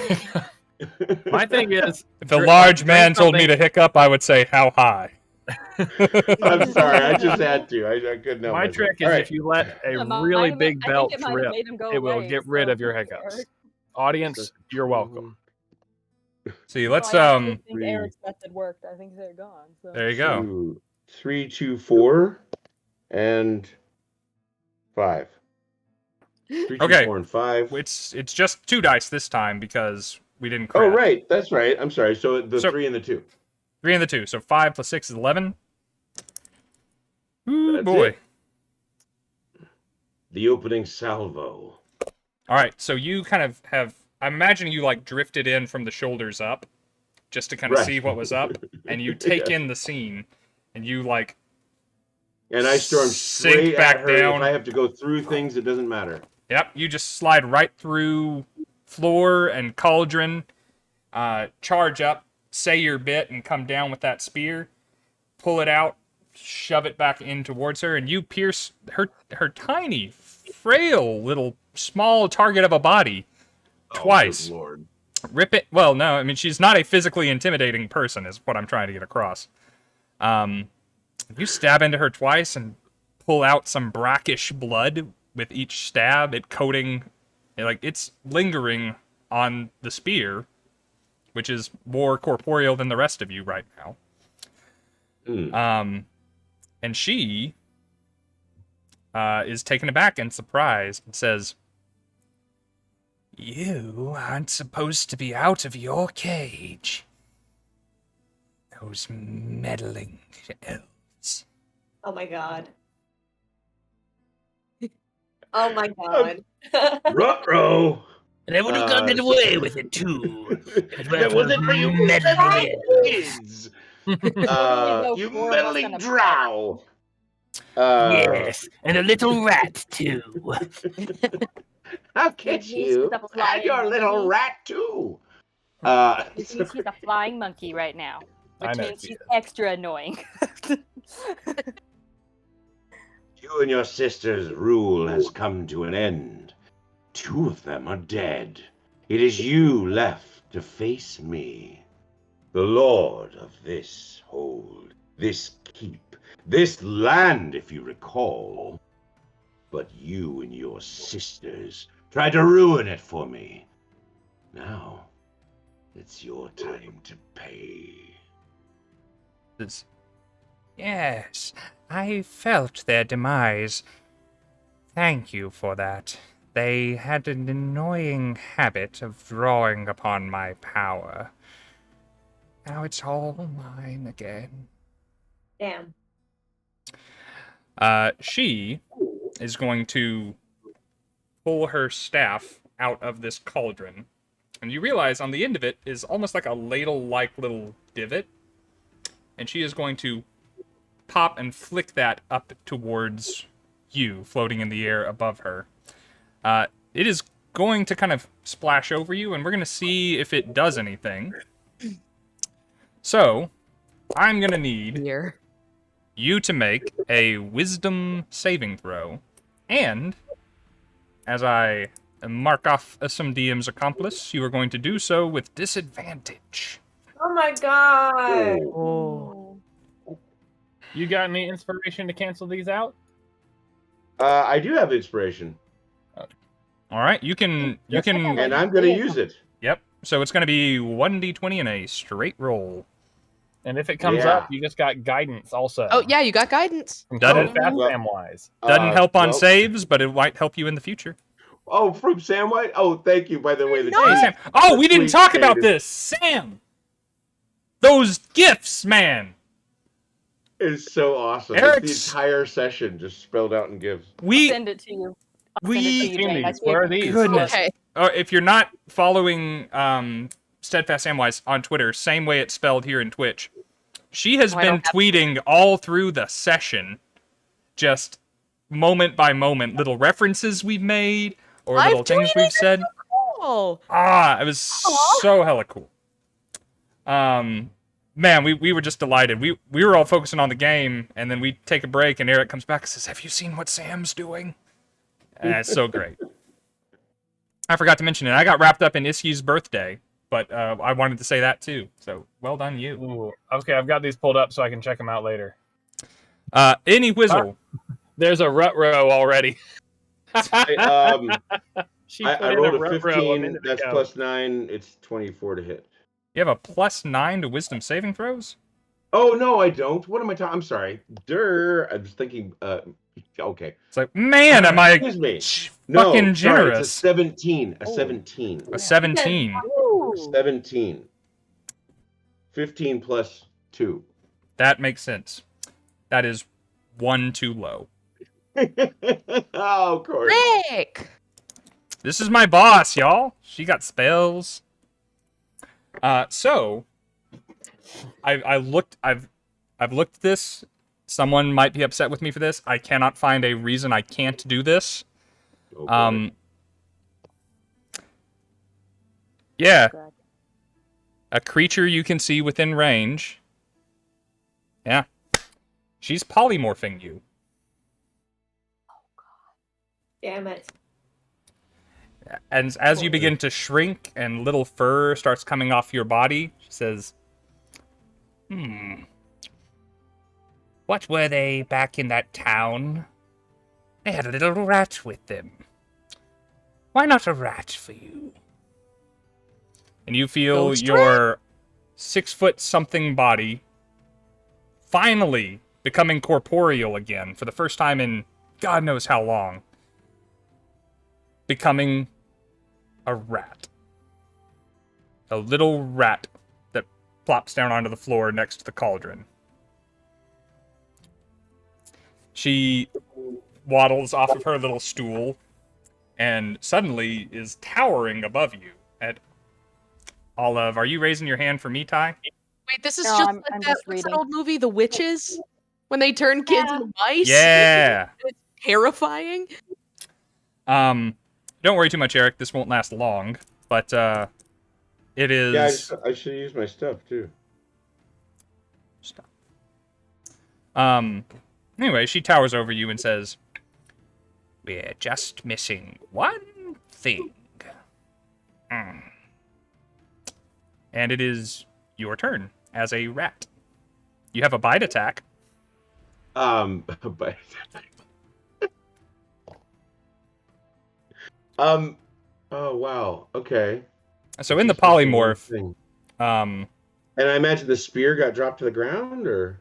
My thing is, If a large man told me to hiccup, I would say, how high? I'm sorry, I just had to. I couldn't help My myself. trick is All right. if you let a Yeah, really mine- big I think belt it might have rip, made him go it will away, get rid so- of your hiccups. Audience, you're welcome. See, let's, So I actually think three. Eric's method worked. I think they're gone. So. there you go. 2, 3, 2, 4, and 5. 3, 2, Okay. 4, and 5. It's just 2 dice this time because we didn't Oh, crit. right. That's right. I'm sorry. So the So- 3 and the 2. 3 and the 2. So 5 plus 6 is 11. Ooh, That's boy. it. The opening salvo. All right, so you kind of have... I'm imagining you, like, drifted in from the shoulders up just to kind of Right. see what was up, and you take Yeah. in the scene, and you, like... And I storm Sink straight back at her. down. If I have to go through things, it doesn't matter. Yep, you just slide right through floor and cauldron, charge up, say your bit, and come down with that spear, pull it out, shove it back in towards her, and you pierce her tiny, frail, little, small target of a body twice. Oh, good Lord. Rip it. Well, no, I mean, she's not a physically intimidating person, is what I'm trying to get across. You stab into her twice and pull out some brackish blood with each stab, it coating, like, it's lingering on the spear, which is more corporeal than the rest of you right now. Mm. And she is taken aback and surprised and says, "You aren't supposed to be out of your cage. Those meddling elves. Oh my god. Oh my god. Ruh-roh. And I would have gotten away with it too. If That wasn't for you meddling kids. You meddling drow. Yes, and a little rat too. I'll catch you. He's a And flying your little monkey. rat too. Which means he's a flying monkey right now. I Which know means he he's is. extra annoying. You and your sister's rule has come to an end. 2 of them are dead. It is you left to face me. The lord of this hold, this keep, this land, if you recall. But you and your sisters tried to ruin it for me. Now, it's your time to pay. Yes, I felt their demise. Thank you for that. They had an annoying habit of drawing upon my power. Now it's all mine again. Damn. She is going to pull her staff out of this cauldron. And you realize on the end of it is almost like a ladle-like little divot. And she is going to pop and flick that up towards you, floating in the air above her. It is going to kind of splash over you, and we're going to see if it does anything. So, I'm going to need Here. you to make a wisdom saving throw. And, as I mark off some DM's accomplice, you are going to do so with disadvantage. Oh my god. Oh. You got any inspiration to cancel these out? I do have inspiration, All right, you can. and I'm going to use it. Yep. So it's going to be 1d20 and a straight roll. And if it comes Yeah. up, you just got guidance also. Oh, yeah, you got guidance. From Doesn't- Steadfast Well- Samwise. Doesn't help on well- saves, but it might help you in the future. Oh, from Samwise? Oh, thank you, by the way. The Hey, tweet- Sam. Oh, we didn't tweet talk about stated- this. Sam! Those gifts, man! It's so awesome. Eric's- It's the entire session just spelled out in GIFs. We, Send it to you. I'll We- send it to you, Jane. I These, where are see it. these? goodness. Okay. If you're not following Steadfast Samwise on Twitter, same way it's spelled here in Twitch, she has Oh, I been don't have- tweeting all through the session, just moment by moment, little references we've made, or I've little things tweeted we've it said. Oh. It was so hella cool. Man, we were just delighted. We were all focusing on the game, and then we take a break, and Eric comes back and says, "Have you seen what Sam's doing?" And it's so great. I forgot to mention it. I got wrapped up in Isyu's birthday, but I wanted to say that too. So well done, you. Ooh. Okay, I've got these pulled up so I can check them out later. Any Whizzle. There's a rut row already. She I put in rolled a rut row 15. minute That's ago. plus 9. It's 24 to hit. You have a +9 to Wisdom saving throws. Oh, no, I don't. What am I talking? I'm sorry. I was thinking, okay. It's like, man, am I Excuse me. fucking Sorry, generous? it's a 17. A 17. A 17. Ooh. 17. 15 plus 2. That makes sense. That is 1 too low. Oh, of course. Rick! This is my boss, y'all. She got spells. So I've looked at this. Someone might be upset with me for this. I cannot find a reason I can't do this. Okay. Yeah. A creature you can see within range. Yeah. She's polymorphing you. Damn it. And as you begin to shrink and little fur starts coming off your body, she says, what were they back in that town? They had a little rat with them. Why not a rat for you? And you feel Ghost your 6-foot-something body finally becoming corporeal again for the first time in God knows how long. Becoming a rat. A little rat that plops down onto the floor next to the cauldron. She waddles off of her little stool and suddenly is towering above you. At Olive, are you raising your hand for me, Ty? Wait, this is No, just I'm like that, just what's that reading. old movie, The Witches? When they turn kids into mice? Yeah. It's terrifying. Don't worry too much, Eric. This won't last long, but it is. Yeah, I should use my stuff too. Stop. Anyway, she towers over you and says, "We're just missing one thing." And it is your turn as a rat. You have a bite attack. But oh wow, okay. So in the Just missing one polymorph, thing. um, And I imagine the spear got dropped to the ground, or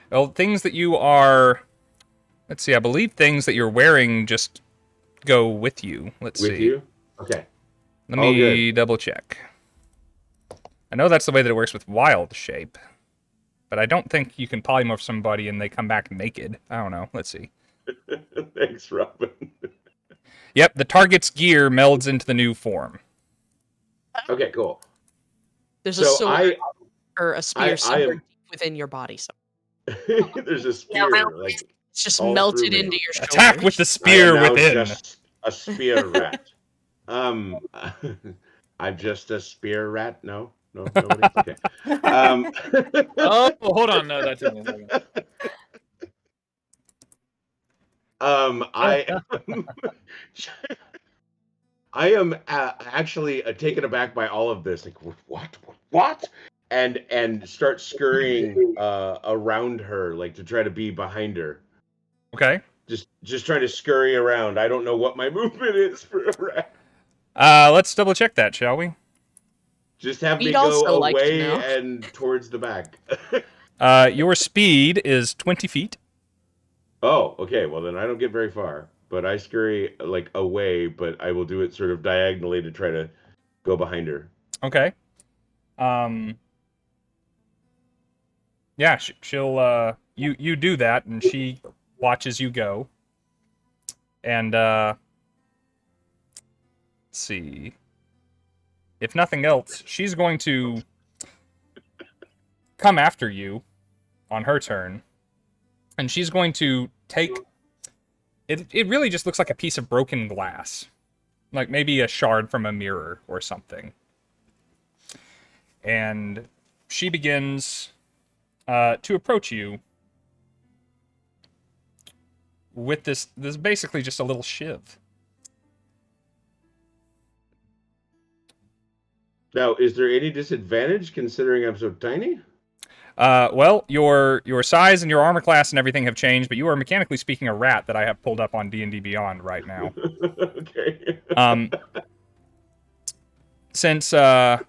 well, things that you are, let's see, I believe things that you're wearing just go with you. Let's with see. you? Okay. Let All me double check. I know that's the way that it works with wild shape, but I don't think you can polymorph somebody and they come back naked. I don't know. Let's see. Thanks, Robin. Yep, the target's gear melds into the new form. Okay, cool. There's a So sword or a spear I am- somewhere deep within your body. So There's a spear, like it's just all melted through me. into your shoulder. Attack with the I spear am now within. just a spear rat. I'm just a spear rat. No, nobody. Okay. Oh, hold on. No, that took me a second. I am actually taken aback by all of this. Like, what? And start scurrying around her, like to try to be behind her. Okay. Just trying to scurry around. I don't know what my movement is for a rat. Let's double check that, shall we? Just have me We'd go also like to away know. and towards the back. Your speed is 20 feet. Oh, okay. Well, then I don't get very far. But I scurry like away, but I will do it sort of diagonally to try to go behind her. Okay. Yeah, she'll you do that, and she watches you go. And let's see. If nothing else, she's going to come after you on her turn, and she's going to take. It really just looks like a piece of broken glass, like maybe a shard from a mirror or something. And she begins to approach you with this basically just a little shiv. Now, is there any disadvantage considering I'm so tiny? Well, your size and your armor class and everything have changed, but you are mechanically speaking a rat that I have pulled up on D&D Beyond right now. Okay. Since I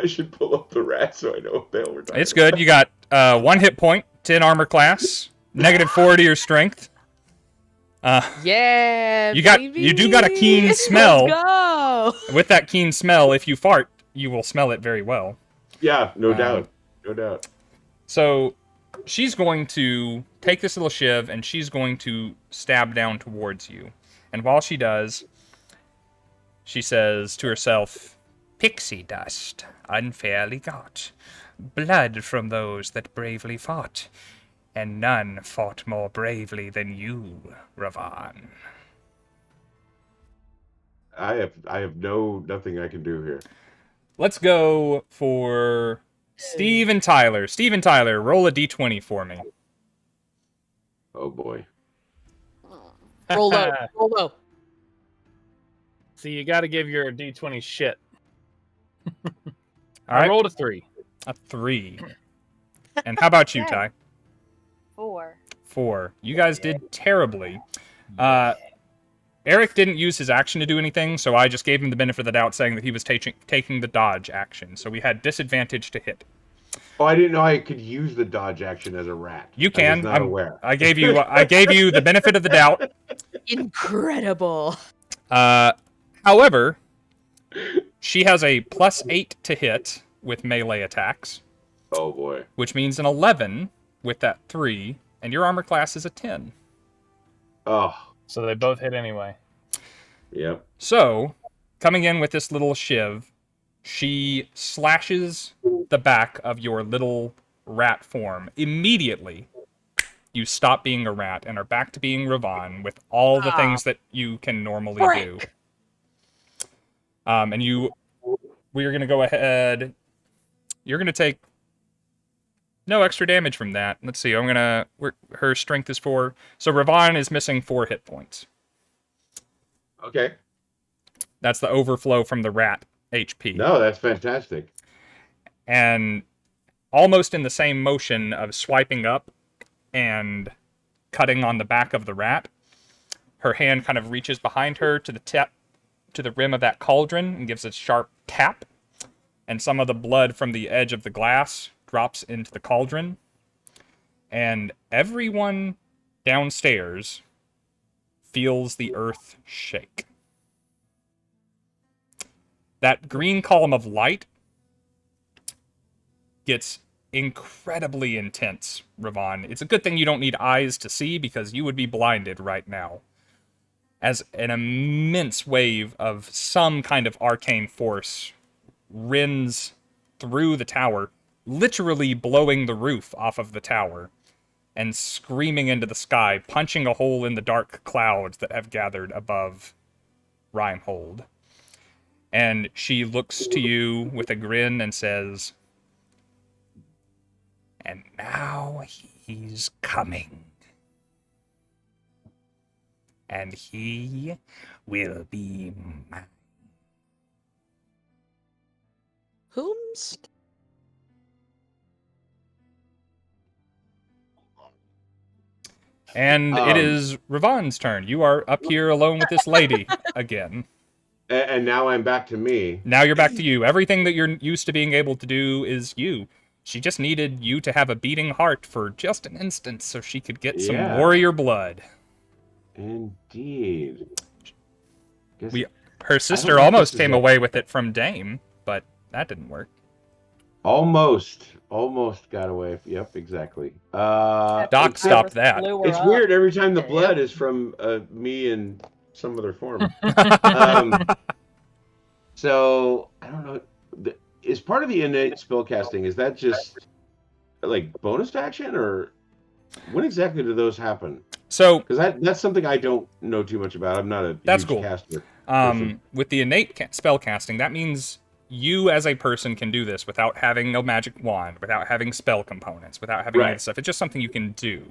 should pull up the rat so I know what the hell we're talking it's good, you got 1 hit point, 10 armor class, -4 to your strength. Yeah, you do got a keen smell. Let's go. With that keen smell, if you fart, you will smell it very well. Yeah, no doubt. No doubt. So she's going to take this little shiv and she's going to stab down towards you. And while she does, she says to herself, "Pixie dust, unfairly got, blood from those that bravely fought, and none fought more bravely than you, Rovahn." I have nothing I can do here. Let's go for Steve and Tyler. Steve and Tyler, roll a d20 for me. Oh boy. Roll low. Roll low. So you got to give your D20 shit. All I right, rolled a 3. a 3. And how about you, Okay. Ty? 4. 4. You guys did terribly. Erik didn't use his action to do anything, so I just gave him the benefit of the doubt, saying that he was taking the dodge action. So we had disadvantage to hit. Oh, I didn't know I could use the dodge action as a rat. You I can. was not aware. I gave you the benefit of the doubt. Incredible. However, she has a +8 to hit with melee attacks, Oh boy. which means an 11 with that 3, and your armor class is a 10. Oh. So they both hit anyway. Yep. So, coming in with this little shiv, she slashes the back of your little rat form. Immediately, you stop being a rat and are back to being Rovahn with all the things that you can normally do. And we are going to go ahead. You're going to take no extra damage from that. Let's see. Her strength is 4. So Rovahn is missing 4 hit points. Okay. That's the overflow from the rat HP. No, that's fantastic. And almost in the same motion of swiping up and cutting on the back of the rat, her hand kind of reaches behind her to the rim of that cauldron and gives a sharp tap, and some of the blood from the edge of the glass drops into the cauldron, and everyone downstairs feels the earth shake. That green column of light gets incredibly intense, Rovahn. It's a good thing you don't need eyes to see, because you would be blinded right now, as an immense wave of some kind of arcane force rends through the tower, literally blowing the roof off of the tower and screaming into the sky, punching a hole in the dark clouds that have gathered above Rimehold. And she looks to you with a grin and says, "And now he's coming. And he will be mine." Whomst? And it is Ravahn's turn. You are up here alone with this lady again. And now I'm back to me. Now you're back to you. Everything that you're used to being able to do is you. She just needed you to have a beating heart for just an instant so she could get some warrior blood. Indeed. Her sister almost came away with it from Dame, but that didn't work. Almost got away. Yep, exactly. Doc stopped that. It's weird every time the blood is from me in some other form. So I don't know. Is part of the innate spellcasting, is that just like bonus action, or when exactly do those happen? So because that's something I don't know too much about. I'm not a huge caster. With the innate spell casting, that means you as a person can do this without having a magic wand, without having spell components, without having any stuff. It's just something you can do.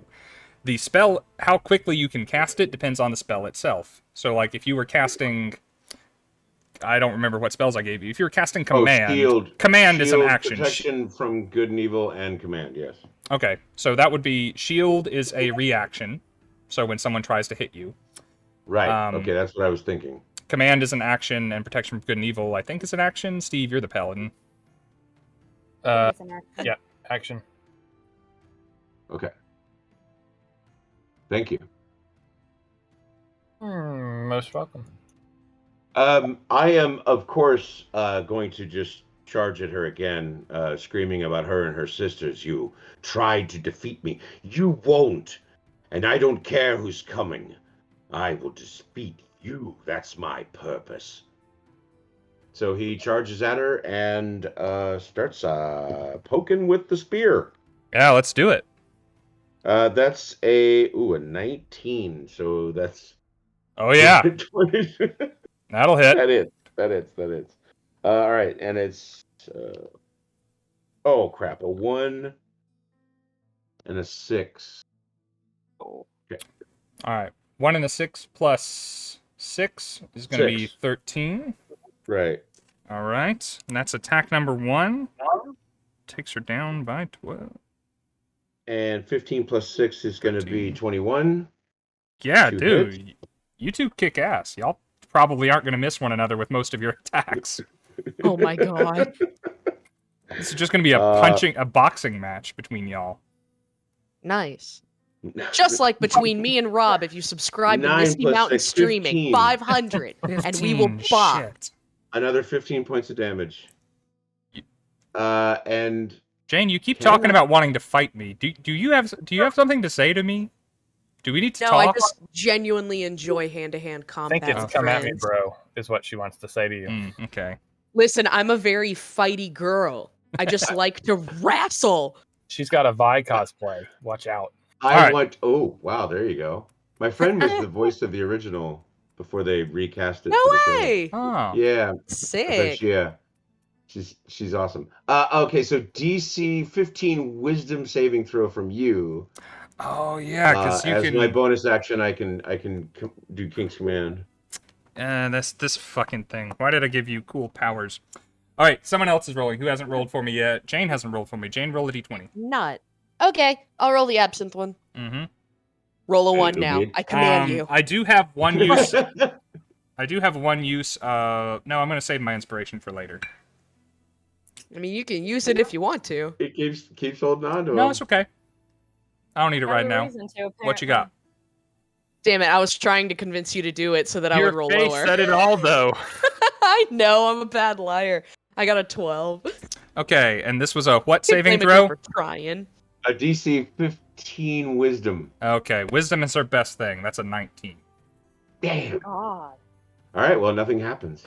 The spell, how quickly you can cast it, depends on the spell itself. So, like, if you were casting, I don't remember what spells I gave you. If you were casting command, command is an action. Protection from good and evil, and command, yes. Okay, so that would be shield is a reaction. So when someone tries to hit you, right? Okay, that's what I was thinking. Command is an action, and protection from good and evil, I think, is an action. Steve, you're the paladin. Yeah, action. Okay. Thank you. Most welcome. I am, of course, going to just charge at her again, screaming about her and her sisters. You tried to defeat me. You won't. And I don't care who's coming. I will defeat you. That's my purpose. So he charges at her and starts poking with the spear. Yeah, let's do it. That's a 19. So that's... Oh, yeah. That'll hit. That is. All right, and it's... oh, crap. A 1 and a 6. Okay. All right. 1 and a 6 plus 6 is going to be 13. Right. All right. And that's attack number 1. Takes her down by 12. And 15 plus 6 is going to be 21. Yeah, dude. You two kick ass. Y'all probably aren't going to miss one another with most of your attacks. Oh my god. This is just going to be a boxing match between y'all. Nice. Just like between me and Rob, if you subscribe to Misty Mountain Streaming, 500, and we will box. Another 15 points of damage. And Jane, you keep Can talking I- about wanting to fight me. Do you have something to say to me? Do we need to No, talk? I just genuinely enjoy hand-to-hand I combat think it's with come at me, friends. bro, is what she wants to say to you. Okay. Listen, I'm a very fighty girl. I just like to wrestle. She's got a Vi cosplay. Watch out. I right. want. Oh, wow! There you go. My friend was the voice of the original before they recast it No for the show. way! Oh. Yeah, I bet Sick. she's awesome. Okay, so DC 15 Wisdom saving throw from you. Oh yeah, because you as can. my bonus action, I can do King's Command. This fucking thing. Why did I give you cool powers? All right, someone else is rolling. Who hasn't rolled for me yet? Jane hasn't rolled for me. Jane, roll a d20. Nut. Okay, I'll roll the absinthe one. Mm-hmm. Roll a one It'll now. be- I command you. I do have one use. I do have one use. No, I'm gonna save my inspiration for later. I mean, you can use it if you want to. It keeps holding on to him. No, it's okay. I don't need it Has right a now. reason to, What you got? Damn it, I was trying to convince you to do it so that I Your would roll face lower. said it all, though. I know, I'm a bad liar. I got a 12. Okay, and this was a what saving Blame me throw? for trying. A DC 15 Wisdom. Okay, wisdom is her best thing. That's a 19. Damn. God. All right. Well, nothing happens.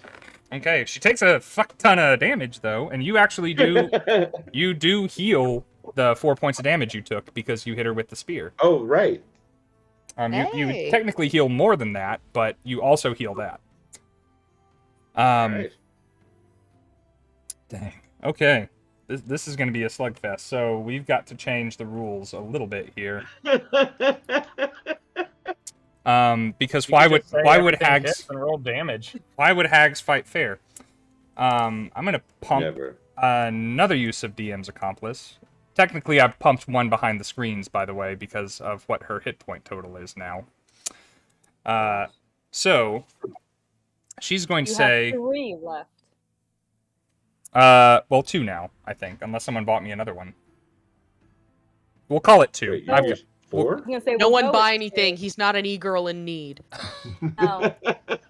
Okay, she takes a fuck ton of damage though, and you actually do you do heal the 4 points of damage you took because you hit her with the spear. Oh, right. You Hey. technically heal more than that, but you also heal that. All right. Dang. Okay. This is going to be a slugfest, so we've got to change the rules a little bit here. Because You why could would just say why would everything hags hits and roll damage? why would hags fight fair? I'm gonna pump Never. another use of DM's accomplice. Technically, I've pumped one behind the screens, by the way, because of what her hit point total is now. So she's going to You say, have 3 left. well, 2 now, I think, unless someone bought me another one. We'll call it 2. Wait, I've yours 4? I was gonna say, No we'll one go buy with anything. 2. He's not an e-girl in need. Oh.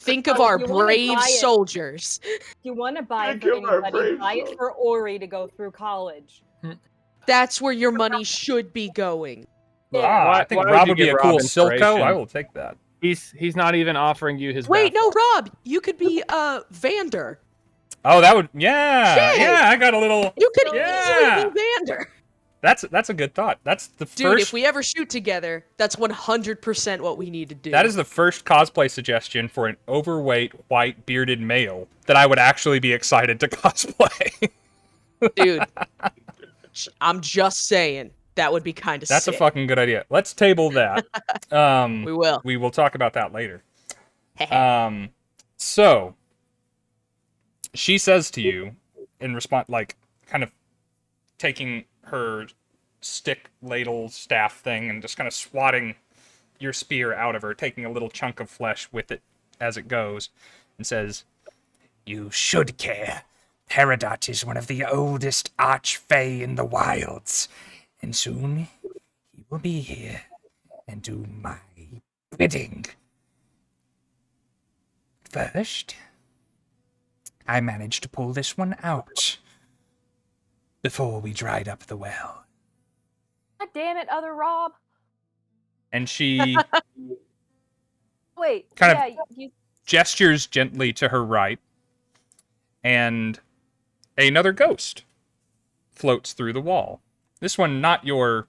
Think of Oh, our you wanna brave buy it. soldiers. If you want to buy it Think for of our anybody, brave buy it soul. for Ori to go through college. That's where your money should be going. Yeah. I think why Rob you would be give a cool Rob Silco. inspiration? I will take that. He's not even offering you his. Wait, bath no, Rob, you could be Vander. Oh, that would, yeah, Shit. yeah. I got a little. You could Yeah. easily be Vander. That's a good thought. That's the Dude, first. if we ever shoot together, that's 100% what we need to do. That is the first cosplay suggestion for an overweight, white, bearded male that I would actually be excited to cosplay. Dude, I'm just saying, that would be kind of sick. That's a fucking good idea. Let's table that. We will. We will talk about that later. So she says to you in response, like, kind of taking her stick ladle staff thing and just kind of swatting your spear out of her, taking a little chunk of flesh with it as it goes, and says, You should care. Peridot is one of the oldest archfey in the wilds, and soon he will be here and do my bidding. First, I managed to pull this one out before we dried up the well. God damn it, other Rob. and she Wait. Kind of- yeah, you gestures gently to her right, and another ghost floats through the wall. This one not your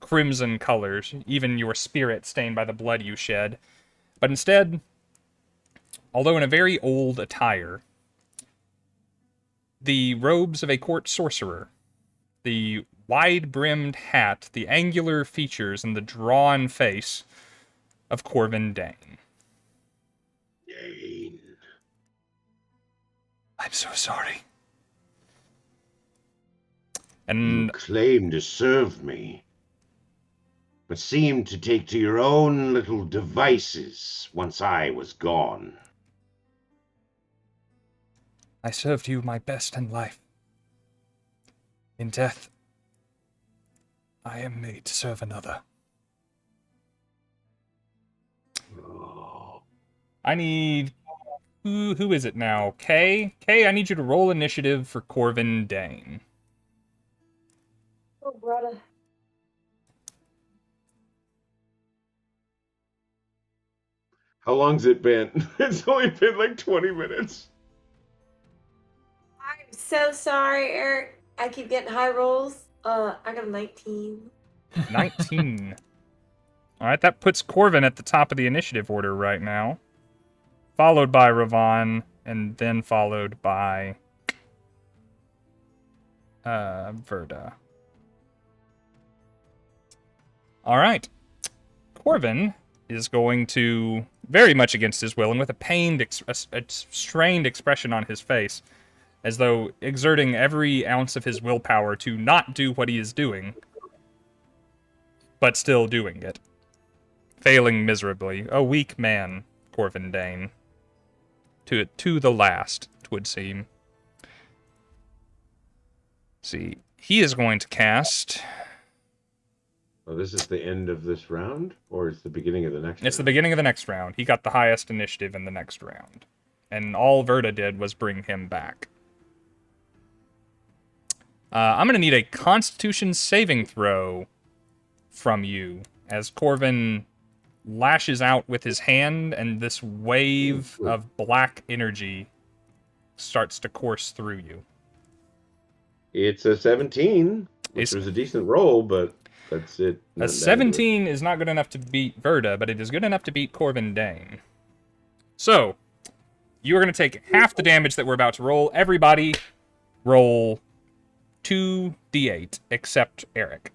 crimson colors, even your spirit stained by the blood you shed, but instead, although in a very old attire, the robes of a court sorcerer, the wide-brimmed hat, the angular features, and the drawn face of Corvin Dane. Dane. I'm so sorry. And You claim to serve me, but seem to take to your own little devices once I was gone. I served you my best in life. In death, I am made to serve another. Oh, I need... Who is it now? Kay? Kay, I need you to roll initiative for Corvin Dane. How long's it been? It's only been like 20 minutes. I'm so sorry, Eric. I keep getting high rolls. I got a 19. 19. All right, that puts Corvin at the top of the initiative order right now, followed by Rovahn, and then followed by Verda. All right. Corvin is going to, very much against his will and with a pained, a strained expression on his face, as though exerting every ounce of his willpower to not do what he is doing, but still doing it. Failing miserably. A weak man, Corvin Dane. To the last, 'twould seem. See, he is going to cast... Oh, this is the end of this round? Or it's the beginning of the next round? It's the beginning of the next round. He got the highest initiative in the next round. And all Verda did was bring him back. I'm going to need a Constitution saving throw from you as Corvin lashes out with his hand and this wave of black energy starts to course through you. It's a 17, which was a decent roll, but that's it. A 17 is not good enough to beat Verda, but it is good enough to beat Corvin Dane. So, you are going to take half the damage that we're about to roll. Everybody roll 2d8, except Erik.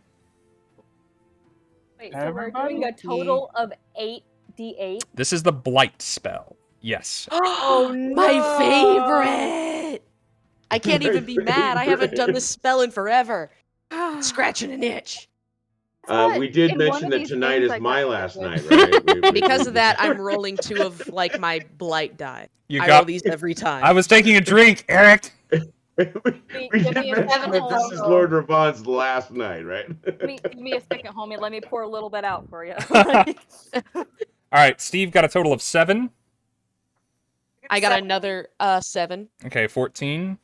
Wait, so we're doing a total of 8d8? This is the Blight spell. Yes. Oh, no! My favorite! I can't even be mad. I haven't done this spell in forever. Scratching an itch. We did mention that tonight is my last night, right? Because of that, I'm rolling 2 of, like, my Blight die. You I got roll these every time. I was taking a drink, Erik! we did mention that this is Lord Ravahn's last night, right? Give me a second, homie. Let me pour a little bit out for you. Alright, Steve got a total of 7. I got another 7. Okay, 14.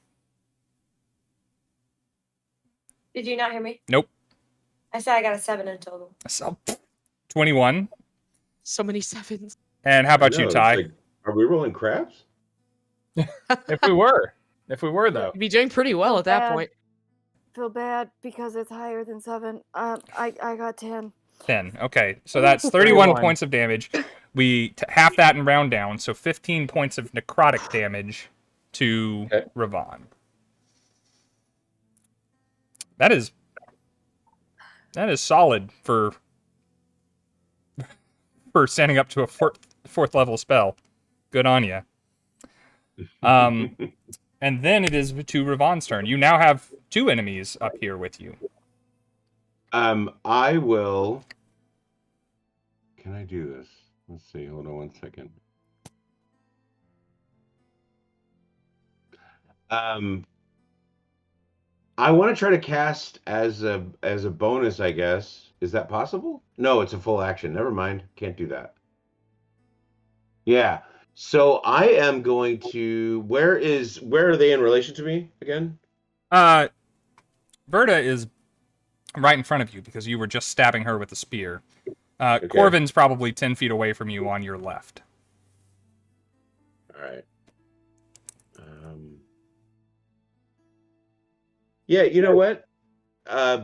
Did you not hear me? Nope. I said I got a 7 in total. So, 21. So many 7s. And how about you, Ty? Like, are we rolling crabs? If we were. If we were, though. You'd be doing pretty well at that point. Feel bad because it's higher than 7. I got 10. 10. Okay, so that's 31 points of damage. We half that and round down, so 15 points of necrotic damage to Rovahn. That is solid for standing up to a fourth level spell. Good on you. And then it is to Ravahn's turn. You now have 2 enemies up here with you. I will. Can I do this? Let's see. Hold on one second. I want to try to cast as a bonus, I guess. Is that possible? No, it's a full action. Never mind. Can't do that. Yeah. So I am going to. Where are they in relation to me again? Verda is right in front of you because you were just stabbing her with a spear. Okay. Corvin's probably 10 feet away from you on your left. All right. Yeah, you know what? I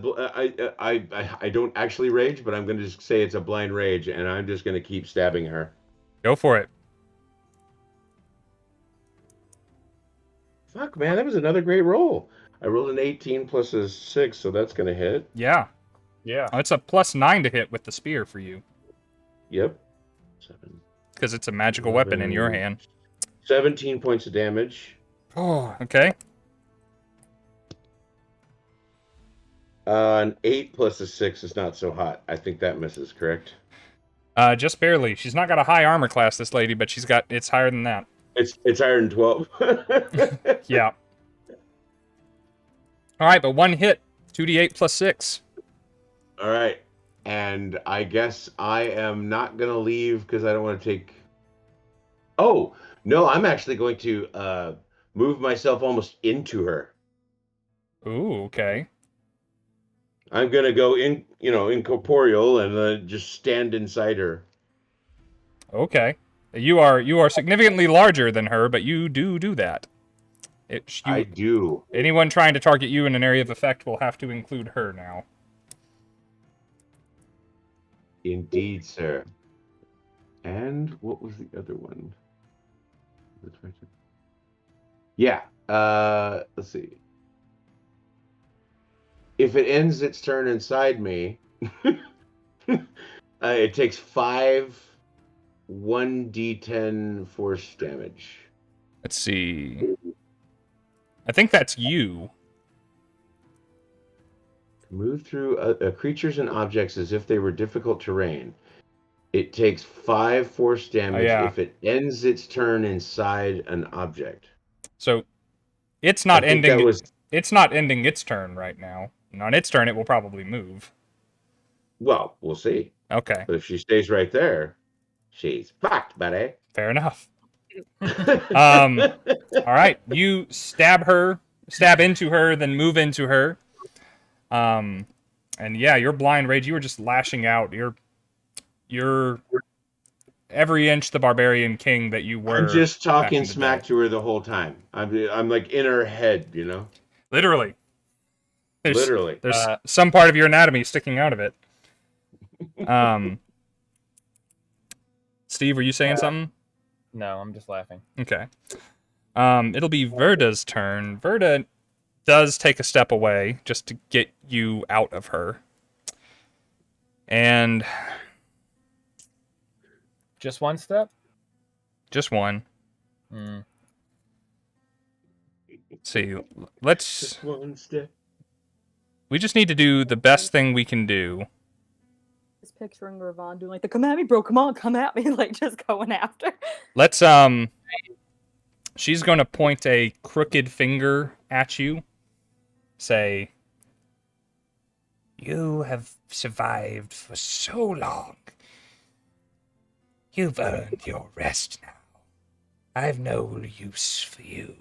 don't actually rage, but I'm going to just say it's a blind rage, and I'm just going to keep stabbing her. Go for it. Fuck, man, that was another great roll. I rolled an 18 plus a 6, so that's going to hit. Yeah. Yeah. Oh, it's a +9 to hit with the spear for you. Yep. 7. Because it's a magical weapon in your hand. 17 points of damage. Oh, okay. An 8 plus a 6 is not so hot. I think that misses, correct? Just barely. She's not got a high armor class, this lady, but it's higher than that. It's higher than 12. Yeah. All right, but 1 hit. 2d8 plus 6. All right. And I guess I am not going to leave because I don't want to take... Oh, no, I'm actually going to move myself almost into her. Ooh, okay. I'm going to go incorporeal and just stand inside her. Okay. You are significantly larger than her, but you do that. I do. Anyone trying to target you in an area of effect will have to include her now. Indeed, sir. And what was the other one? Yeah. Let's see. If it ends its turn inside me, it takes 5 1d10 force damage. Let's see. I think that's you. Move through creatures and objects as if they were difficult terrain. It takes 5 force damage if it ends its turn inside an object. So it's not ending. It's not ending its turn right now. And on its turn, it will probably move. Well, we'll see. Okay. But if she stays right there, she's fucked, buddy. Fair enough. All right. You stab into her, then move into her. And yeah, your blind rage. You were just lashing out. You're every inch the barbarian king that you were. I'm just talking smack to her the whole time. I'm like in her head, you know. Literally. Literally. There's some part of your anatomy sticking out of it. Steve, were you saying something? No, I'm just laughing. Okay. It'll be Verda's turn. Verda does take a step away just to get you out of her. And just one step? Just one. Mm. Let's see. Let's just one step. We just need to do the best thing we can do. Just picturing Rovahn doing like the come at me, bro, come on, come at me, like just going after. Let's she's gonna point a crooked finger at you. Say, you have survived for so long. You've earned your rest now. I've no use for you.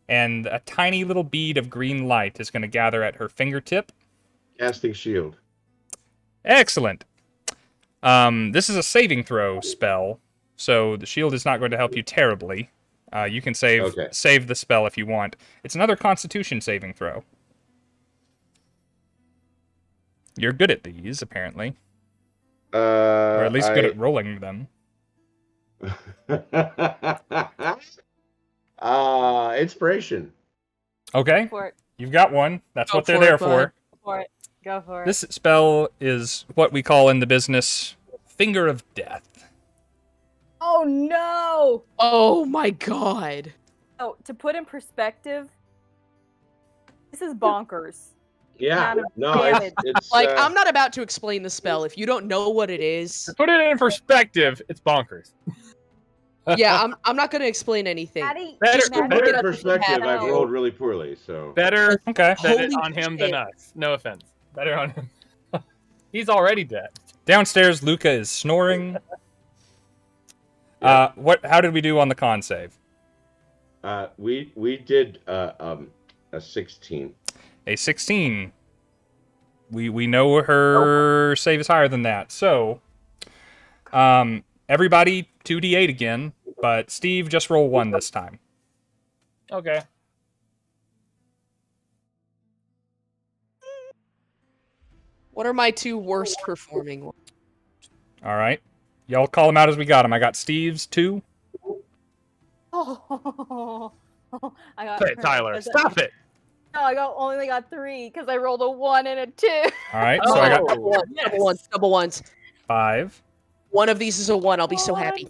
And a tiny little bead of green light is going to gather at her fingertip. Casting shield. Excellent. This is a saving throw spell, so the shield is not going to help you terribly. You can save the spell if you want. It's another Constitution saving throw. You're good at these, apparently. Or at least good at rolling them. Inspiration. Okay. Go for it. You've got one. That's what they're there for. Go for it. Go for it. This spell is what we call in the business Finger of Death. Oh no! Oh my god. Oh, to put in perspective, this is bonkers. Yeah. No, it's like I'm not about to explain the spell. If you don't know what it is, to put it in perspective, it's bonkers. Yeah, I'm not going to explain anything. Better perspective. I've rolled really poorly, so better bet Holy it on him shit. than us. No offense. Better on him. He's already dead. Downstairs, Luka is snoring. How did we do on the con save? We did a 16. A 16. We know her save is higher than that. So, everybody 2d8 again, but Steve, just roll 1 this time. Okay. What are my 2 worst performing ones? All right. Y'all call them out as we got them. I got Steve's 2. Oh, I got Hey, Tyler, stop it. No, I only got 3 because I rolled a 1 and a 2. All right, so I got double ones. 5. One of these is a 1. I'll be so happy.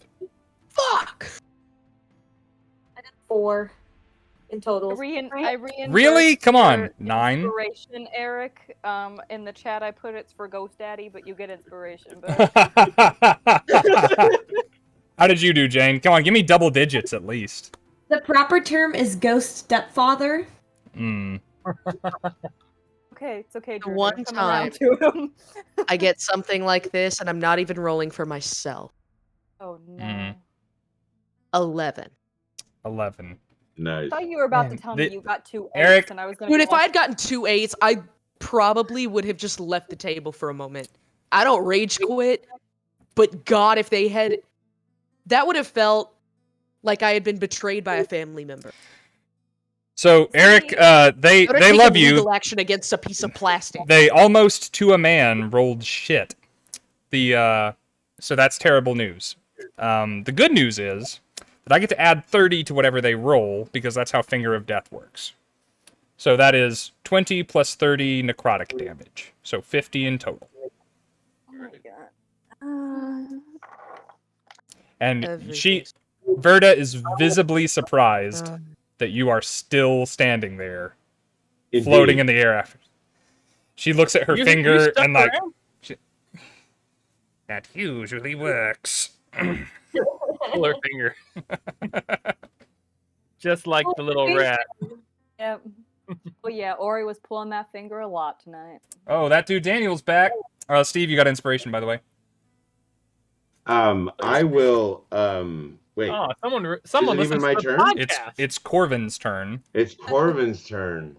Fuck. I did 4 in total. I Really? Come on. your 9. Inspiration, Eric. In the chat, I put it's for Ghost Daddy, but you get inspiration. How did you do, Jane? Come on, give me double digits at least. The proper term is ghost stepfather. Okay, it's okay. Drew. One Come around time. to him. I get something like this, and I'm not even rolling for myself. Oh no. 11. 11. Nice. I thought you were about to tell me you got 2 Eric, 8s, and I was going Dude, if I had gotten 2 8s, I probably would have just left the table for a moment. I don't rage quit, but God, if they had that would have felt like I had been betrayed by a family member. So Eric, they I would have taken love you. legal action against a piece of plastic. They almost to a man rolled shit. So that's terrible news. The good news is that I get to add 30 to whatever they roll because that's how Finger of Death works. So that is 20 plus 30 necrotic damage. So 50 in total. Oh my god. And Everything's- Verda is visibly surprised that you are still standing there, floating in the air after. She looks at her You finger stuck and like, around? that usually works. Pull her finger. Just like the little rat. Yep. Well, yeah, Ori was pulling that finger a lot tonight. Oh, that dude Daniel's back. Steve, you got inspiration, by the way. I will. Wait. Oh, someone Is it listens even my to the turn? podcast. It's Corvin's turn. It's Corvin's turn.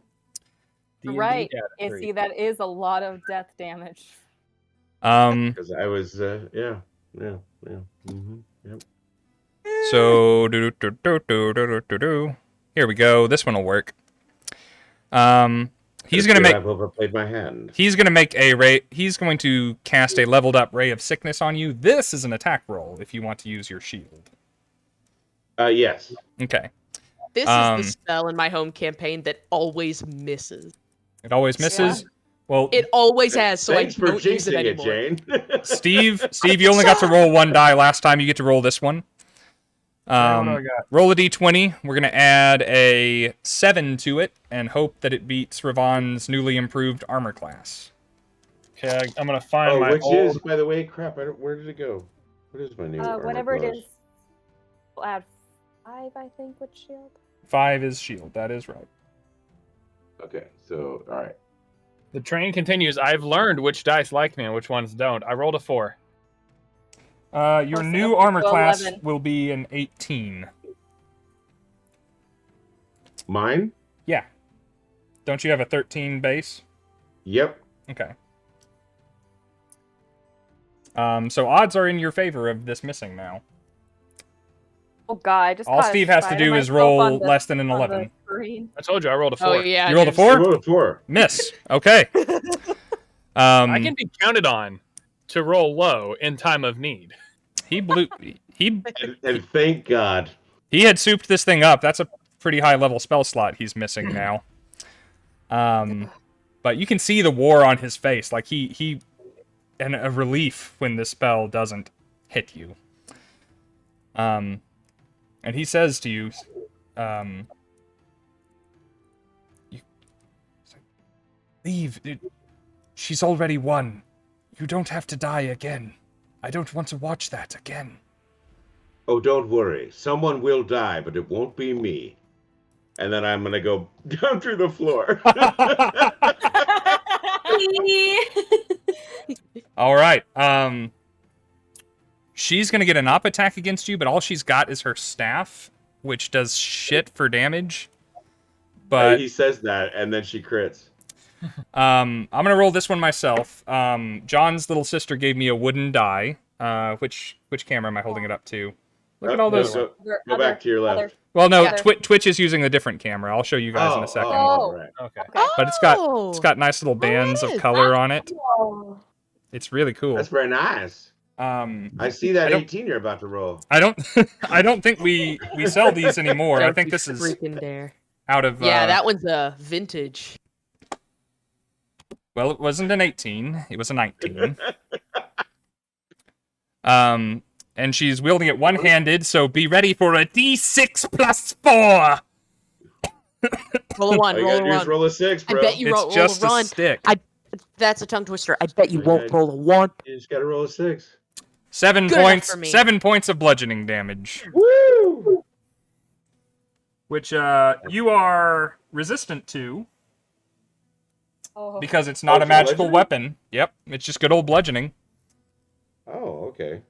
D&D Right. data You tree. see, that is a lot of death damage. Because I was, yeah. Mm-hmm. Yep. So here we go. This one will work. He's gonna make. I've overplayed my hand. He's gonna make a ray. He's going to cast a leveled up ray of sickness on you. This is an attack roll if you want to use your shield. Yes. Okay. This is the spell in my home campaign that always misses. It always misses. Well, It always has, so Thanks I for don't use it jinxing it, anymore. Jane. Steve, you only got to roll one die last time. You get to roll this one. What do I got? Roll a d20. We're gonna add a 7 to it and hope that it beats Rovahnn's newly improved armor class. Okay, I'm gonna find my which old. is, by the way, crap. Where did it go? What is my new armor Whatever it class? is, we'll add 5, I think, with shield. 5 is shield. That is right. Okay, so all right. The train continues. I've learned which dice like me and which ones don't. I rolled a 4. Your Plus new up armor to class 11. will be an 18. Mine? Yeah. Don't you have a 13 base? Yep. Okay. So odds are in your favor of this missing now. Oh god, I just All caught a Steve has to spider do is myself on roll the- less than an on the 11. screen. I told you I rolled a 4. Oh yeah, You rolled a dude. 4? I rolled a 4. Miss. Okay. I can be counted on to roll low in time of need. He blew. He And thank God. he had souped this thing up. That's a pretty high level spell slot he's missing now. But you can see the war on his face. Like he and a relief when this spell doesn't hit you. And he says to you, leave. She's already won. You don't have to die again. I don't want to watch that again. Oh, don't worry. Someone will die, but it won't be me. And then I'm gonna go down through the floor. All right. She's gonna get an op attack against you, but all she's got is her staff, which does shit for damage. But he says that, and then she crits. I'm gonna roll this one myself. John's little sister gave me a wooden die. Which camera am I holding it up to? Look at all those. Go back to your left. Well, no, Yeah. Twitch is using a different camera. I'll show you guys in a second. Oh. Right. Okay. But it's got nice little bands of is. color on it. Oh, It's really cool. That's very nice. I see that I don't- 18 you're about to roll. I don't I don't think we sell these anymore. I Don't think you this is freaking dare. out of Yeah, that one's a vintage. well, it wasn't an 18, it was a 19. And she's wielding it one-handed, so be ready for a D6 plus 4. Roll a 1, All you roll gotta a do is 1. roll a 6, I bro. bet you It's roll just a a run. stick. That's a tongue twister. I bet you won't Okay. roll a 1. You just gotta roll a 6. 7 Good enough points. for me. 7 points of bludgeoning damage, Woo! which you are resistant to Oh, because it's not Oh, a magical bludgeoning? weapon. Yep, it's just good old bludgeoning. Oh, okay.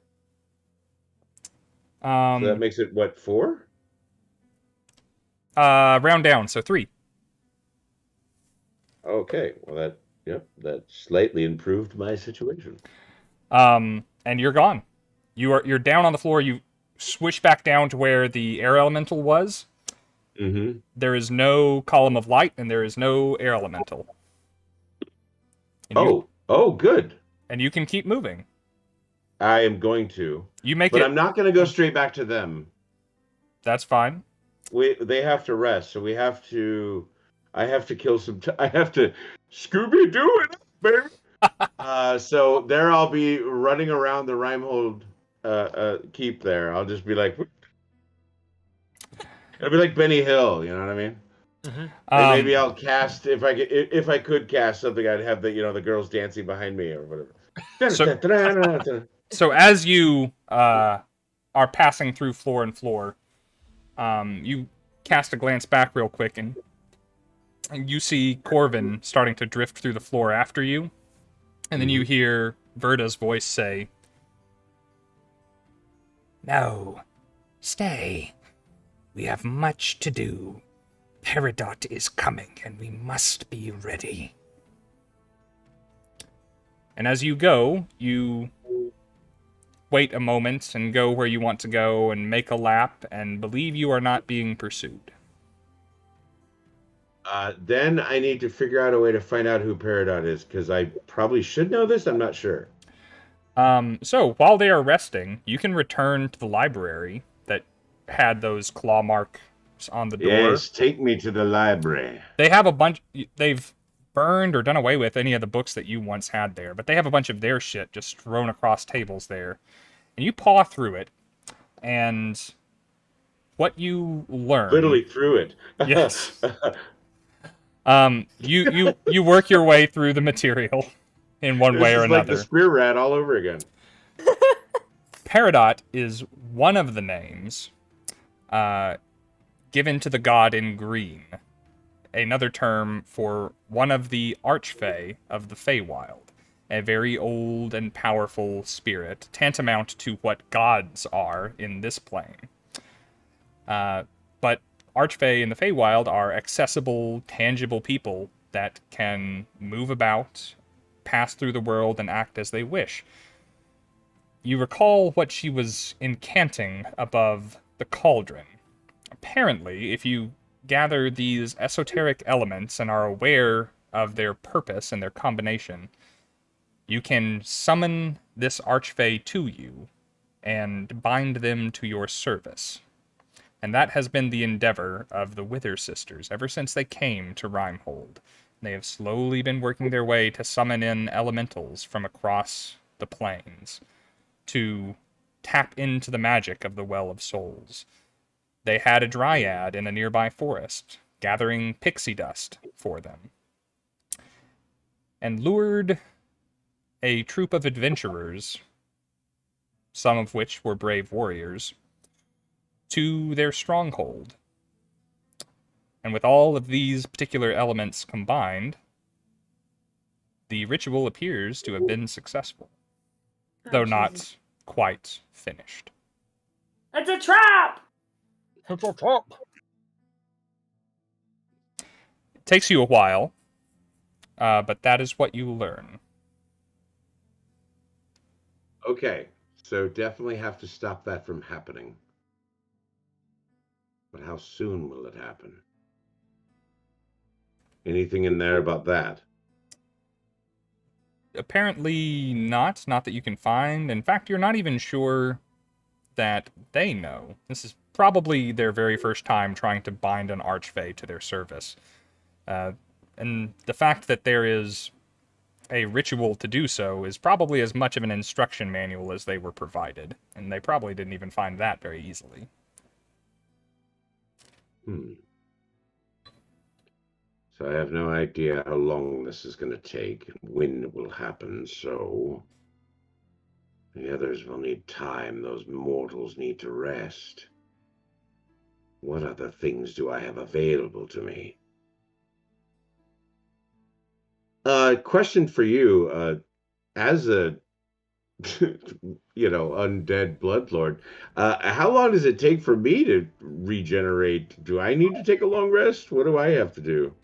So that makes it, what, 4? Round down, so 3. Okay. Well, that slightly improved my situation. And you're gone. You're down on the floor. You swish back down to where the air elemental was, Mm-hmm. there is no column of light and there is no air elemental. And Oh, good. and you can keep moving. I am going to. You make But it. I'm not going to go straight back to them. That's fine. They have to rest, so I have to kill some. I have to Scooby Doo it, baby. So there I'll be running around the Rimehold keep there. I'll just be like, it'll be like Benny Hill. You know what I mean? And maybe I'll cast if I could cast something. I'd have the girls dancing behind me or whatever. So as you are passing through floor and floor, you cast a glance back real quick, and you see Corvin starting to drift through the floor after you. And then you hear Verda's voice say, No, stay. We have much to do. Peridot is coming, and we must be ready. and as you go, you wait a moment and go where you want to go and make a lap and believe you are not being pursued. Then I need to figure out a way to find out who Peridot is, because I probably should know this. I'm not sure. So while they are resting, you can return to the library that had those claw marks on the door. Yes, take me to the library. They have a bunch. They've burned or done away with any of the books that you once had there, but they have a bunch of their shit just thrown across tables there. And you paw through it, and what you learn... Literally through it. Yes. You work your way through the material in one way or another. This is like the Spear Rat all over again. Peridot is one of the names given to the god in green, another term for one of the Archfey of the Feywild, a very old and powerful spirit, tantamount to what gods are in this plane. But Archfey in the Feywild are accessible, tangible people that can move about, pass through the world, and act as they wish. You recall what she was incanting above the cauldron. Apparently, if you gather these esoteric elements and are aware of their purpose and their combination, you can summon this Archfey to you and bind them to your service. And that has been the endeavor of the Wither Sisters ever since they came to Rimehold. They have slowly been working their way to summon in elementals from across the plains to tap into the magic of the Well of Souls. They had a dryad in a nearby forest, gathering pixie dust for them, and lured a troop of adventurers, some of which were brave warriors, to their stronghold. And with all of these particular elements combined, the ritual appears to have been successful, though not quite finished. It's a trap! It's a trap. It takes you a while, but that is what you learn. Okay, so definitely have to stop that from happening. But how soon will it happen? Anything in there about that? Apparently not that you can find. In fact, you're not even sure that they know. This is probably their very first time trying to bind an Archfey to their service. And the fact that there is a ritual to do so is probably as much of an instruction manual as they were provided, and they probably didn't even find that very easily. So I have no idea how long this is going to take and when it will happen, so the others will need time. Those mortals need to rest. What other things do I have available to me? Question for you, as a undead bloodlord, how long does it take for me to regenerate? Do I need to take a long rest? What do I have to do?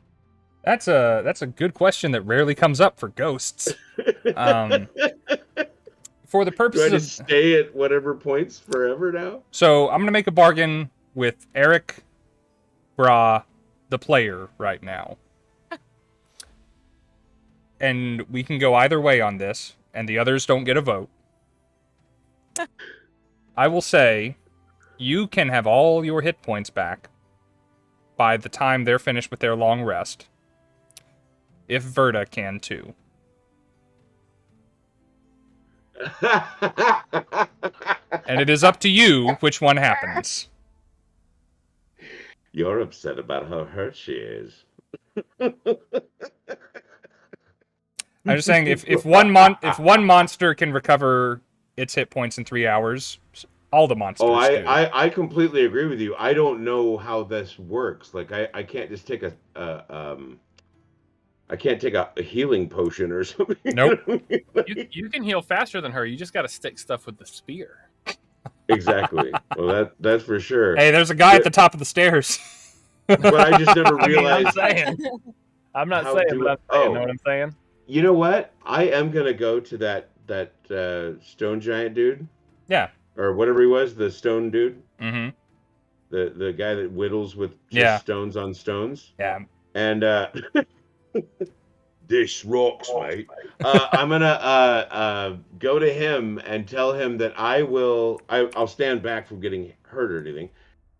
That's a good question that rarely comes up for ghosts. for the Do I purposes just of stay at whatever points forever now? so I'm gonna make a bargain with Erik Braa, the player, right now. And we can go either way on this, and the others don't get a vote. I will say, you can have all your hit points back by the time they're finished with their long rest. If Verda can too. And it is up to you which one happens. You're upset about how hurt she is. I'm just saying, if one monster can recover its hit points in 3 hours, all the monsters Oh, do. I completely agree with you. I don't know how this works. Like, I can't just take I can't take a healing potion or something. Nope. You can heal faster than her. You just got to stick stuff with the spear. Exactly. Well, that's for sure. Hey, there's a guy at the top of the stairs. But I just never I mean, realized. I'm not How saying, do but I- I'm saying. Know what I'm saying? You know what? I am gonna go to that stone giant dude Yeah. or whatever he was, the stone dude, Mm-hmm. the guy that whittles with just Yeah. stones on stones. Yeah. And this rocks, mate. I'm gonna go to him and tell him that I'll stand back from getting hurt or anything.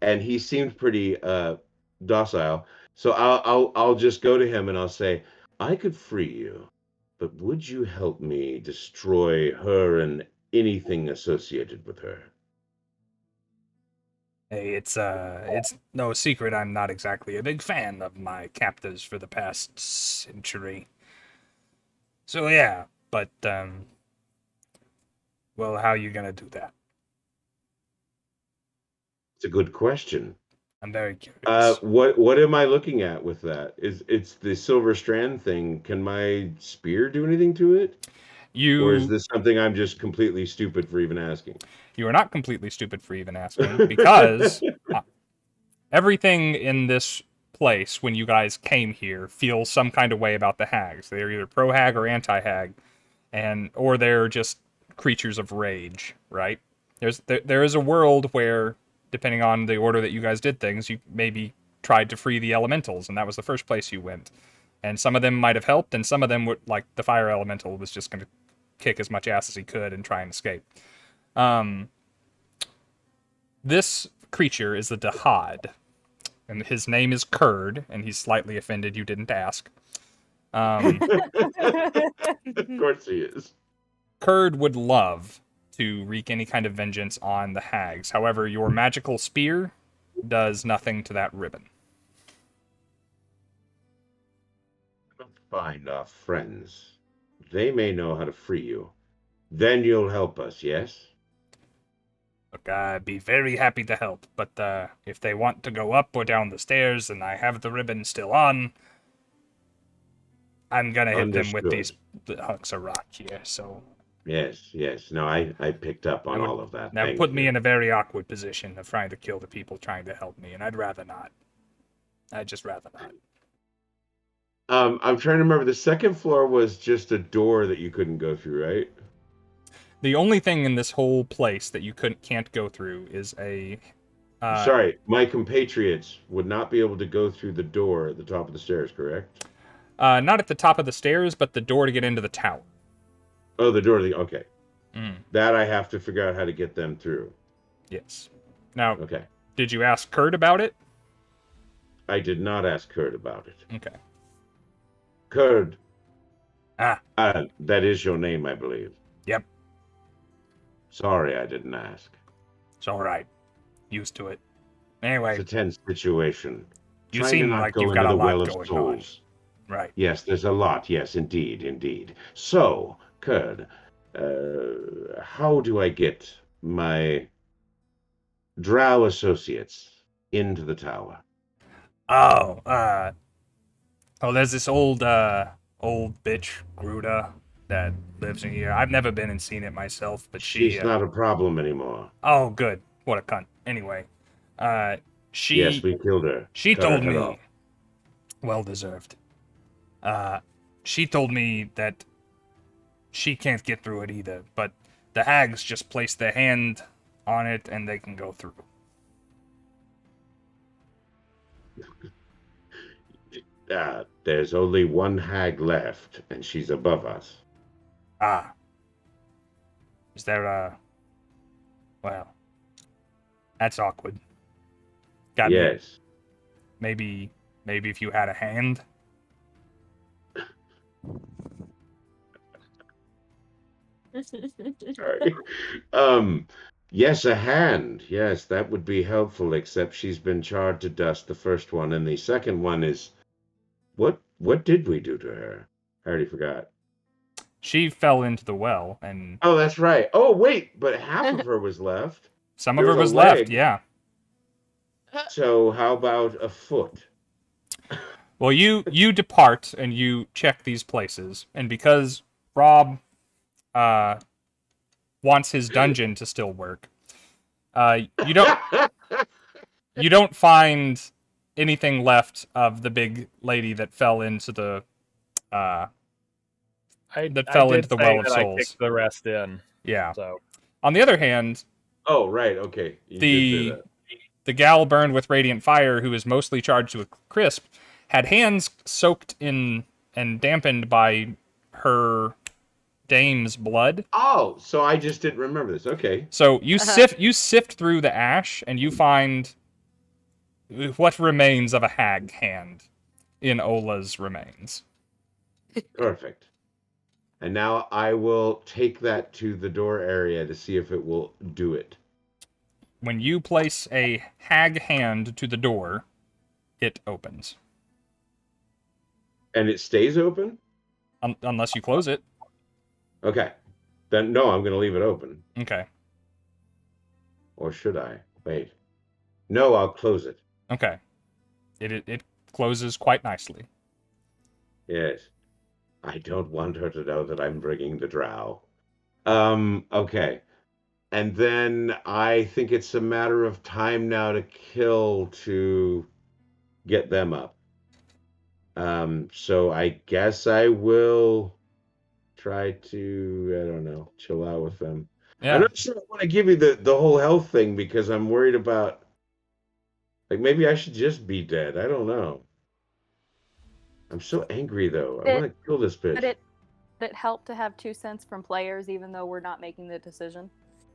And he seemed pretty docile, so I'll just go to him and I'll say, I could free you, but would you help me destroy her and anything associated with her? Hey, it's no secret I'm not exactly a big fan of my captors for the past century. So yeah, but well, how you gonna do that? It's a good question. I'm very curious. What am I looking at with that? It's the silver strand thing. Can my spear do anything to it? Or is this something I'm just completely stupid for even asking? You are not completely stupid for even asking, because everything in this place, when you guys came here, feels some kind of way about the hags. They're either pro-hag or anti-hag, or they're just creatures of rage, right? There is a world where, depending on the order that you guys did things, you maybe tried to free the elementals, and that was the first place you went. And some of them might have helped, and some of them would, like the fire elemental, was just going to kick as much ass as he could and try and escape. This creature is a Dahad, and his name is Kurd, and he's slightly offended you didn't ask. Of course he is. Kurd would love to wreak any kind of vengeance on the hags. However, your magical spear does nothing to that ribbon. Find our friends. They may know how to free you. Then you'll help us, yes? Look, I'd be very happy to help, but if they want to go up or down the stairs and I have the ribbon still on, I'm gonna hit them with these hunks of rock here, so... Yes. No, I picked up on all of that. That would put me in a very awkward position of trying to kill the people trying to help me, and I'd rather not. I'd just rather not. I'm trying to remember. The second floor was just a door that you couldn't go through, right? The only thing in this whole place that you can't go through is a... Sorry, my compatriots would not be able to go through the door at the top of the stairs, correct? Not at the top of the stairs, but the door to get into the tower. Oh, the door to the... Okay. That I have to figure out how to get them through. Yes. Now, okay. Did you ask Kurt about it? I did not ask Kurt about it. Okay. Kurt. That is your name, I believe. Yep. Sorry, I didn't ask. It's all right. Used to it. Anyway. It's a tense situation. You seem like you've got a lot going on. Right. Yes, there's a lot. Yes, indeed. So, Kurt, how do I get my drow associates into the tower? There's this old bitch, Gruda, that lives in here. I've never been and seen it myself, but she's not a problem anymore. Oh, good. What a cunt. Anyway, Yes, we killed her. She told me... Well deserved. She told me that she can't get through it either, but the hags just place their hand on it and they can go through. There's only one hag left, and she's above us. Ah. Is there a... Well, that's awkward. Got me. Yes. Maybe if you had a hand. Sorry. Yes, a hand. Yes, that would be helpful, except she's been charred to dust, the first one, and the second one is... What did we do to her? I already forgot. She fell into the well, and Oh, that's right. Oh, wait, but half of her was left. some of There her was was a left, leg. yeah. So how about a foot? Well, you depart and you check these places, and because Rob wants his dungeon to still work, you don't find anything left of the big lady that fell into the I fell did into the say well of that souls. I kicked the rest in. Yeah. So On the other hand, Oh, right. Okay. You did say that. the gal burned with radiant fire, who is mostly charged with crisp, had hands soaked in and dampened by her dame's blood. Oh, so I just didn't remember this. Okay. So you sift through the ash and you find what remains of a hag hand in Ola's remains. Perfect. And now I will take that to the door area to see if it will do it. When you place a hag hand to the door, it opens. And it stays open? Unless you close it. Okay. Then, no, I'm going to leave it open. Okay. Or should I? Wait. No, I'll close it. Okay. It closes quite nicely. Yes. I don't want her to know that I'm bringing the drow. Okay. And then I think it's a matter of time now to kill to get them up. So I guess I will try to, I don't know, chill out with them. Yeah. I'm not sure I want to give you the whole health thing because I'm worried about, like, maybe I should just be dead. I don't know. I'm so angry, though. I want to kill this bitch. Would it help to have 2 cents from players, even though we're not making the decision?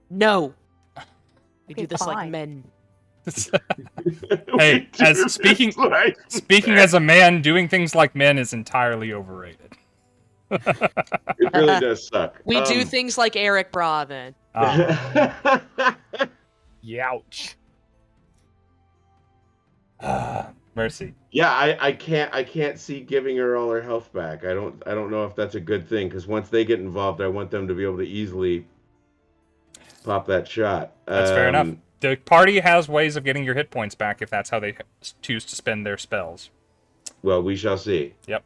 No. We Okay, do this like fine. men. Hey, as speaking as a man, doing things like men is entirely overrated. It really does suck. We do things like Erik Braa then. Youch. Mercy. Yeah, I can't see giving her all her health back. I don't know if that's a good thing because once they get involved, I want them to be able to easily pop that shot. That's fair enough. The party has ways of getting your hit points back if that's how they choose to spend their spells. Well, we shall see. Yep.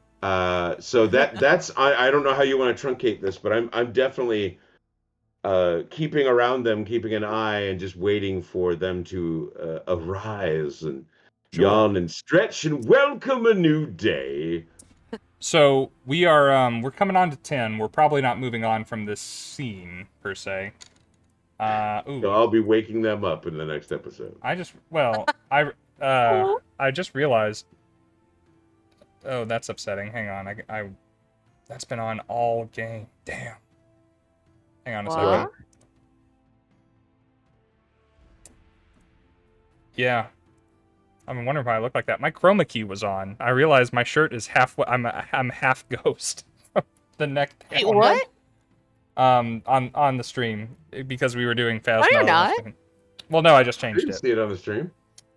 So that's I don't know how you want to truncate this, but I'm definitely keeping around them, keeping an eye, and just waiting for them to arise and yawn and stretch and welcome a new day. So we are we're coming on to 10. We're probably not moving on from this scene per se. So I'll be waking them up in the next episode. I just realized. Oh, that's upsetting. Hang on, I that's been on all game. Damn. Hang on a second. Yeah. I'm wondering why I look like that. My chroma key was on. I realized my shirt is half. I'm half ghost. The neck. Wait, down. what? On the stream because we were doing Phasma. No, you're not. Well, no, I just I changed didn't it. see it on the stream.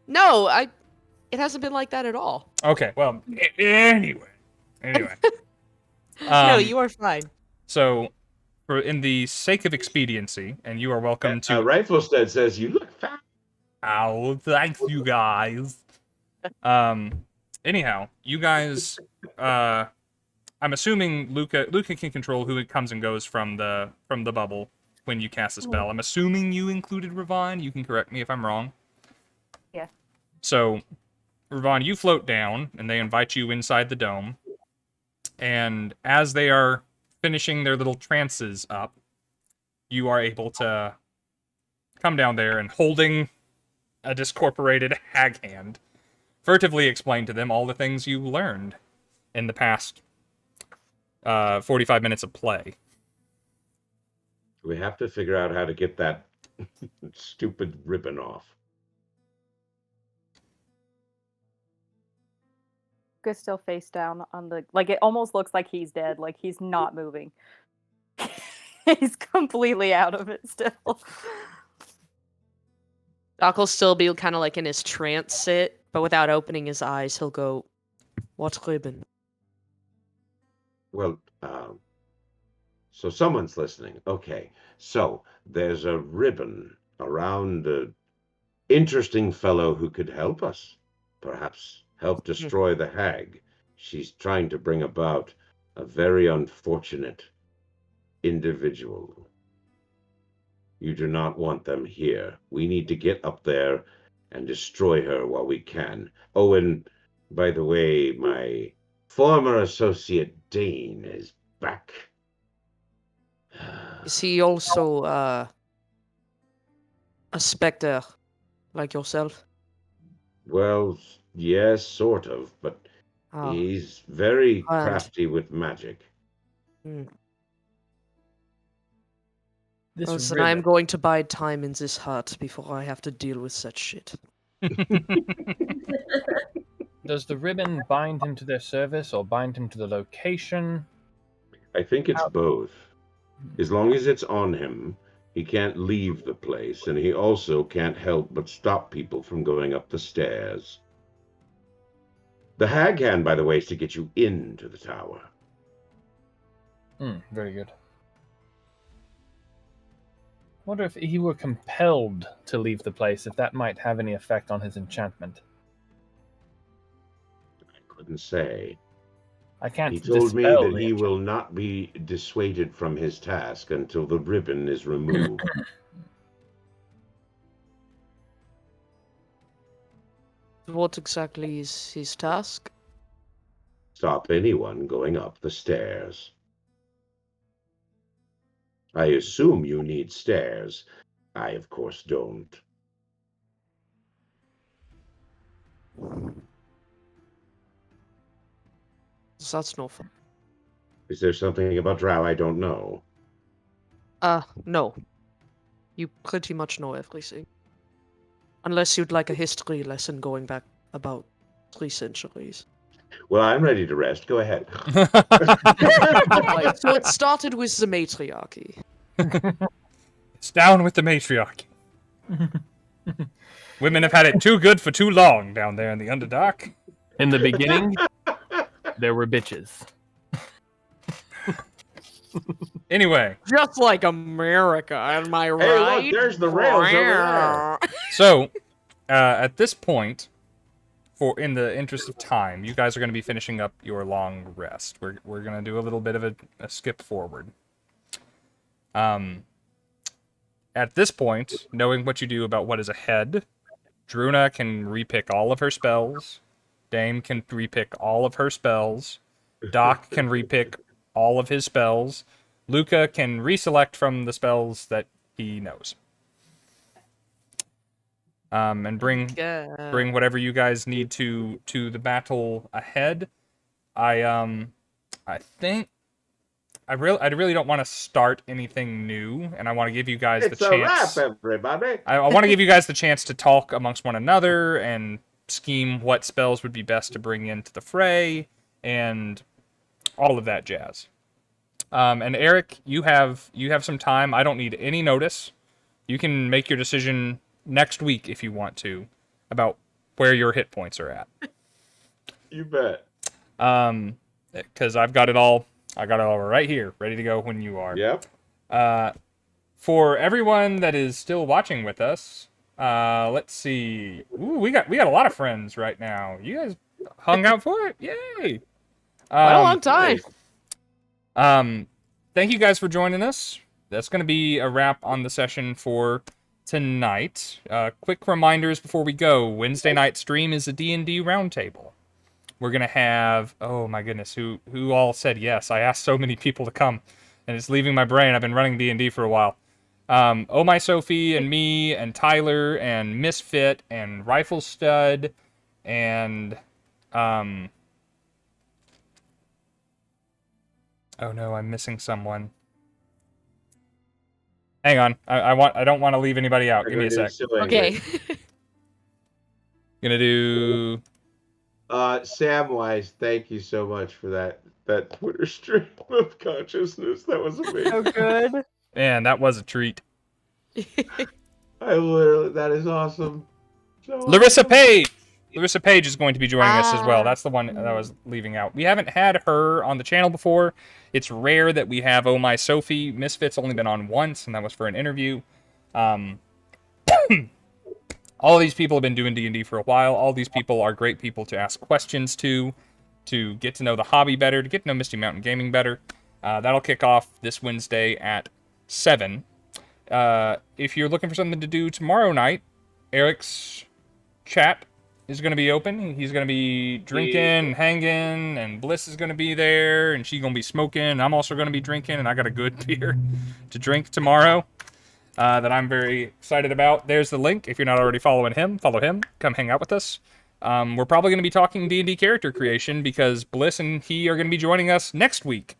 No, it hasn't been like that at all. Okay, well, anyway. No, you are fine. So, in the sake of expediency, and you are welcome to. Riflestead says you look fat. Oh, thanks, you guys. Anyhow, you guys. I'm assuming Luka can control who it comes and goes from the bubble when you cast a spell. I'm assuming you included Rovahn. You can correct me if I'm wrong. Yeah. So, Rovahn, you float down, and they invite you inside the dome. And as they are finishing their little trances up, you are able to come down there and, holding a discorporated hag hand, furtively explain to them all the things you learned in the past 45 minutes of play. We have to figure out how to get that stupid ribbon off. Luka's still face down on the, like, it almost looks like he's dead, like he's not moving. He's completely out of it still. Doc will still be kind of like in his trance sit, but without opening his eyes, he'll go, "What ribbon?" Well, so someone's listening. Okay, so there's a ribbon around an interesting fellow who could help us. Perhaps help destroy the hag. She's trying to bring about a very unfortunate individual. You do not want them here. We need to get up there and destroy her while we can. Oh, and by the way, my former associate Dane is back. Is he also a specter, like yourself? Well, yes, sort of, but Oh. he's very And- crafty with magic. This Listen, ribbon. I'm going to bide time in this hut before I have to deal with such shit. Does the ribbon bind him to their service or bind him to the location? I think it's How- both. As long as it's on him, he can't leave the place, and he also can't help but stop people from going up the stairs. The hag hand, by the way, is to get you into the tower. Very good. Wonder if he were compelled to leave the place, if that might have any effect on his enchantment. I couldn't say. I can't He told me dispel that the he enchantment. will not be dissuaded from his task until the ribbon is removed. What exactly is his task? Stop anyone going up the stairs. I assume you need stairs. I, of course, don't. That's no fun. Is there something about Drow I don't know? No. You pretty much know everything. Unless you'd like a history lesson going back about 3 centuries. Well, I'm ready to rest. Go ahead. Right, so it started with the matriarchy. It's down with the matriarchy. Women have had it too good for too long down there in the Underdark. In the beginning, there were bitches. Anyway, Just like America, am I right? Hey, look, there's the rails over there. so at this point, in the interest of time, you guys are going to be finishing up your long rest. We're going to do a little bit of a skip forward. At this point, knowing what you do about what is ahead, Druna can repick all of her spells. Dame can repick all of her spells. Doc can repick all of his spells. Luka can reselect from the spells that he knows. And bring whatever you guys need to the battle ahead. I think I really don't want to start anything new, and I want to give you guys It's the a chance. wrap, everybody. I want to give you guys the chance to talk amongst one another and scheme what spells would be best to bring into the fray and all of that jazz. And Erik, you have some time. I don't need any notice. You can make your decision next week if you want to about where your hit points are at. You bet. Because I've got it all. I got it all right here, ready to go when you are. Yep. For everyone that is still watching with us, let's see. Ooh, we got a lot of friends right now. You guys hung out for it? Yay! Quite a long time. Thank you guys for joining us. That's going to be a wrap on the session for tonight. Quick reminders before we go. Wednesday night stream is a D&D roundtable. We're going to have, oh my goodness, who all said yes? I asked so many people to come, and it's leaving my brain. I've been running D&D for a while. Oh My Sophie and me and Tyler and Misfit and Rifle Stud and oh no, I'm missing someone. Hang on, I don't want to leave anybody out. Give me a sec. Okay. Gonna do. Samwise, thank you so much for that Twitter stream of consciousness. That was amazing. So good. Man, that was a treat. That is awesome. So Larissa awesome. Page. Larissa Page is going to be joining us as well. Ah. That's the one that I was leaving out. We haven't had her on the channel before. It's rare that we have Oh My Sophie. Misfit's only been on once, and that was for an interview. All these people have been doing D&D for a while. All these people are great people to ask questions to get to know the hobby better, to get to know Misty Mountain Gaming better. That'll kick off this Wednesday at 7. If you're looking for something to do tomorrow night, Erik's chat is going to be open. He's going to be drinking and hanging, and Bliss is going to be there, and she's going to be smoking. I'm also going to be drinking, and I got a good beer to drink tomorrow that I'm very excited about. There's the link. If you're not already following him, follow him. Come hang out with us. We're probably going to be talking D&D character creation because Bliss and he are going to be joining us next week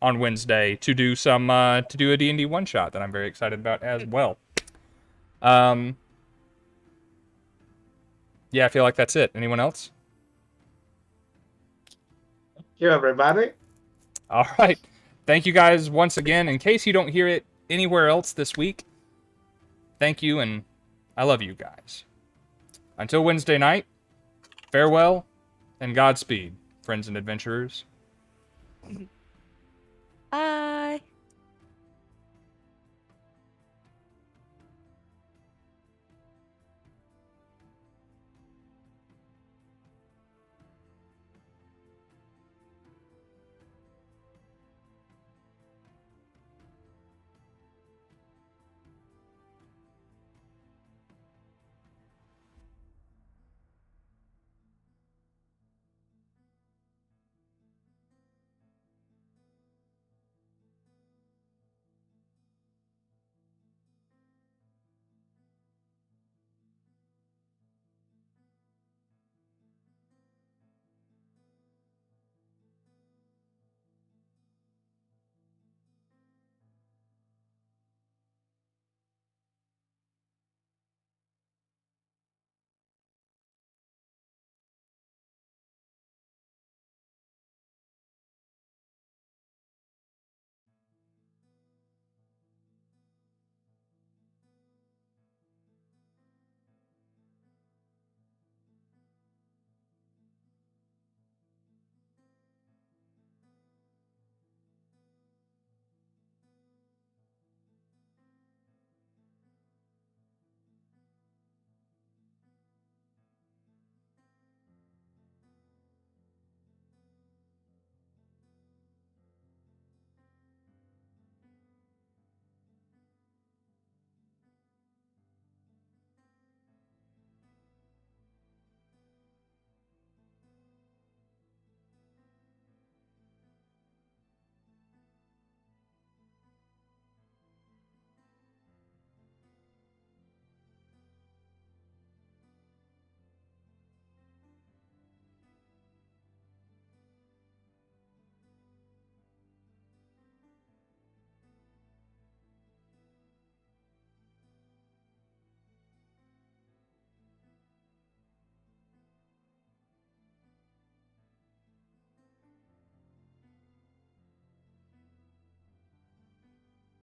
on Wednesday to do a D&D one-shot that I'm very excited about as well. Yeah, I feel like that's it. Anyone else? Thank you, everybody. All right. Thank you guys once again. In case you don't hear it anywhere else this week, thank you, and I love you guys. Until Wednesday night, farewell and Godspeed, friends and adventurers. Bye.